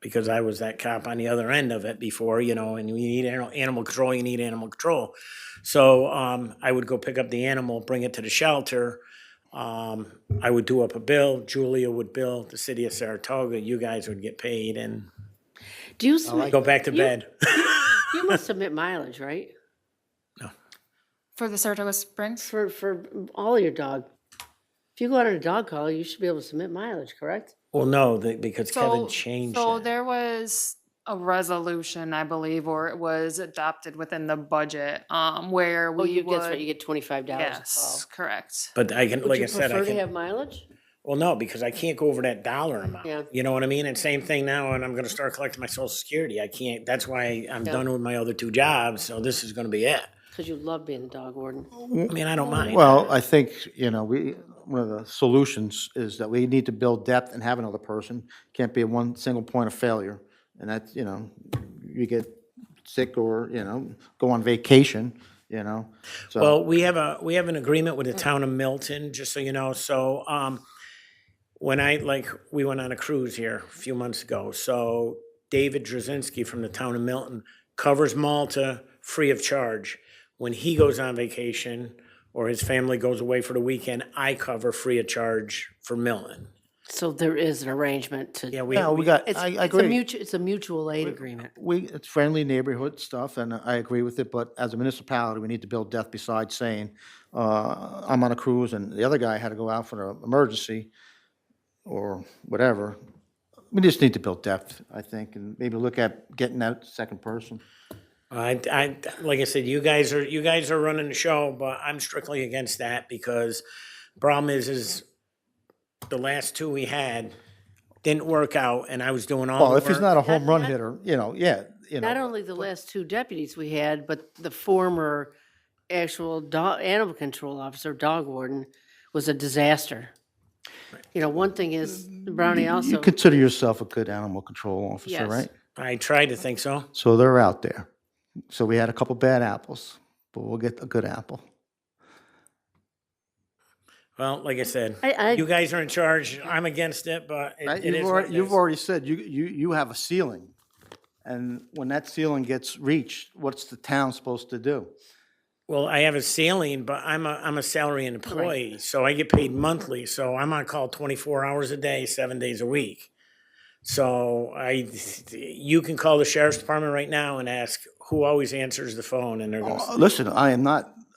because I was that cop on the other end of it before, and you need animal control, you need animal control. So I would go pick up the animal, bring it to the shelter. I would do up a bill. Julia would bill the city of Saratoga. You guys would get paid and Do you submit, go back to bed. you must submit mileage, right? For the Saratoga Springs? For all your dog. If you go out on a dog call, you should be able to submit mileage, correct? Well, no, because Kevin changed So that. there was a resolution, I believe, or it was adopted within the budget, where Oh, we that's right, would. you get $25 a call. Yes, correct. But I can, Would like you I said, I prefer to can, have mileage? well, no, because I can't go over that dollar amount. Yeah. You know what I mean? And same thing now, and I'm gonna start collecting my social security. I can't, that's why I'm Yeah. done with my other two jobs, so this is gonna be it. Because you love being a dog warden. I mean, I don't mind. Well, I think, one of the solutions is that we need to build depth and have another person. Can't be one single point of failure. And that's, you get sick or, go on vacation, so. Well, we have an agreement with the town of Milton, just so you know, so, when we went on a cruise here a few months ago, so David Drzezinski from the town of Milton covers Malta free of charge. When he goes on vacation or his family goes away for the weekend, I cover free of charge for Milton. So there is an arrangement to. Yeah, Yeah, we got, It's, I it's a agree. it's a mutual aid agreement. It's friendly neighborhood stuff, and I agree with it, but as a municipality, we need to build depth besides saying, I'm on a cruise and the other guy had to go out for an emergency or whatever. We just need to build depth, I think, and maybe look at getting that second person. Like I said, you guys are running the show, but I'm strictly against that because problem is the last two we had didn't work out, and I was doing all the Well, work. if he's not a home run Not- hitter, Not only the last two deputies we had, but the former actual animal control officer, dog warden, was a disaster. One thing is, Brownie You also, consider yourself a good animal control officer, Yes. right? I tried to think so. So they're out there. So we had a couple bad apples, but we'll get a good apple. Well, like I said, I- you guys are in charge. I'm against it, but Right? it is what it You've is. already said you have a ceiling. And when that ceiling gets reached, what's the town supposed to do? Well, I have a ceiling, but I'm a salary employee, so I get paid monthly. So I'm on call 24 hours a day, 7 days a week. So you can call the sheriff's department right now and ask who always answers the phone, and they're going to. Listen,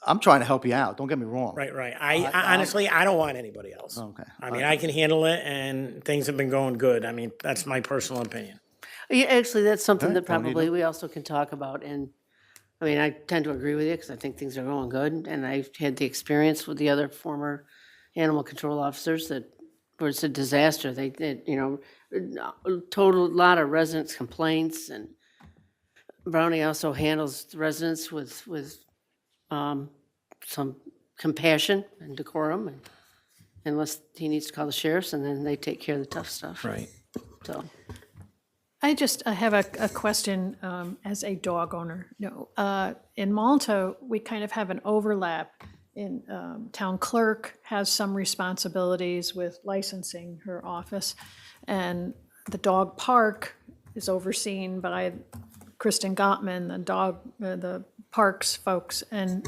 I'm trying to help you out. Don't get me wrong. Right. I honestly, I don't want anybody else. Okay. I mean, I can handle it, and things have been going good. I mean, that's my personal opinion. yeah, actually, that's something Okay, that don't need probably we also can talk about. And, I mean, I tend to agree with you because I think things are going good. And I've had the experience with the other former animal control officers that where it's a disaster. They total lot of residents' complaints, and Brownie also handles the residents with some compassion and decorum, and unless he needs to call the sheriffs, and then they take care of the tough stuff. Right. So, I have a question as a dog owner. In Malta, we kind of have an overlap. In town clerk has some responsibilities with licensing her office, and the dog park is overseen by Kristen Gottman, the parks folks, and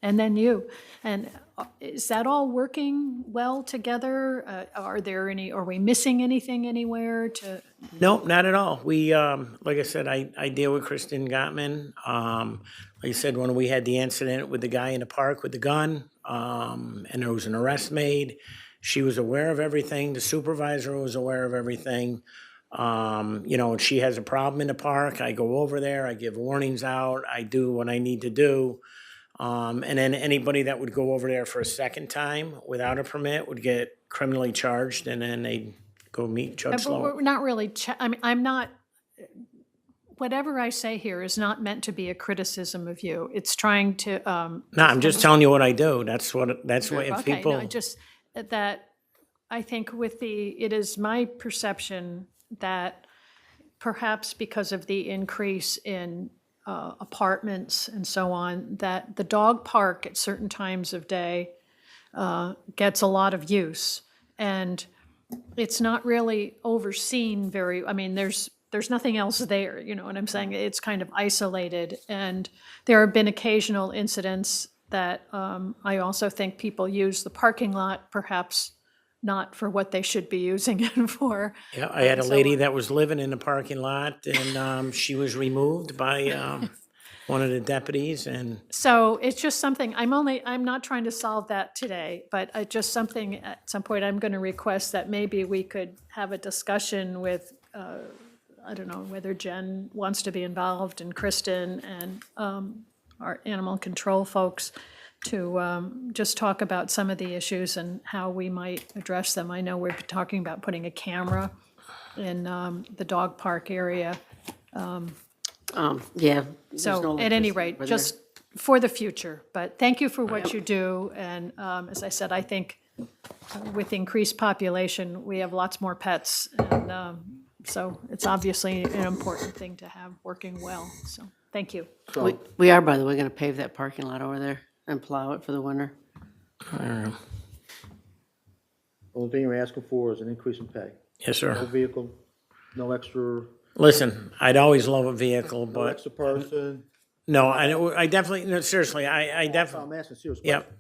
then you. And is that all working well together? Are we missing anything anywhere to? Nope, not at all. We, like I said, I deal with Kristen Gottman. Like I said, when we had the incident with the guy in the park with the gun, and there was an arrest made. She was aware of everything, the supervisor was aware of everything. You know, if she has a problem in the park, I go over there, I give warnings out, I do what I need to do. And then anybody that would go over there for a second time without a permit would get criminally charged, and then they'd go meet Judge But Sloan. we're not really, I mean, I'm not, whatever I say here is not meant to be a criticism of you. It's trying to, No, I'm just telling you what I do. That's what if okay, people. no, just that, I think it is my perception that perhaps because of the increase in apartments and so on, that the dog park at certain times of day gets a lot of use. And it's not really overseen I mean, there's nothing else there, you know what I'm saying? It's kind of isolated. And there have been occasional incidents that I also think people use the parking lot perhaps not for what they should be using it for. Yeah, I had a lady that was living in the parking lot, and she was removed by one of the deputies, and So it's just something, I'm not trying to solve that today, but just something, at some point, I'm going to request that maybe we could have a discussion with, I don't know, whether Jen wants to be involved, and Kristen, and our animal control folks, to just talk about some of the issues and how we might address them. I know we're talking about putting a camera in the dog park area. Yeah. there's no So at any electricity rate, over there. just for the future, but thank you for what you do. And as I said, I think with increased population, we have lots more pets. And so it's obviously an important thing to have working well. So thank you. We are, by the way, gonna pave that parking lot over there and plow it for the winter. Only thing you're asking for is an increase in pay. yes, No sir. vehicle, no extra, Listen, I'd always love a vehicle, no but extra person. no, I definitely, no, seriously, I definitely. I'm asking serious. Yep.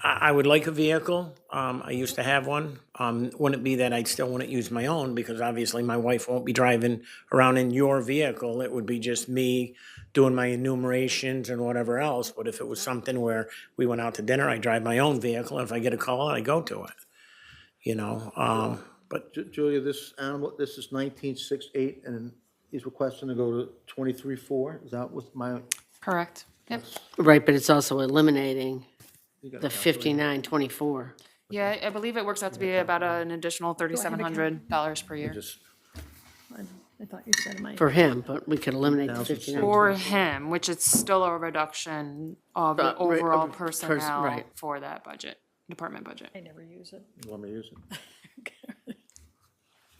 I would like a vehicle. I used to have one. Wouldn't it be that I still wouldn't use my own, because obviously my wife won't be driving around in your vehicle. It would be just me doing my enumerations and whatever else. But if it was something where we went out to dinner, I drive my own vehicle. If I get a call, I go to it. You know, but Julia, this is 1968, and he's requesting to go to 23.4. Is that what my? Correct. Yep. Right, but it's also eliminating the 5924. Yeah, I believe it works out to be about an additional $3,700 per year. Just I thought you said it might. For him, but we could eliminate the 59. For him, which is still a reduction of the Right, overall of personnel right. for that budget, department budget. I never use it. you want me to use it?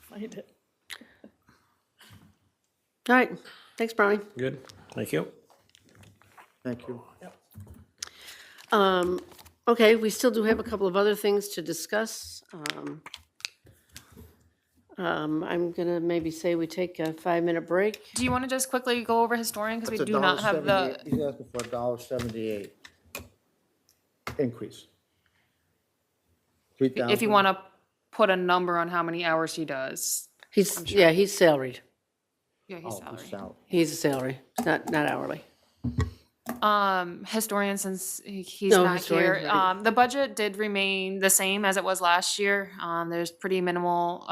Find it. All right, thanks, Brownie. good. Thank you. Thank you. Okay, we still do have a couple of other things to discuss. I'm gonna maybe say we take a 5-minute break. Do you want to just quickly go over historian, because we do not have the, He's asking for $1.78 increase. if you want to put a number on how many hours he does. He's salaried. Yeah, he's salary. He's a salary, not hourly. Historian, since he's No, not historian, here, right. the budget did remain the same as it was last year. There's pretty minimal,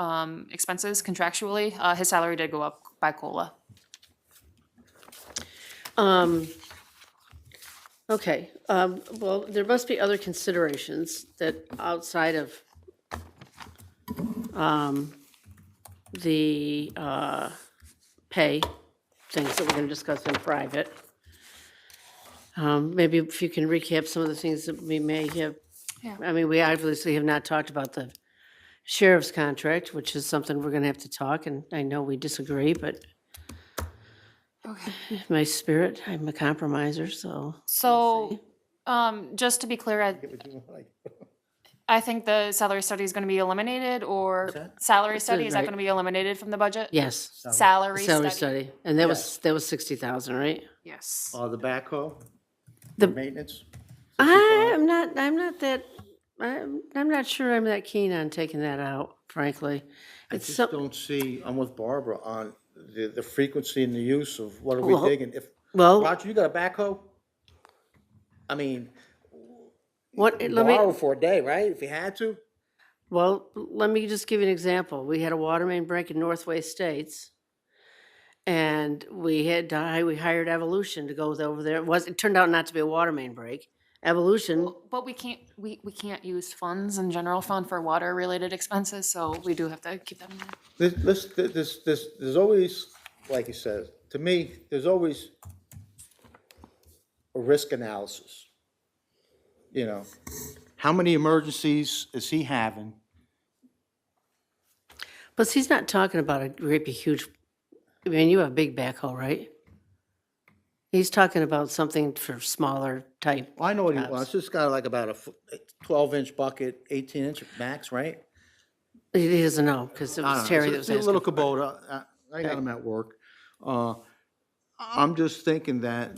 expenses contractually. His salary did go up by COLA. Okay, well, there must be other considerations that outside of the pay, things that we're gonna discuss in private. Maybe if you can recap some of the things that we may have. Yeah. I mean, we obviously have not talked about the sheriff's contract, which is something we're gonna have to talk, and I know we disagree, but my spirit, I'm a compromiser, so. So, just to be clear, I think the salary study is going to be eliminated, or salary study, is that right. going to be eliminated from the budget? Yes, Salary salary study. study, and that was 60,000, right? Yes. The backhoe, The- maintenance? I'm not sure I'm that keen on taking that out, frankly. I It's just so, don't see, I'm with Barbara on the frequency and the use of what are we Well- digging? If, well, Roger, you got a backhoe? I mean, What, let me, Borrow for a day, right, if you had to? well, let me just give you an example. We had a water main break in Northway Estates. And we hired Evolution to go over there. It turned out not to be a water main break. Evolution, But we can't use funds in general fund for water-related expenses, so we do have to keep that in mind. There's always, like you said, to me, there's always a risk analysis. You know, how many emergencies is he having? but he's not talking about a great big huge, I mean, you have a big backhoe, right? He's talking about something for smaller type. Well, I know what he jobs. wants, it's got like about a 12-inch bucket, 18-inch max, right? He doesn't know, because it I was don't know. Terry that It's was a little asking. Kubota, I got him at work. I'm just thinking that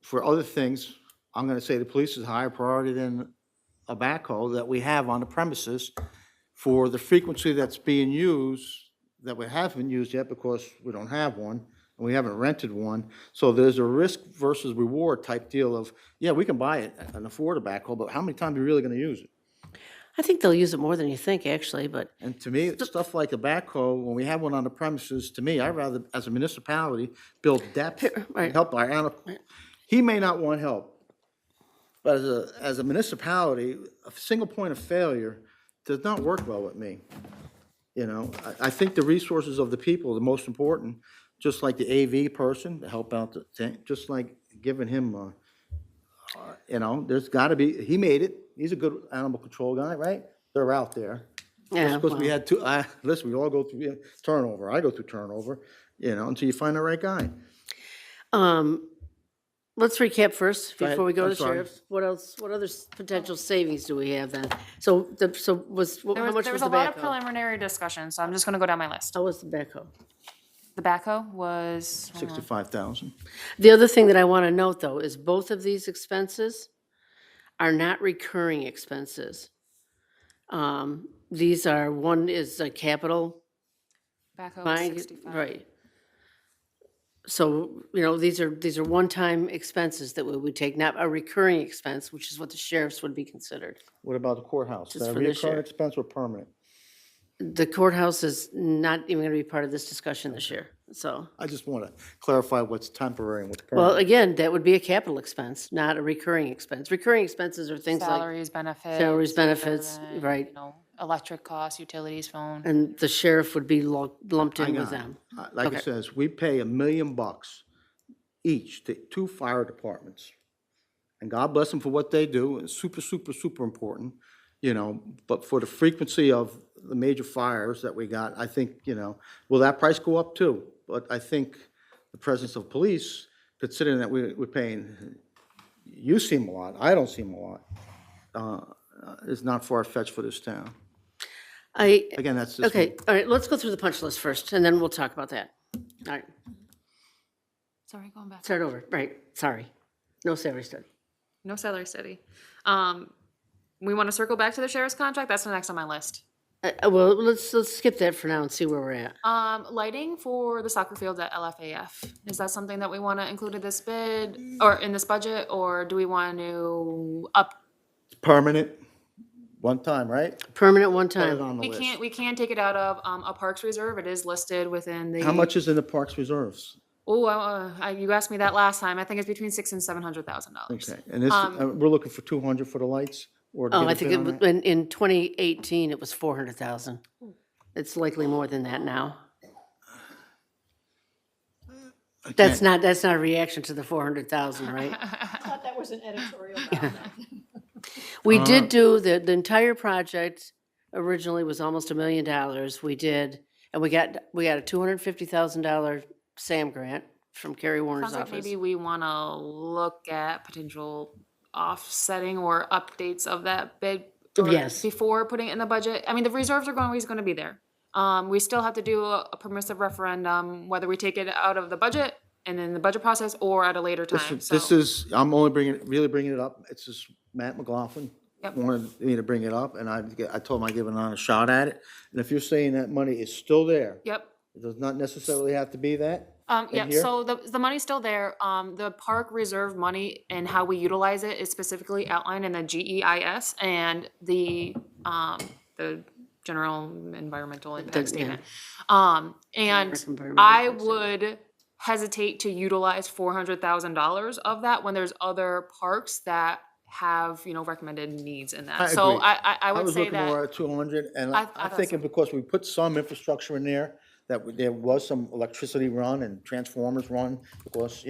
for other things, I'm gonna say the police is higher priority than a backhoe that we have on the premises for the frequency that's being used, that we haven't used yet because we don't have one, and we haven't rented one. So there's a risk versus reward type deal of, yeah, we can buy it and afford a backhoe, but how many times are we really gonna use it? I think they'll use it more than you think, actually, but And to me, stuff like a backhoe, when we have one on the premises, to me, I'd rather, as a municipality, build depth right. and help our animal. He may not want help, but as a municipality, a single point of failure does not work well with me. You know, I think the resources of the people are the most important, just like the AV person to help out the thing, just like giving him, you know, there's gotta be, he made it. He's a good animal control guy, right? They're out there. yeah. Because we well, had two, listen, we all go through turnover. I go through turnover, you know, until you find the right guy. Let's recap first Go ahead. before we go I'm to sorry. sheriffs. What else, what other potential savings do we have then? So, how much There was was a the lot of backhoe? preliminary discussion, so I'm just gonna go down my list. How was the backhoe? The backhoe was, 65,000. The other thing that I want to note, though, is both of these expenses are not recurring expenses. These are, one is a capital backhoe was buying, 65. right. So, you know, these are one-time expenses that we would take, not a recurring expense, which is what the sheriffs would be considered. What about the courthouse? Just Is that for a this recurring year. expense or permanent? The courthouse is not even going to be part of this discussion this year, so. I just want to clarify what's temporary and what's Well, permanent. again, that would be a capital expense, not a recurring expense. Recurring expenses are things like, Salaries, benefits. Salaries, benefits, right. You know, electric costs, utilities, phone. and the sheriff would be lumped I in got with it. them. Like Okay. it says, we pay $1 million each to two fire departments. And God bless them for what they do. It's super, super, super important, you know, but for the frequency of the major fires that we got, I think, you know, will that price go up too? But I think the presence of police, considering that we're paying, you seem a lot, I don't seem a lot, is not far-fetched for this town. Again, that's just. Okay, all right, let's go through the punch list first, and then we'll talk about that. All right, Sorry, going back. start over, right, sorry. No salary study. No salary study. We want to circle back to the sheriff's contract. That's the next on my list. Well, let's skip that for now and see where we're at. Lighting for the soccer fields at LFAF. Is that something that we want to include in this bid or in this budget, or do we want to up? Permanent, one time, right? Permanent one Put it time. on the list. We can take it out of a parks reserve. It is listed within the. How much is in the Parks Reserves? Oh, you asked me that last time. I think it's between $600,000 and $700,000. Okay, and this, we're looking for 200 for the lights? Or to Oh, get a I think bid it on was, that? in 2018, it was 400,000. It's likely more than that now. That's not a reaction to the 400,000, right? I thought that was an editorial comment. We did do, the entire project originally was almost $1 million. We did, and we got a $250,000 SAM grant from Kerry Warner's Sounds like office. maybe we want to look at potential offsetting or updates of that bid. or Yes. Before putting it in the budget. I mean, the reserves are always going to be there. We still have to do a permissive referendum, whether we take it out of the budget and in the budget process or at a later time. This is, I'm only really bringing it up, it's just Matt McLaughlin Yep. wanted me to bring it up, and I told him I'd give it on a shot at it. And if you're saying that money is still there, Yep. it does not necessarily have to be that. Yeah, here? so the money's still there. The park reserve money and how we utilize it is specifically outlined in the GEIS and the general environmental impact statement. And environmental I impact statement. would hesitate to utilize $400,000 of that when there's other parks that have, recommended needs in that. So agree. I would was say looking more that, at 200, and I I'm thought thinking so. because we put some infrastructure in there, there was some electricity run and transformers run, because,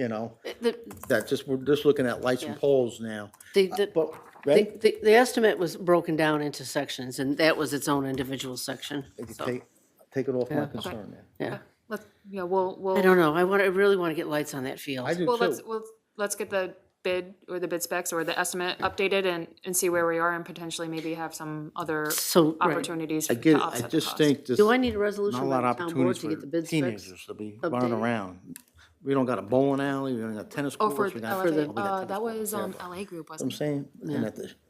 we're just looking at lights and Yeah. poles now. The, But, the, ready? the estimate was broken down into sections, and that was its own individual section, so, Take it off my Yeah. concern then. yeah. we'll. I don't know, I really want to get lights on that field. I do Well, too. let's get the bid or the bid specs or the estimate updated and see where we are and potentially maybe have some other So, right. opportunities I to get it, I offset the just cost. think this, Do I need a not resolution a lot by of the town board opportunities to get for the bid specs? teenagers to be running updated? around. We don't got a bowling alley, we don't got tennis Oh, courts. for we got- LFA, we got tennis that courts, was, yeah. LA Group, I'm wasn't it? saying, and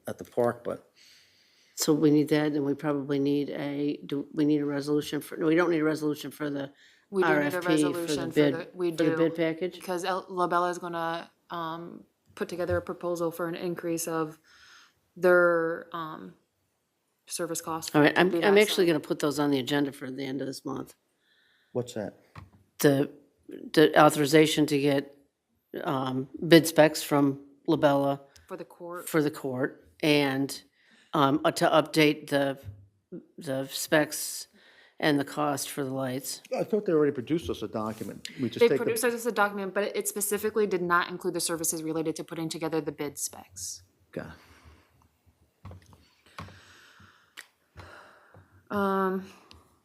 at the park, but So we need that, and we probably need do we need a resolution no, we don't need a resolution for the We do need a RFP, for the resolution for bid, the, we for the bid do, package? because Labella is gonna, put together a proposal for an increase of their, service costs. All right, to do I'm that, actually so- gonna put those on the agenda for the end of this month. what's that? The authorization to get bid specs from Labella For the court. for the court, and to update the specs and the cost for the lights. I thought they already produced us a document. We just They take the, produced us a document, but it specifically did not include the services related to putting together the bid specs. got it.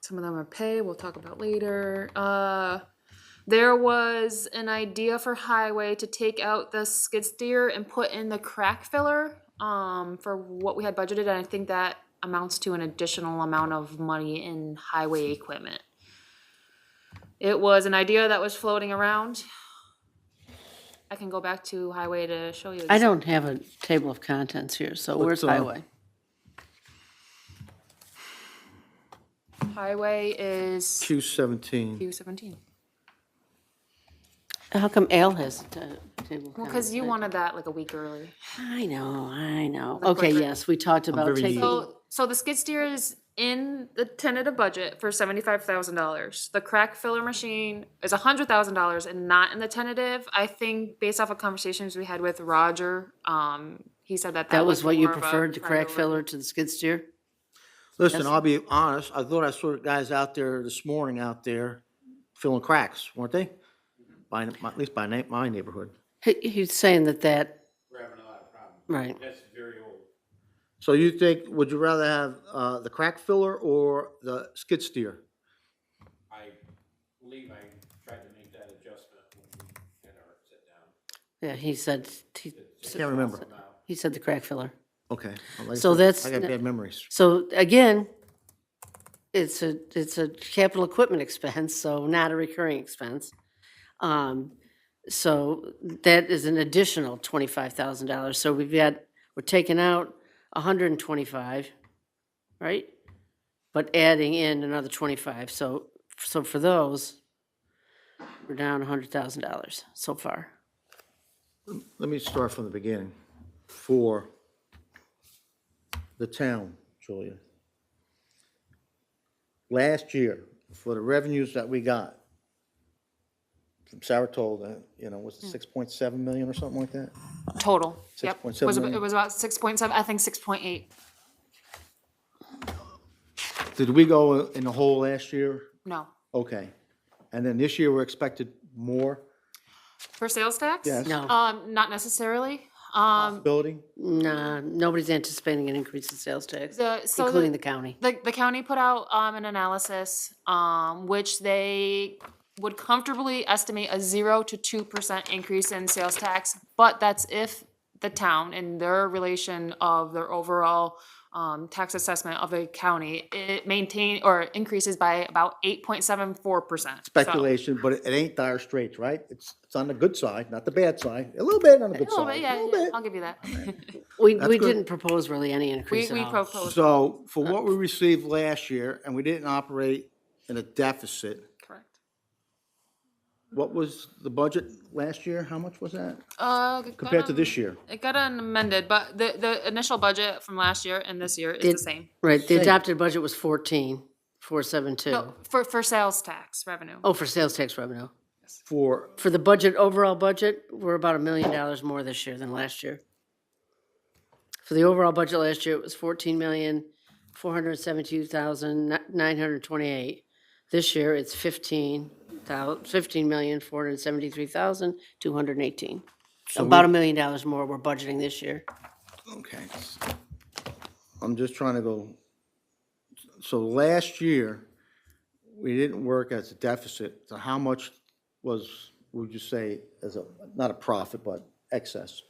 Some of them are pay, we'll talk about later. There was an idea for highway to take out the skid steer and put in the crack filler, for what we had budgeted, and I think that amounts to an additional amount of money in highway equipment. It was an idea that was floating around. I can go back to highway to show you. I don't have a table of contents here, so where's highway? Highway is Q17. Q17. How come Al has a table of Well, because contents? you wanted that like a week early. I know. The Okay, quicker- yes, we talked about very taking, So the skid steer is in the tentative budget for $75,000. The crack filler machine is $100,000 and not in the tentative. I think based off of conversations we had with Roger, he said that that was what you more of a preferred, the crack priority. filler to the skid steer? Listen, Yes. I'll be honest, I thought I saw guys out there this morning out there filling cracks, weren't they? At least by my neighborhood. He's saying that. We're having a lot of problems. Right. So you think, would you rather have the crack filler or the skid steer? I believe I tried to make that adjustment when we had our sit down. Yeah, he said, Can't remember. he said the crack filler. Okay. Well, like I So said, that's I got n- bad memories. So again, it's a capital equipment expense, so not a recurring expense. So that is an additional $25,000. So we're taking out 125, right? But adding in another 25. So for those, we're down $100,000 so far. Let me start from the beginning. For the town, Julia. Last year, for the revenues that we got from Saratoga, was it 6.7 million or something like that? Total. Yep. 6.7 Was million. It was about 6.7, I think 6.8. Did we go in the hole last year? No. Okay. And then this year, we're expected more For sales tax? Yes. No. Not necessarily. possibility? Nah, nobody's anticipating an increase in sales tax, So including the county. The county put out an analysis, which they would comfortably estimate a 0 to 2% increase in sales tax, but that's if the town, in their relation of their overall tax assessment of the county, it increases by about 8.74%. Speculation, but it ain't dire straits, right? It's on the good side, not the bad side. A little bit on the good A little side. bit, yeah, a little yeah, bit. I'll give you that. We That's good. didn't propose really any increase We at all. proposed, So for what we received last year, and we didn't operate in a deficit, correct. what was the budget last year? How much was that It compared got, to this year? It got amended, but the initial budget from last year and this year is the same. Right, the Same. adopted budget was 14,472. No, for sales tax revenue. Oh, for sales tax revenue. For, For the budget, overall budget, we're about $1 million more this year than last year. For the overall budget last year, it was 14,472,928. This year, it's 15,473,218. About $1 million more we're budgeting this year. okay. I'm just trying to go, so last year, we didn't work as a deficit. So how much was, would you say, as a, not a profit, but excess?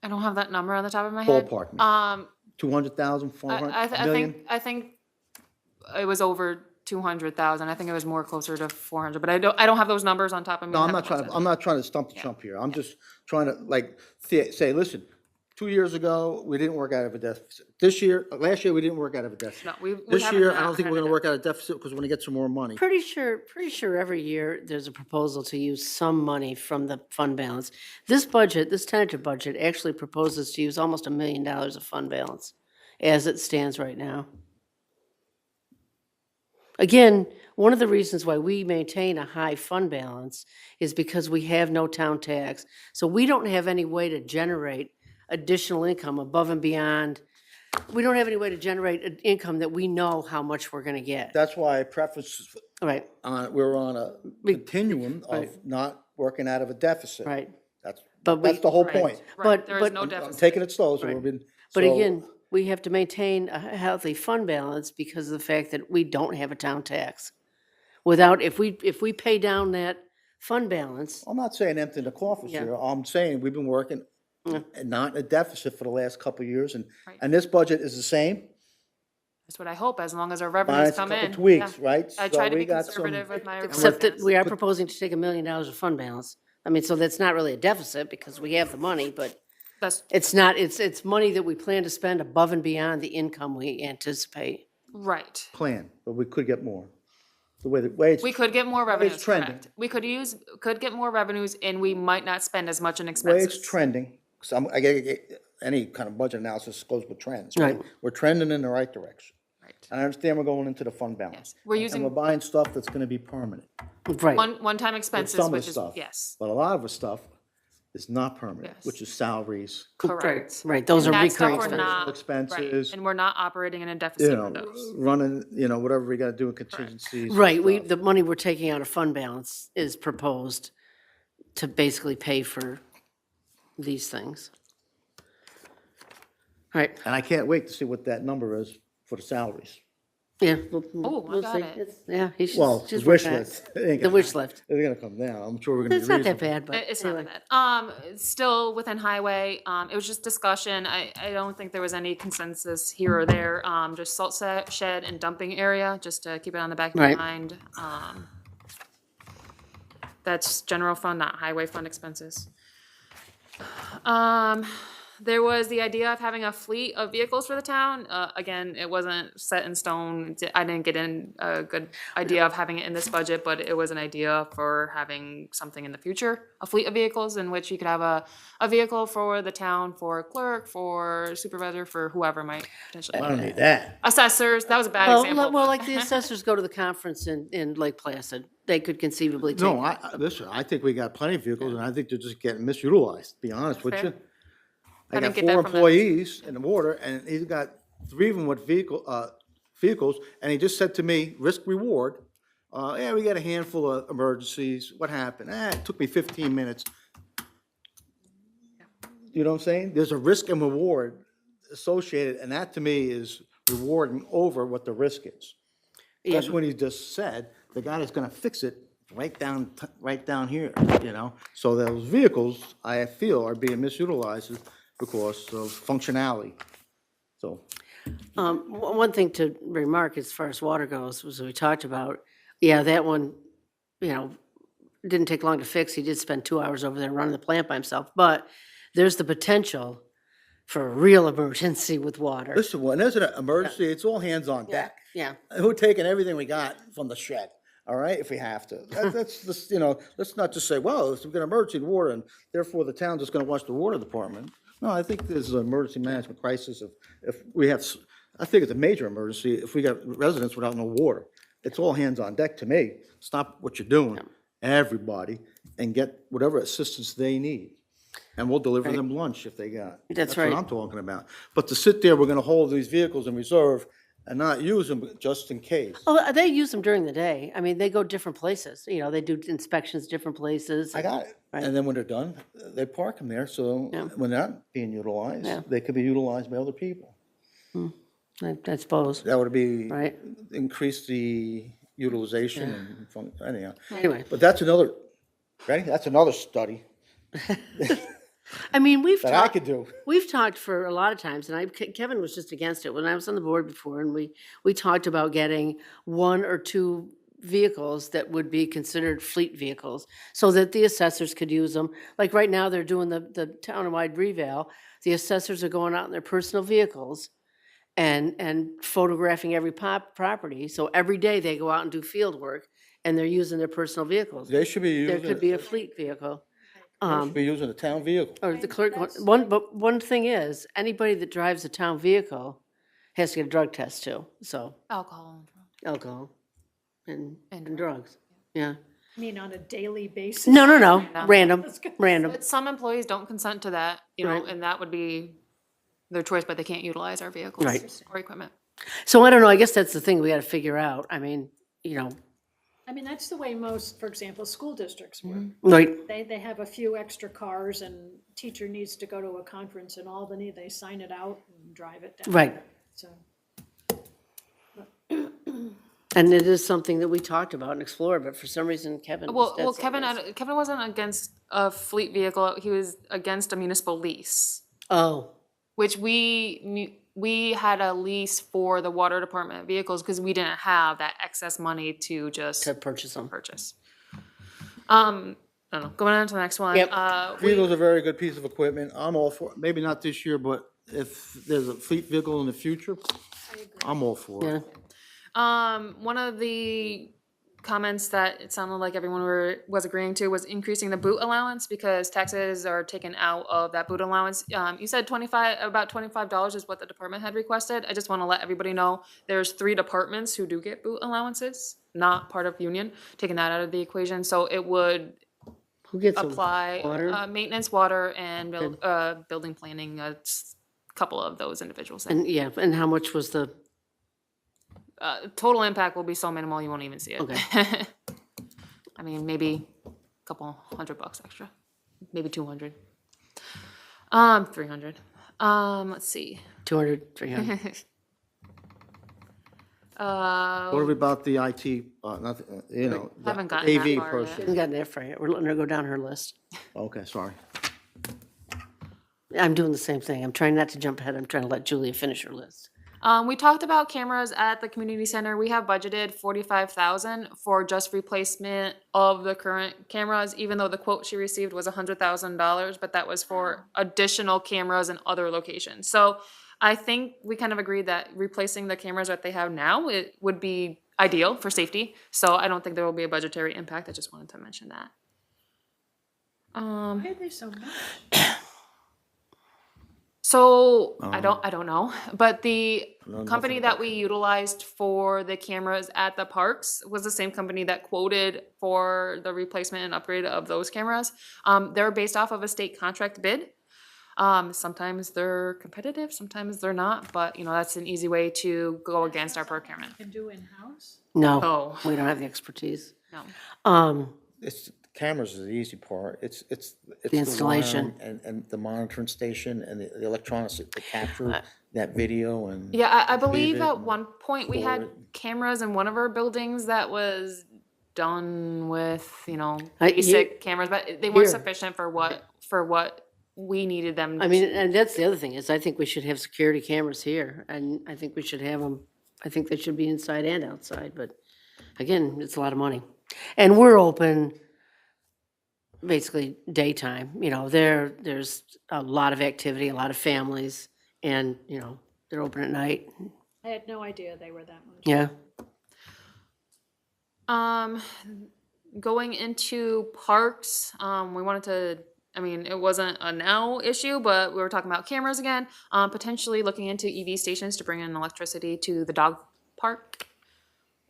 I don't have that number on the top of my head. Ballpark me. 200,000, I 400 million? think it was over 200,000. I think it was more closer to 400, but I don't have those numbers on top of me. No, I'm not trying to stump the chump here. I'm just trying to like say, listen, 2 years ago, we didn't work out of a deficit. Last year, we didn't work out of a deficit. No, we This haven't year, I had- don't think had we're a gonna work out a deficit because we're gonna get some more money. Pretty sure every year, there's a proposal to use some money from the fund balance. This budget, this tentative budget, actually proposes to use almost $1 million of fund balance as it stands right now. Again, one of the reasons why we maintain a high fund balance is because we have no town tax. So we don't have any way to generate additional income above and beyond. We don't have any way to generate an income that we know how much we're gonna get. That's why I preface, Right, we're on a continuum of not working out of a deficit. right. That's, But that's we- the whole Right, point. right. But- There is but- no I'm deficit. taking it slow, so we've been. But so- again, we have to maintain a healthy fund balance because of the fact that we don't have a town tax. Without, if we pay down that fund balance, I'm not saying empty the coffers Yeah. here. I'm saying we've been working and not in a deficit for the last couple of years, and, Right. and this budget is the same. That's what I hope, as long as our revenues Minus a come couple in. tweaks, Yeah. right? I So try to we be got some- conservative with my. except that forecasts. we are proposing to take $1 million of fund balance. I mean, so that's not really a deficit because we have the money, but That's it's not, it's money that we plan to spend above and beyond the income we anticipate. right. Plan, but we could get more. The way it's, We could get more revenues, trending. correct. We could get more revenues and we might not spend as much in way expenses. it's trending, because I get, any kind of budget analysis goes with trends. Right. We're trending in the right direction. Right. I understand we're going into the fund balance. Yes. We're And using we're buying stuff that's gonna be permanent. Right, one-time With expenses, some of which the is, stuff. yes, But a lot of the stuff is not permanent, Yes. which is salaries, correct. right, those are That stuff recurring we're expenses. not, right, expenses, and we're not operating in a you deficit know, for those. running, whatever we gotta do in contingencies. and Right, stuff. the money we're taking out of fund balance is proposed to basically pay for these things. Right, And I can't wait to see what that number is for the salaries. yeah. Oh, I we'll got see. it. It's- Yeah, he's Well, just the working wish on it. list. It ain't The gonna- wish list. It's gonna come down. I'm sure we're gonna be It's not that reasonable. bad, but It's not anyway. that bad. Still within highway, it was just discussion. I don't think there was any consensus here or there. Just salt shed and dumping area, just to keep it on the back of your Right. mind. That's general fund, not highway fund expenses. There was the idea of having a fleet of vehicles for the town. Again, it wasn't set in stone. I didn't get in a good idea of having it in this budget, but it was an idea for having something in the future, a fleet of vehicles in which you could have a vehicle for the town, for clerk, for supervisor, for whoever might potentially. I don't need that. Assessors, that was a bad Well, example. well, like the assessors go to the conference in Lake Placid, they could conceivably take. No, listen, I think we got plenty of vehicles, and I think they're just getting misutilized, to be honest with Fair. you. I I got didn't get that 4 from them. employees in the water, and he's got 3 of them with vehicles, and he just said to me, risk reward, yeah, we got a handful of emergencies, what happened? It took me 15 minutes. You know what I'm saying? There's a risk and reward associated, and that to me is rewarding over what the risk is. That's when he just said, the guy that's gonna fix it, right down here, you know? So those vehicles, I feel, are being misutilized because of functionality. So, One thing to remark as far as water goes, was we talked about, yeah, that one, didn't take long to fix. He did spend 2 hours over there running the plant by himself, but there's the potential for a real emergency with water. listen, when there's an emergency, it's all hands on deck. Yeah, We're taking everything we got from the shed. all right, if we have to. That's just, let's not just say, well, if we've got an emergency in water and therefore the town's just gonna watch the water department. No, I think there's an emergency management crisis if we have, I think it's a major emergency if we got residents without no water. It's all hands on deck to me. Stop what you're doing, everybody, and get whatever assistance they need. And we'll deliver them lunch if they got. That's what right. I'm talking about. But to sit there, we're gonna hold these vehicles in reserve and not use them just in case. Oh, they use them during the day. I mean, they go different places, they do inspections different places. I got it. Right. And then when they're done, they park them there, so Yeah. when they're not being Yeah. utilized, they could be utilized by other people. I suppose, That would be. right? Increase the utilization anyhow. Anyway, But that's another, ready? That's another study I mean, that I could do. we've talked for a lot of times, and Kevin was just against it when I was on the board before, and we talked about getting 1 or 2 vehicles that would be considered fleet vehicles, so that the assessors could use them. Like right now, they're doing the townwide reval. The assessors are going out in their personal vehicles and photographing every property. So every day they go out and do field work, and they're using their personal vehicles. They should be There using, could be a fleet vehicle. they should be using a town vehicle. Or the clerk, but one thing is, anybody that drives a town vehicle has to get a drug test too, so, Alcohol. alcohol and drugs, yeah. I mean, on a daily basis. No, No. random. But some employees don't consent to that, Right. and that would be their choice, but they can't utilize our vehicles Right. or equipment. So I don't know, I guess that's the thing we gotta figure out, I mean, I mean, that's the way most, for example, school districts work. like, They have a few extra cars and teacher needs to go to a conference in Albany, they sign it out and drive it down. Right. So, and it is something that we talked about and explored, but for some reason Kevin was Well, dead set Kevin, against it. Kevin wasn't against a fleet vehicle, he was against a municipal lease, Oh, which we had a lease for the water department vehicles because we didn't have that excess money to just to purchase them. purchase. I don't know, going on to the next one. Yep. Vehicle's a very good piece of equipment. I'm all for it. Maybe not this year, but if there's a fleet vehicle in the future, I'm all for it. Yeah, One of the comments that it sounded like everyone was agreeing to was increasing the boot allowance because taxes are taken out of that boot allowance. You said about $25 is what the department had requested. I just want to let everybody know there's 3 departments who do get boot allowances, not part of union, taking that out of the equation. So it would who gets them? apply Water? maintenance, water, and building planning. A couple of those individuals. And, yeah, and how much was the, Total impact will be so minimal you won't even see it. Okay. I mean, maybe a couple $100 extra, maybe 200. 300. Let's see. 200, 300? What about the IT, the Haven't gotten that AV far yet. person? Haven't gotten there for you, we're letting her go down her list. Okay, sorry. I'm doing the same thing, I'm trying not to jump ahead, I'm trying to let Julia finish her list. We talked about cameras at the community center. We have budgeted $45,000 for just replacement of the current cameras, even though the quote she received was $100,000, but that was for additional cameras in other locations. So I think we kind of agreed that replacing the cameras that they have now, it would be ideal for safety. So I don't think there will be a budgetary impact. I just wanted to mention that. why are they so much? So I don't know, but the company that we utilized for the cameras at the parks was the same company that quoted for the replacement and upgrade of those cameras. They're based off of a state contract bid. Sometimes they're competitive, sometimes they're not, but that's an easy way to go against our procurement. Can do in-house? No, Oh. we don't have the expertise. No. It's, cameras is the easy part. It's The installation. wiring and the monitoring station and the electronics that capture that video and. Yeah, I believe it at and one point we had store cameras in one of our buildings that was done with, I- basic cameras, but they weren't here. sufficient for what we needed them. I mean, and that's the other thing, is I think we should have security cameras here, and I think we should have them, I think they should be inside and outside, but again, it's a lot of money. And we're open basically daytime, there's a lot of activity, a lot of families, and, they're open at night, I had no idea they were that much. Going into parks, we wanted to, I mean, it wasn't a now issue, but we were talking about cameras again. Potentially looking into EV stations to bring in electricity to the dog park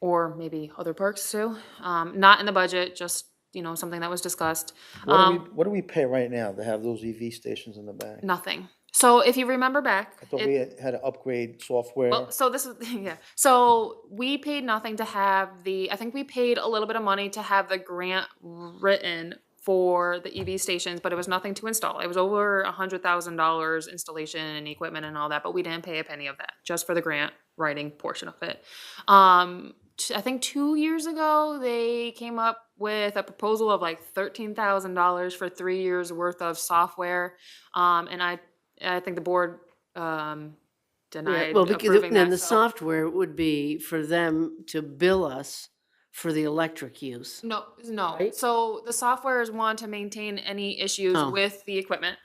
or maybe other parks too. Not in the budget, just, something that was discussed. What do we pay right now to have those EV stations in the back? Nothing. So if you remember back. I thought we had to upgrade software. Well, so this is, yeah. So we paid nothing to have I think we paid a little bit of money to have the grant written for the EV stations, but it was nothing to install. It was over $100,000 installation and equipment and all that, but we didn't pay a penny of that, just for the grant writing portion of it. I think 2 years ago, they came up with a proposal of like $13,000 for 3 years worth of software. And I think the board denied Well, because approving then that. the software would be for them to bill us for the electric use. No. Right? So the software is one to maintain any issues Oh. with the equipment.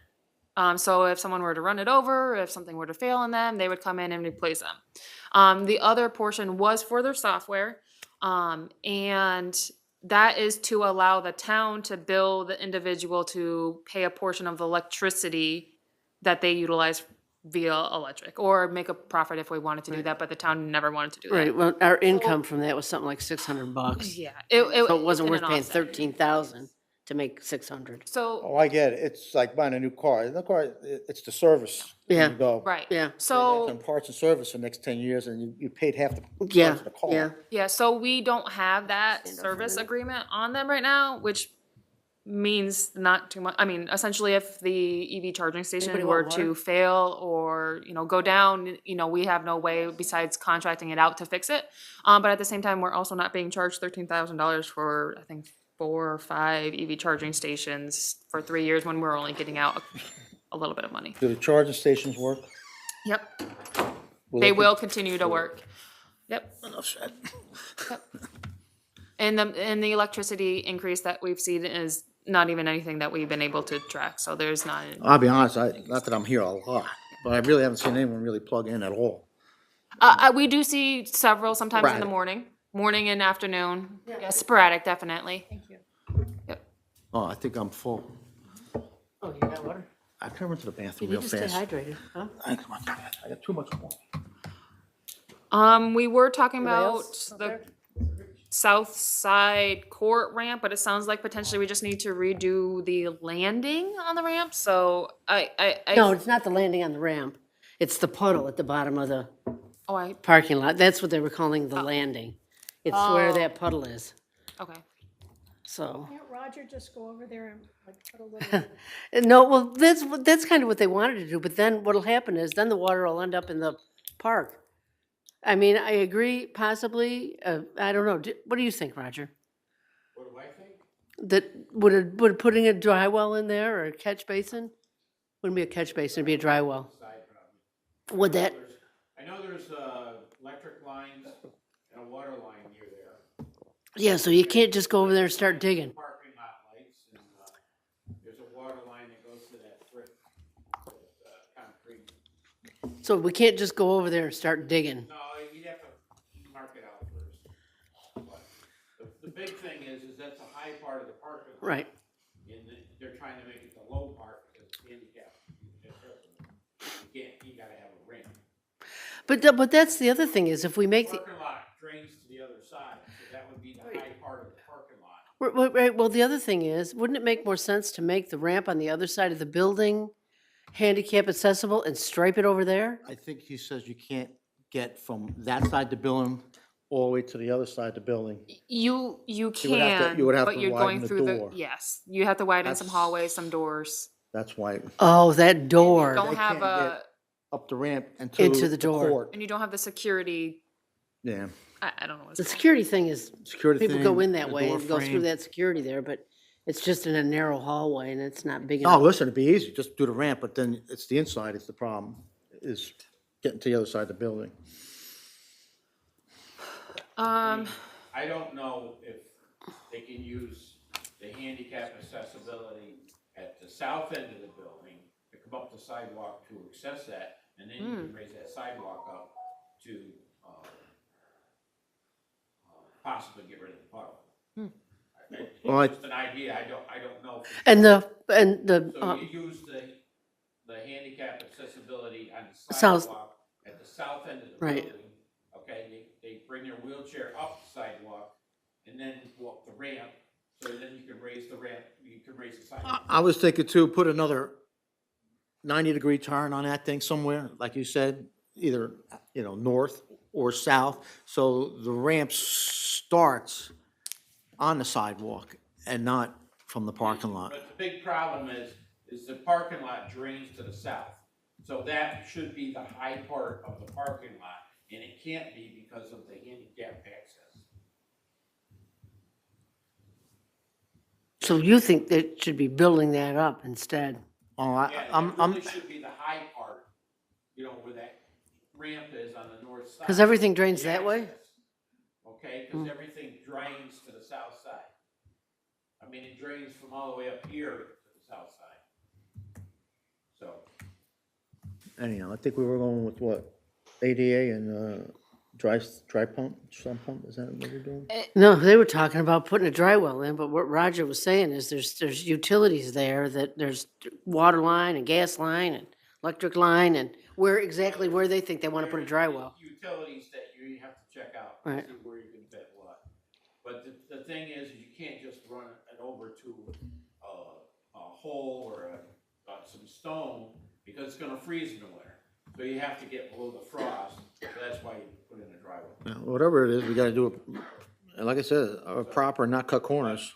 So if someone were to run it over, if something were to fail on them, they would come in and replace them. The other portion was for their software, and that is to allow the town to bill the individual to pay a portion of the electricity that they utilize via electric, or make a profit if we wanted to do that, but the town never wanted to do that. Right, well, our income from that was something like $600. Yeah. So it wasn't in worth an paying offset. 13,000 to make 600. So, Oh, I get it. It's like buying a new car. The car, it's the service. when Yeah. you go. right. Yeah. So. And parts and service for the next 10 years, and you paid half the Yeah, price of the car. yeah. Yeah, so we don't have that service agreement on them right now, which means not too much. I mean, essentially, if the EV charging station Anybody were want to water? fail or, go down, we have no way besides contracting it out to fix it. But at the same time, we're also not being charged $13,000 for, I think, 4 or 5 EV charging stations for 3 years when we're only getting out a little bit of money. Do the charging stations work? Yep, Will they they will continue to work. Yep. Enough said. And the electricity increase that we've seen is not even anything that we've been able to track, so there's not. I'll be honest, not that I'm here a lot, but I really haven't seen anyone really plug in at all. We do see several sometimes in the Sporadic. morning and afternoon. Yeah, sporadic, definitely. Thank you. Yep. Oh, I think I'm full. Oh, you got water? I can run to the You bathroom need real to stay fast. hydrated, huh? I got too much water. We were talking about else out the there? south side court ramp, but it sounds like potentially we just need to redo the landing on the ramp, so No, it's not the landing on the ramp. It's the puddle at the bottom of the Oh, I, parking lot. That's what they were calling the landing. It's where that puddle is, okay. so. Can't Roger just go over there and like put a little, No, well, that's kind of what they wanted to do, but then what'll happen is then the water will end up in the park. I mean, I agree possibly, I don't know. What do you think, Roger? What do I think? That, would putting a dry well in there or a catch basin? Wouldn't be a catch basin, it'd be a dry well. Side problem. Would that, I know there's, electric lines and a water line near there. yeah, so you can't just go over there and start digging. Parking lot lights, and, there's a water line that goes to that brick, concrete. So we can't just go over there and start digging. No, you'd have to mark it out first. But the big thing is that's a high part of the parking lot. Right. And they're trying to make it the low part because it's handicapped. You gotta have a ramp. But that's the other thing is if we make the, Parking lot drains to the other side, so that would be the high part of the parking lot. right, well, the other thing is, wouldn't it make more sense to make the ramp on the other side of the building handicap accessible and stripe it over there? I think he says you can't get from that side of the building all the way to the other side of the building. You would have to- can, you would have but to you're widen going the through door. yes, you have to widen some That's- hallways, some doors. That's why, Oh, that door. Don't They have can't a, up the ramp and Into to the door. court. and you don't have the security, Yeah, I don't know what The it's called. security thing is, security thing. people go in that the way door and go through frame. that security there, but it's just in a narrow hallway and it's not big Oh, enough. listen, it'd be easy, just do the ramp, but then it's the inside is the problem, is getting to the other side of the building. I don't know if they can use the handicap accessibility at the south end of the building to come up the sidewalk to access that, and then you can raise that sidewalk up to, possibly get rid of the puddle. Well, I- It's just an idea, I don't know. And the, So you use the handicap accessibility on the South- sidewalk at the south end of the Right. building. Okay, they bring their wheelchair up the sidewalk and then go up the ramp, so then you can raise the ramp, you can raise the sidewalk. I was thinking too, put another 90-degree turn on that thing somewhere, like you said, either, north or south, so the ramp starts on the sidewalk and not from the parking lot. But the big problem is the parking lot drains to the south. So that should be the high part of the parking lot, and it can't be because of the handicap access. so you think they should be building that up instead? Oh, Yeah, I'm, it I'm, really should be the high part, where that ramp is on the north side. Because everything drains The that way? access. Okay, because everything drains to the south side. I mean, it drains from all the way up here to the south side. So, anyhow, I think we were going with what? ADA and, dry pump, sump pump, is that what we're doing? No, they were talking about putting a dry well in, but what Roger was saying is there's utilities there, that there's water line and gas line and electric line, and exactly where they think they want to put a dry well. utilities that you have to check out, Right. see where you can fit what. But the thing is, you can't just run it over to a hole or some stone, because it's gonna freeze in the winter. So you have to get below the frost, so that's why you put in a dry well. Whatever it is, we gotta do it, and like I said, proper, not cut corners.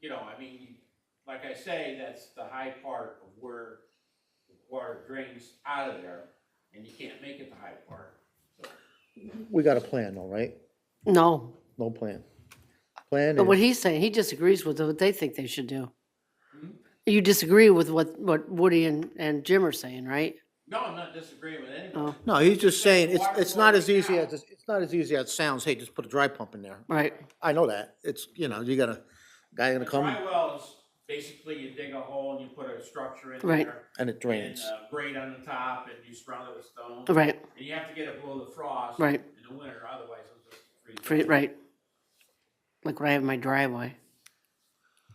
I mean, like I say, that's the high part of where the water drains out of there, and you can't make it the high part, so. We got a plan though, right? No, No plan. Plan but what is, he's saying, he disagrees with what they think they should do. You disagree with what Woody and Jim are saying, right? No, I'm not disagreeing with anybody. Oh, no, he's just saying, it's not as easy Water as, it's not as easy as it sounds, hey, just put a dry pump in there. right, I know that, it's, you got a guy gonna A come dry well is basically you dig a hole and you put a structure in Right. there. and it drains. And grate on the top, and you surround it with stone. right, And you have to get it below the frost. Right. In the winter, otherwise it'll just freeze. free, right. Like what I have in my driveway,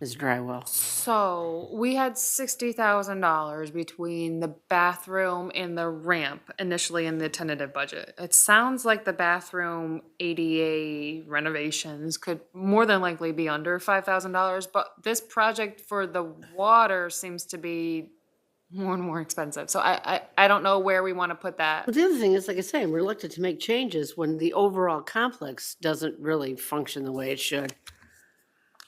is dry well. So we had $60,000 between the bathroom and the ramp initially in the tentative budget. It sounds like the bathroom ADA renovations could more than likely be under $5,000, but this project for the water seems to be more and more expensive. So I don't know where we want to put that. But the other thing is, like I say, I'm reluctant to make changes when the overall complex doesn't really function the way it should.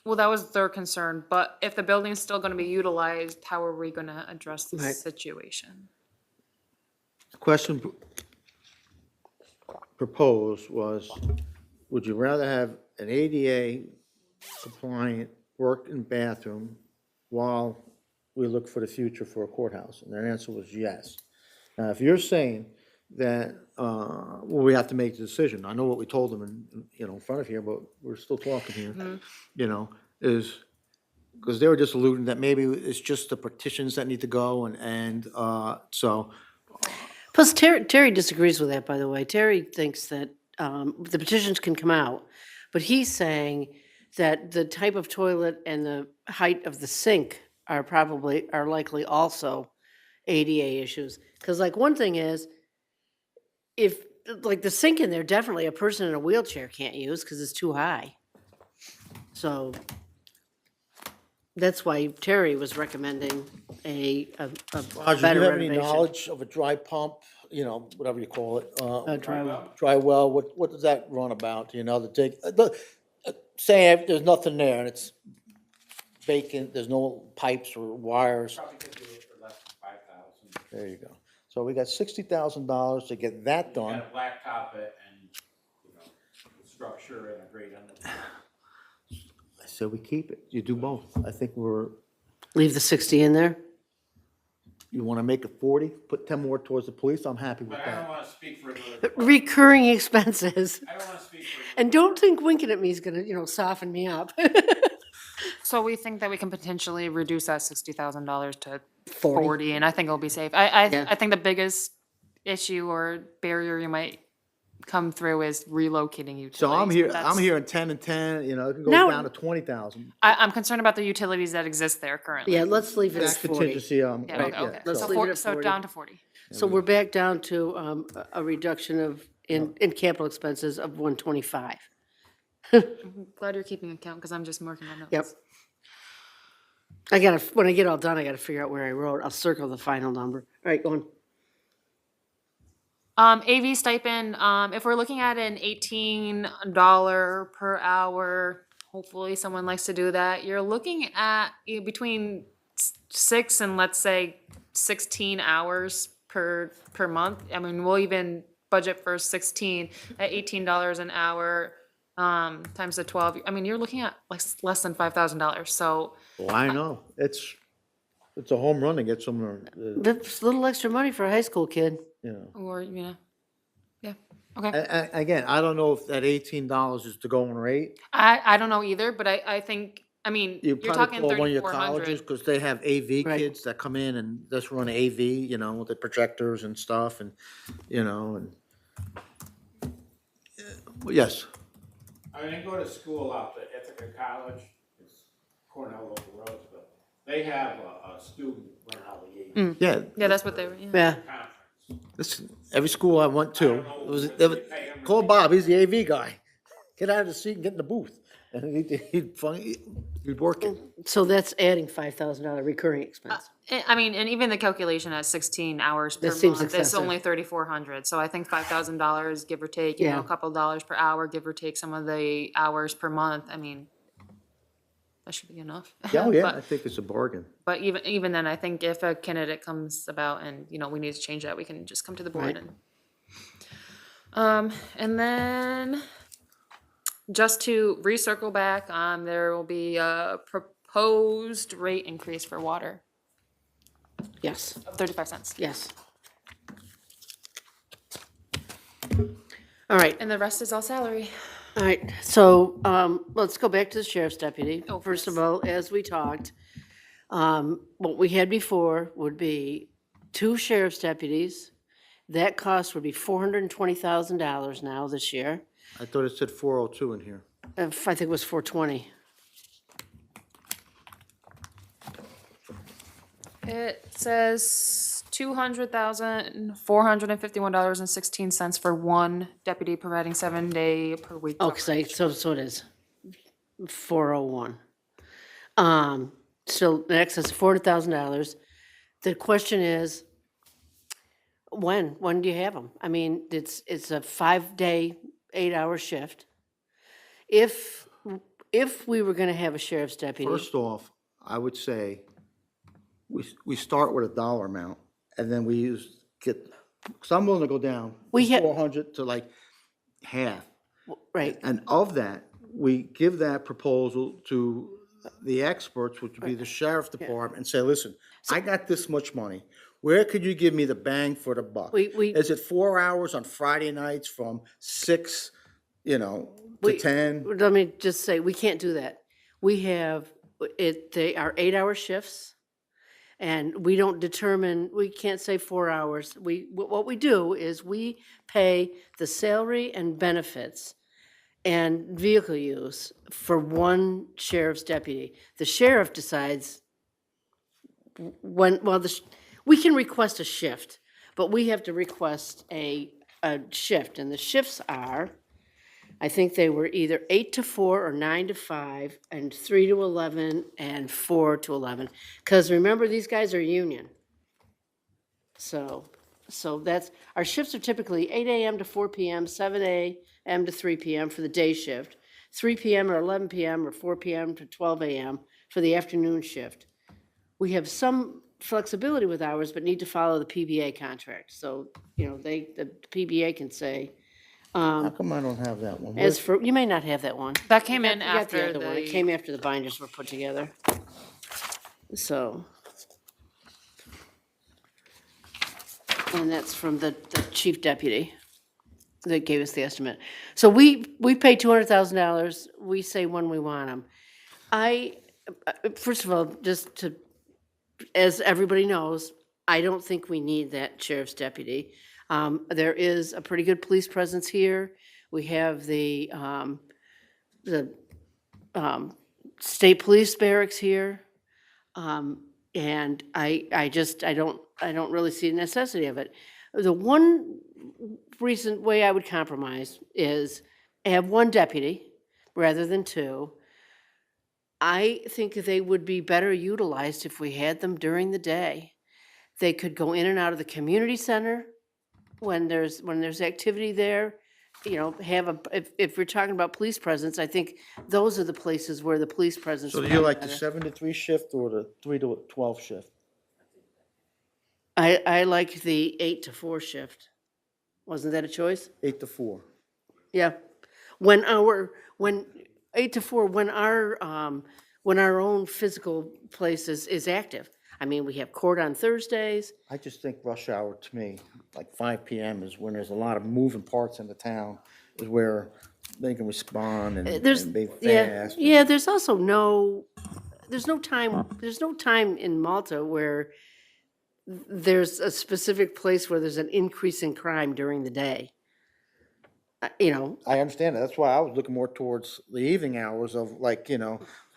Well, that was their concern, but if the building's still gonna be utilized, how are we gonna address Right. this situation? The question proposed was, would you rather have an ADA compliant working bathroom while we look for the future for a courthouse? And their answer was yes. Now, if you're saying that, well, we have to make the decision, I know what we told them in front of here, but we're still talking here, is, because they were just alluding that maybe it's just the partitions that need to go so, Plus Terry disagrees with that, by the way. Terry thinks that the petitions can come out, but he's saying that the type of toilet and the height of the sink are likely also ADA issues. Because like one thing is, if, like the sink in there, definitely a person in a wheelchair can't use because it's too high. So that's why Terry was recommending a Roger, do better you have any renovation. knowledge of a dry pump, whatever you call it? Dry well. Dry well, what does that run about, to take, say there's nothing there and it's vacant, there's no pipes or wires, Probably could do it for less than 5,000. there you go. So we got $60,000 to get that You done. gotta blacktop it and, structure and a grate on the. I said we keep it, you do both. I think Leave the 60 in there? you wanna make it 40, put 10 more towards the police, I'm happy with But I don't that. wanna speak for another. Recurring expenses. I don't wanna speak for. And don't think winking at me is gonna, soften me up. So we think that we can potentially reduce that $60,000 to 40. 40, and I think it'll be safe. I Yeah. think the biggest issue or barrier you might come through is relocating utilities. So I'm but here, that's- I'm hearing 10 and 10, you know, it can go No. down to 20,000. I'm concerned about the utilities that exist there currently. Yeah, let's leave it at That's 40. contingency, Yeah, Right, okay, let's so leave it at 40. down to 40. So we're back down to a reduction of, in capital expenses of 125. Glad you're keeping account, because I'm just marking my notes. Yep. I gotta, when I get all done, I gotta figure out where I wrote. I'll circle the final number. All right, go on. AV stipend, if we're looking at an $18 per hour, hopefully someone likes to do that, you're looking at between 6 and let's say 16 hours per month. I mean, we'll even budget for 16 at $18 an hour, times the 12. I mean, you're looking at like less than $5,000. So Well, I know, it's a home run to get someone, That's a little extra money for a high school kid. you know. or, yeah, okay. Again, I don't know if that $18 is the going rate. I don't know either, but I think, I mean, You you're probably talking call one of your colleges, 3,400. because they have AV Right. kids that come in and just run AV, you know, with the projectors and stuff, and, you know, and. Yes, I mean, I go to school out at Ithaca College, it's Cornell Local Roads, but they have a student run out the AV yeah, Yeah, that's what they were, yeah. Yeah, conference. listen, every school I went to, I don't know it was, if they pay 'em or call they- Bob, he's the AV guy. Get out of the seat and get in the booth. And he'd work it. so that's adding $5,000 recurring expense. I mean, and even the calculation at 16 hours per That seems month, it's excessive. only 3,400. So I think $5,000, give or take, you know, Yeah. a couple dollars per hour, give or take some of the hours per month. I mean, that should be enough. Oh, yeah, I But, think it's a bargain. but even then, I think if a candidate comes about and, you know, we need to change that, we can just come to the board and then just to recircle back, there will be a proposed rate increase for water Yes, of 35 cents. yes. All right, And the rest is all salary. all right, so, let's go back to the sheriff's deputy. Oh, First of yes. all, as we talked, what we had before would be 2 sheriff's deputies. That cost would be $420,000 now this year. I thought it said 402 in here. I think it was 420. It says $200,451.16 for one deputy providing 7-day per week. Oh, cause so it is 401. So in excess of $400,000. The question is, when do you have them? I mean, it's a 5-day, 8-hour shift. If we were gonna have a sheriff's deputy, First off, I would say, we start with a dollar amount, and then we because I'm willing to go down We from had- 400 to like half. right, And of that, we give that proposal to the experts, which would be the sheriff department, and say, listen, I got this much money. Where could you give me the bang for the buck? We- Is it 4 hours on Friday nights from 6, to We- 10? let me just say, we can't do that. We have, they are 8-hour shifts, and we don't determine, we can't say 4 hours. What we do is we pay the salary and benefits and vehicle use for one sheriff's deputy. The sheriff decides when, we can request a shift, but we have to request a shift, and the shifts are, I think they were either 8 to 4 or 9 to 5 and 3 to 11 and 4 to 11. Because remember, these guys are union. So that's, our shifts are typically 8 AM to 4 PM, 7 AM to 3 PM for the day shift, 3 PM or 11 PM or 4 PM to 12 AM for the afternoon shift. We have some flexibility with hours, but need to follow the PBA contract. So, the PBA can say, How come I don't have that one? as for, you may not have that one. That came in You got the after other one. It the, came after the binders were put together. So. And that's from the chief deputy that gave us the estimate. So we pay $200,000. We say when we want them. First of all, just to, as everybody knows, I don't think we need that sheriff's deputy. There is a pretty good police presence here. We have the state police barracks here. And I don't really see a necessity of it. The one way I would compromise is have one deputy rather than two. I think they would be better utilized if we had them during the day. They could go in and out of the community center when there's activity there. You know, if we're talking about police presence, I think those are the places where the police presence. So do would you be like the better. 7 to 3 shift or the 3 to 12 shift? I like the 8 to 4 shift. Wasn't that a choice? 8 to 4. Yeah. When 8 to 4, when our own physical place is active. I mean, we have court on Thursdays. I just think rush hour to me, like 5 PM is when there's a lot of moving parts in the town, is where they can respond and be fast. Yeah, there's also there's no time in Malta where there's a specific place where there's an increase in crime during the day. You know, I understand that. That's why I was looking more towards the evening hours of like,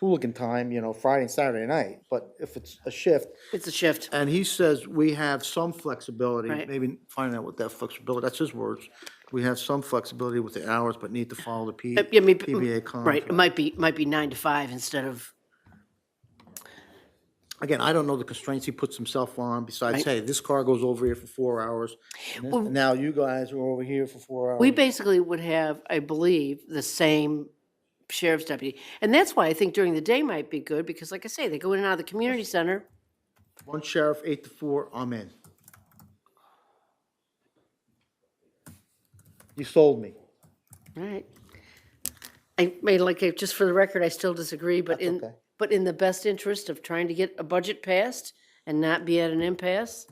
hooligan time, Friday and Saturday night. But if it's a shift, it's a shift. and he says we have some flexibility, Right. maybe find out what that flexibility, that's his words. We have some flexibility with the hours, but need to follow the Yeah, maybe- PBA Right, contract. it might be 9 to 5 instead of, Again, I don't know the constraints he puts himself on, besides, Right. hey, this car goes over here for 4 hours. And now you guys are over here for 4 hours. we basically would have, I believe, the same sheriff's deputy. And that's why I think during the day might be good, because like I say, they go in and out of the community center. One sheriff, 8 to 4, I'm in. You sold me. Right. Just for the record, I still disagree, but That's okay. in the best interest of trying to get a budget passed and not be at an impasse,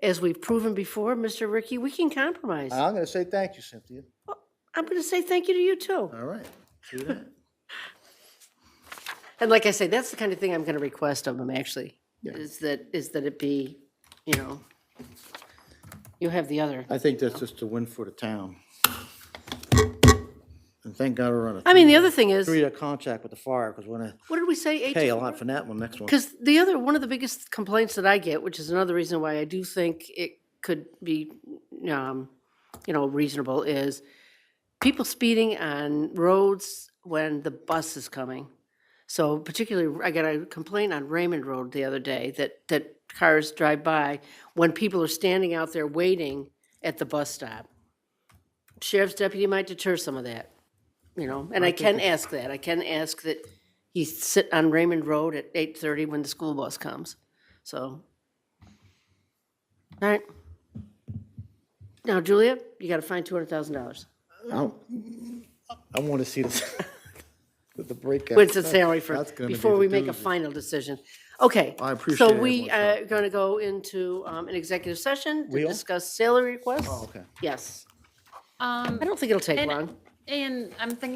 as we've proven before, Mr. Ricky, we can compromise. I'm gonna say thank you, Cynthia. I'm gonna say thank you to you too. All right. See that? And like I say, that's the kind of thing I'm gonna request of them, actually, Yeah. is that it be, you have the other. I think that's just a win for the town. And thank God we're on a I mean, the other thing is, three-year contract with the fire, because we're gonna what did we say, 8 pay to a 4? lot for that one, next one. Because one of the biggest complaints that I get, which is another reason why I do think it could be, reasonable, is people speeding on roads when the bus is coming. So particularly, I got a complaint on Raymond Road the other day that cars drive by when people are standing out there waiting at the bus stop. Sheriff's deputy might deter some of that, and I can ask that. I can ask that he sit on Raymond Road at 8:30 when the school bus comes. So, all right. Now, Julia, you got to find $200,000. I wanna see this, the breakout. What's the salary for, That's gonna be before the we make a doozy. final decision? Okay. I appreciate So it, we everyone's are going to go into an executive session to We are? discuss salary requests. Oh, okay. Yes. I don't think it'll take long. And I'm thinking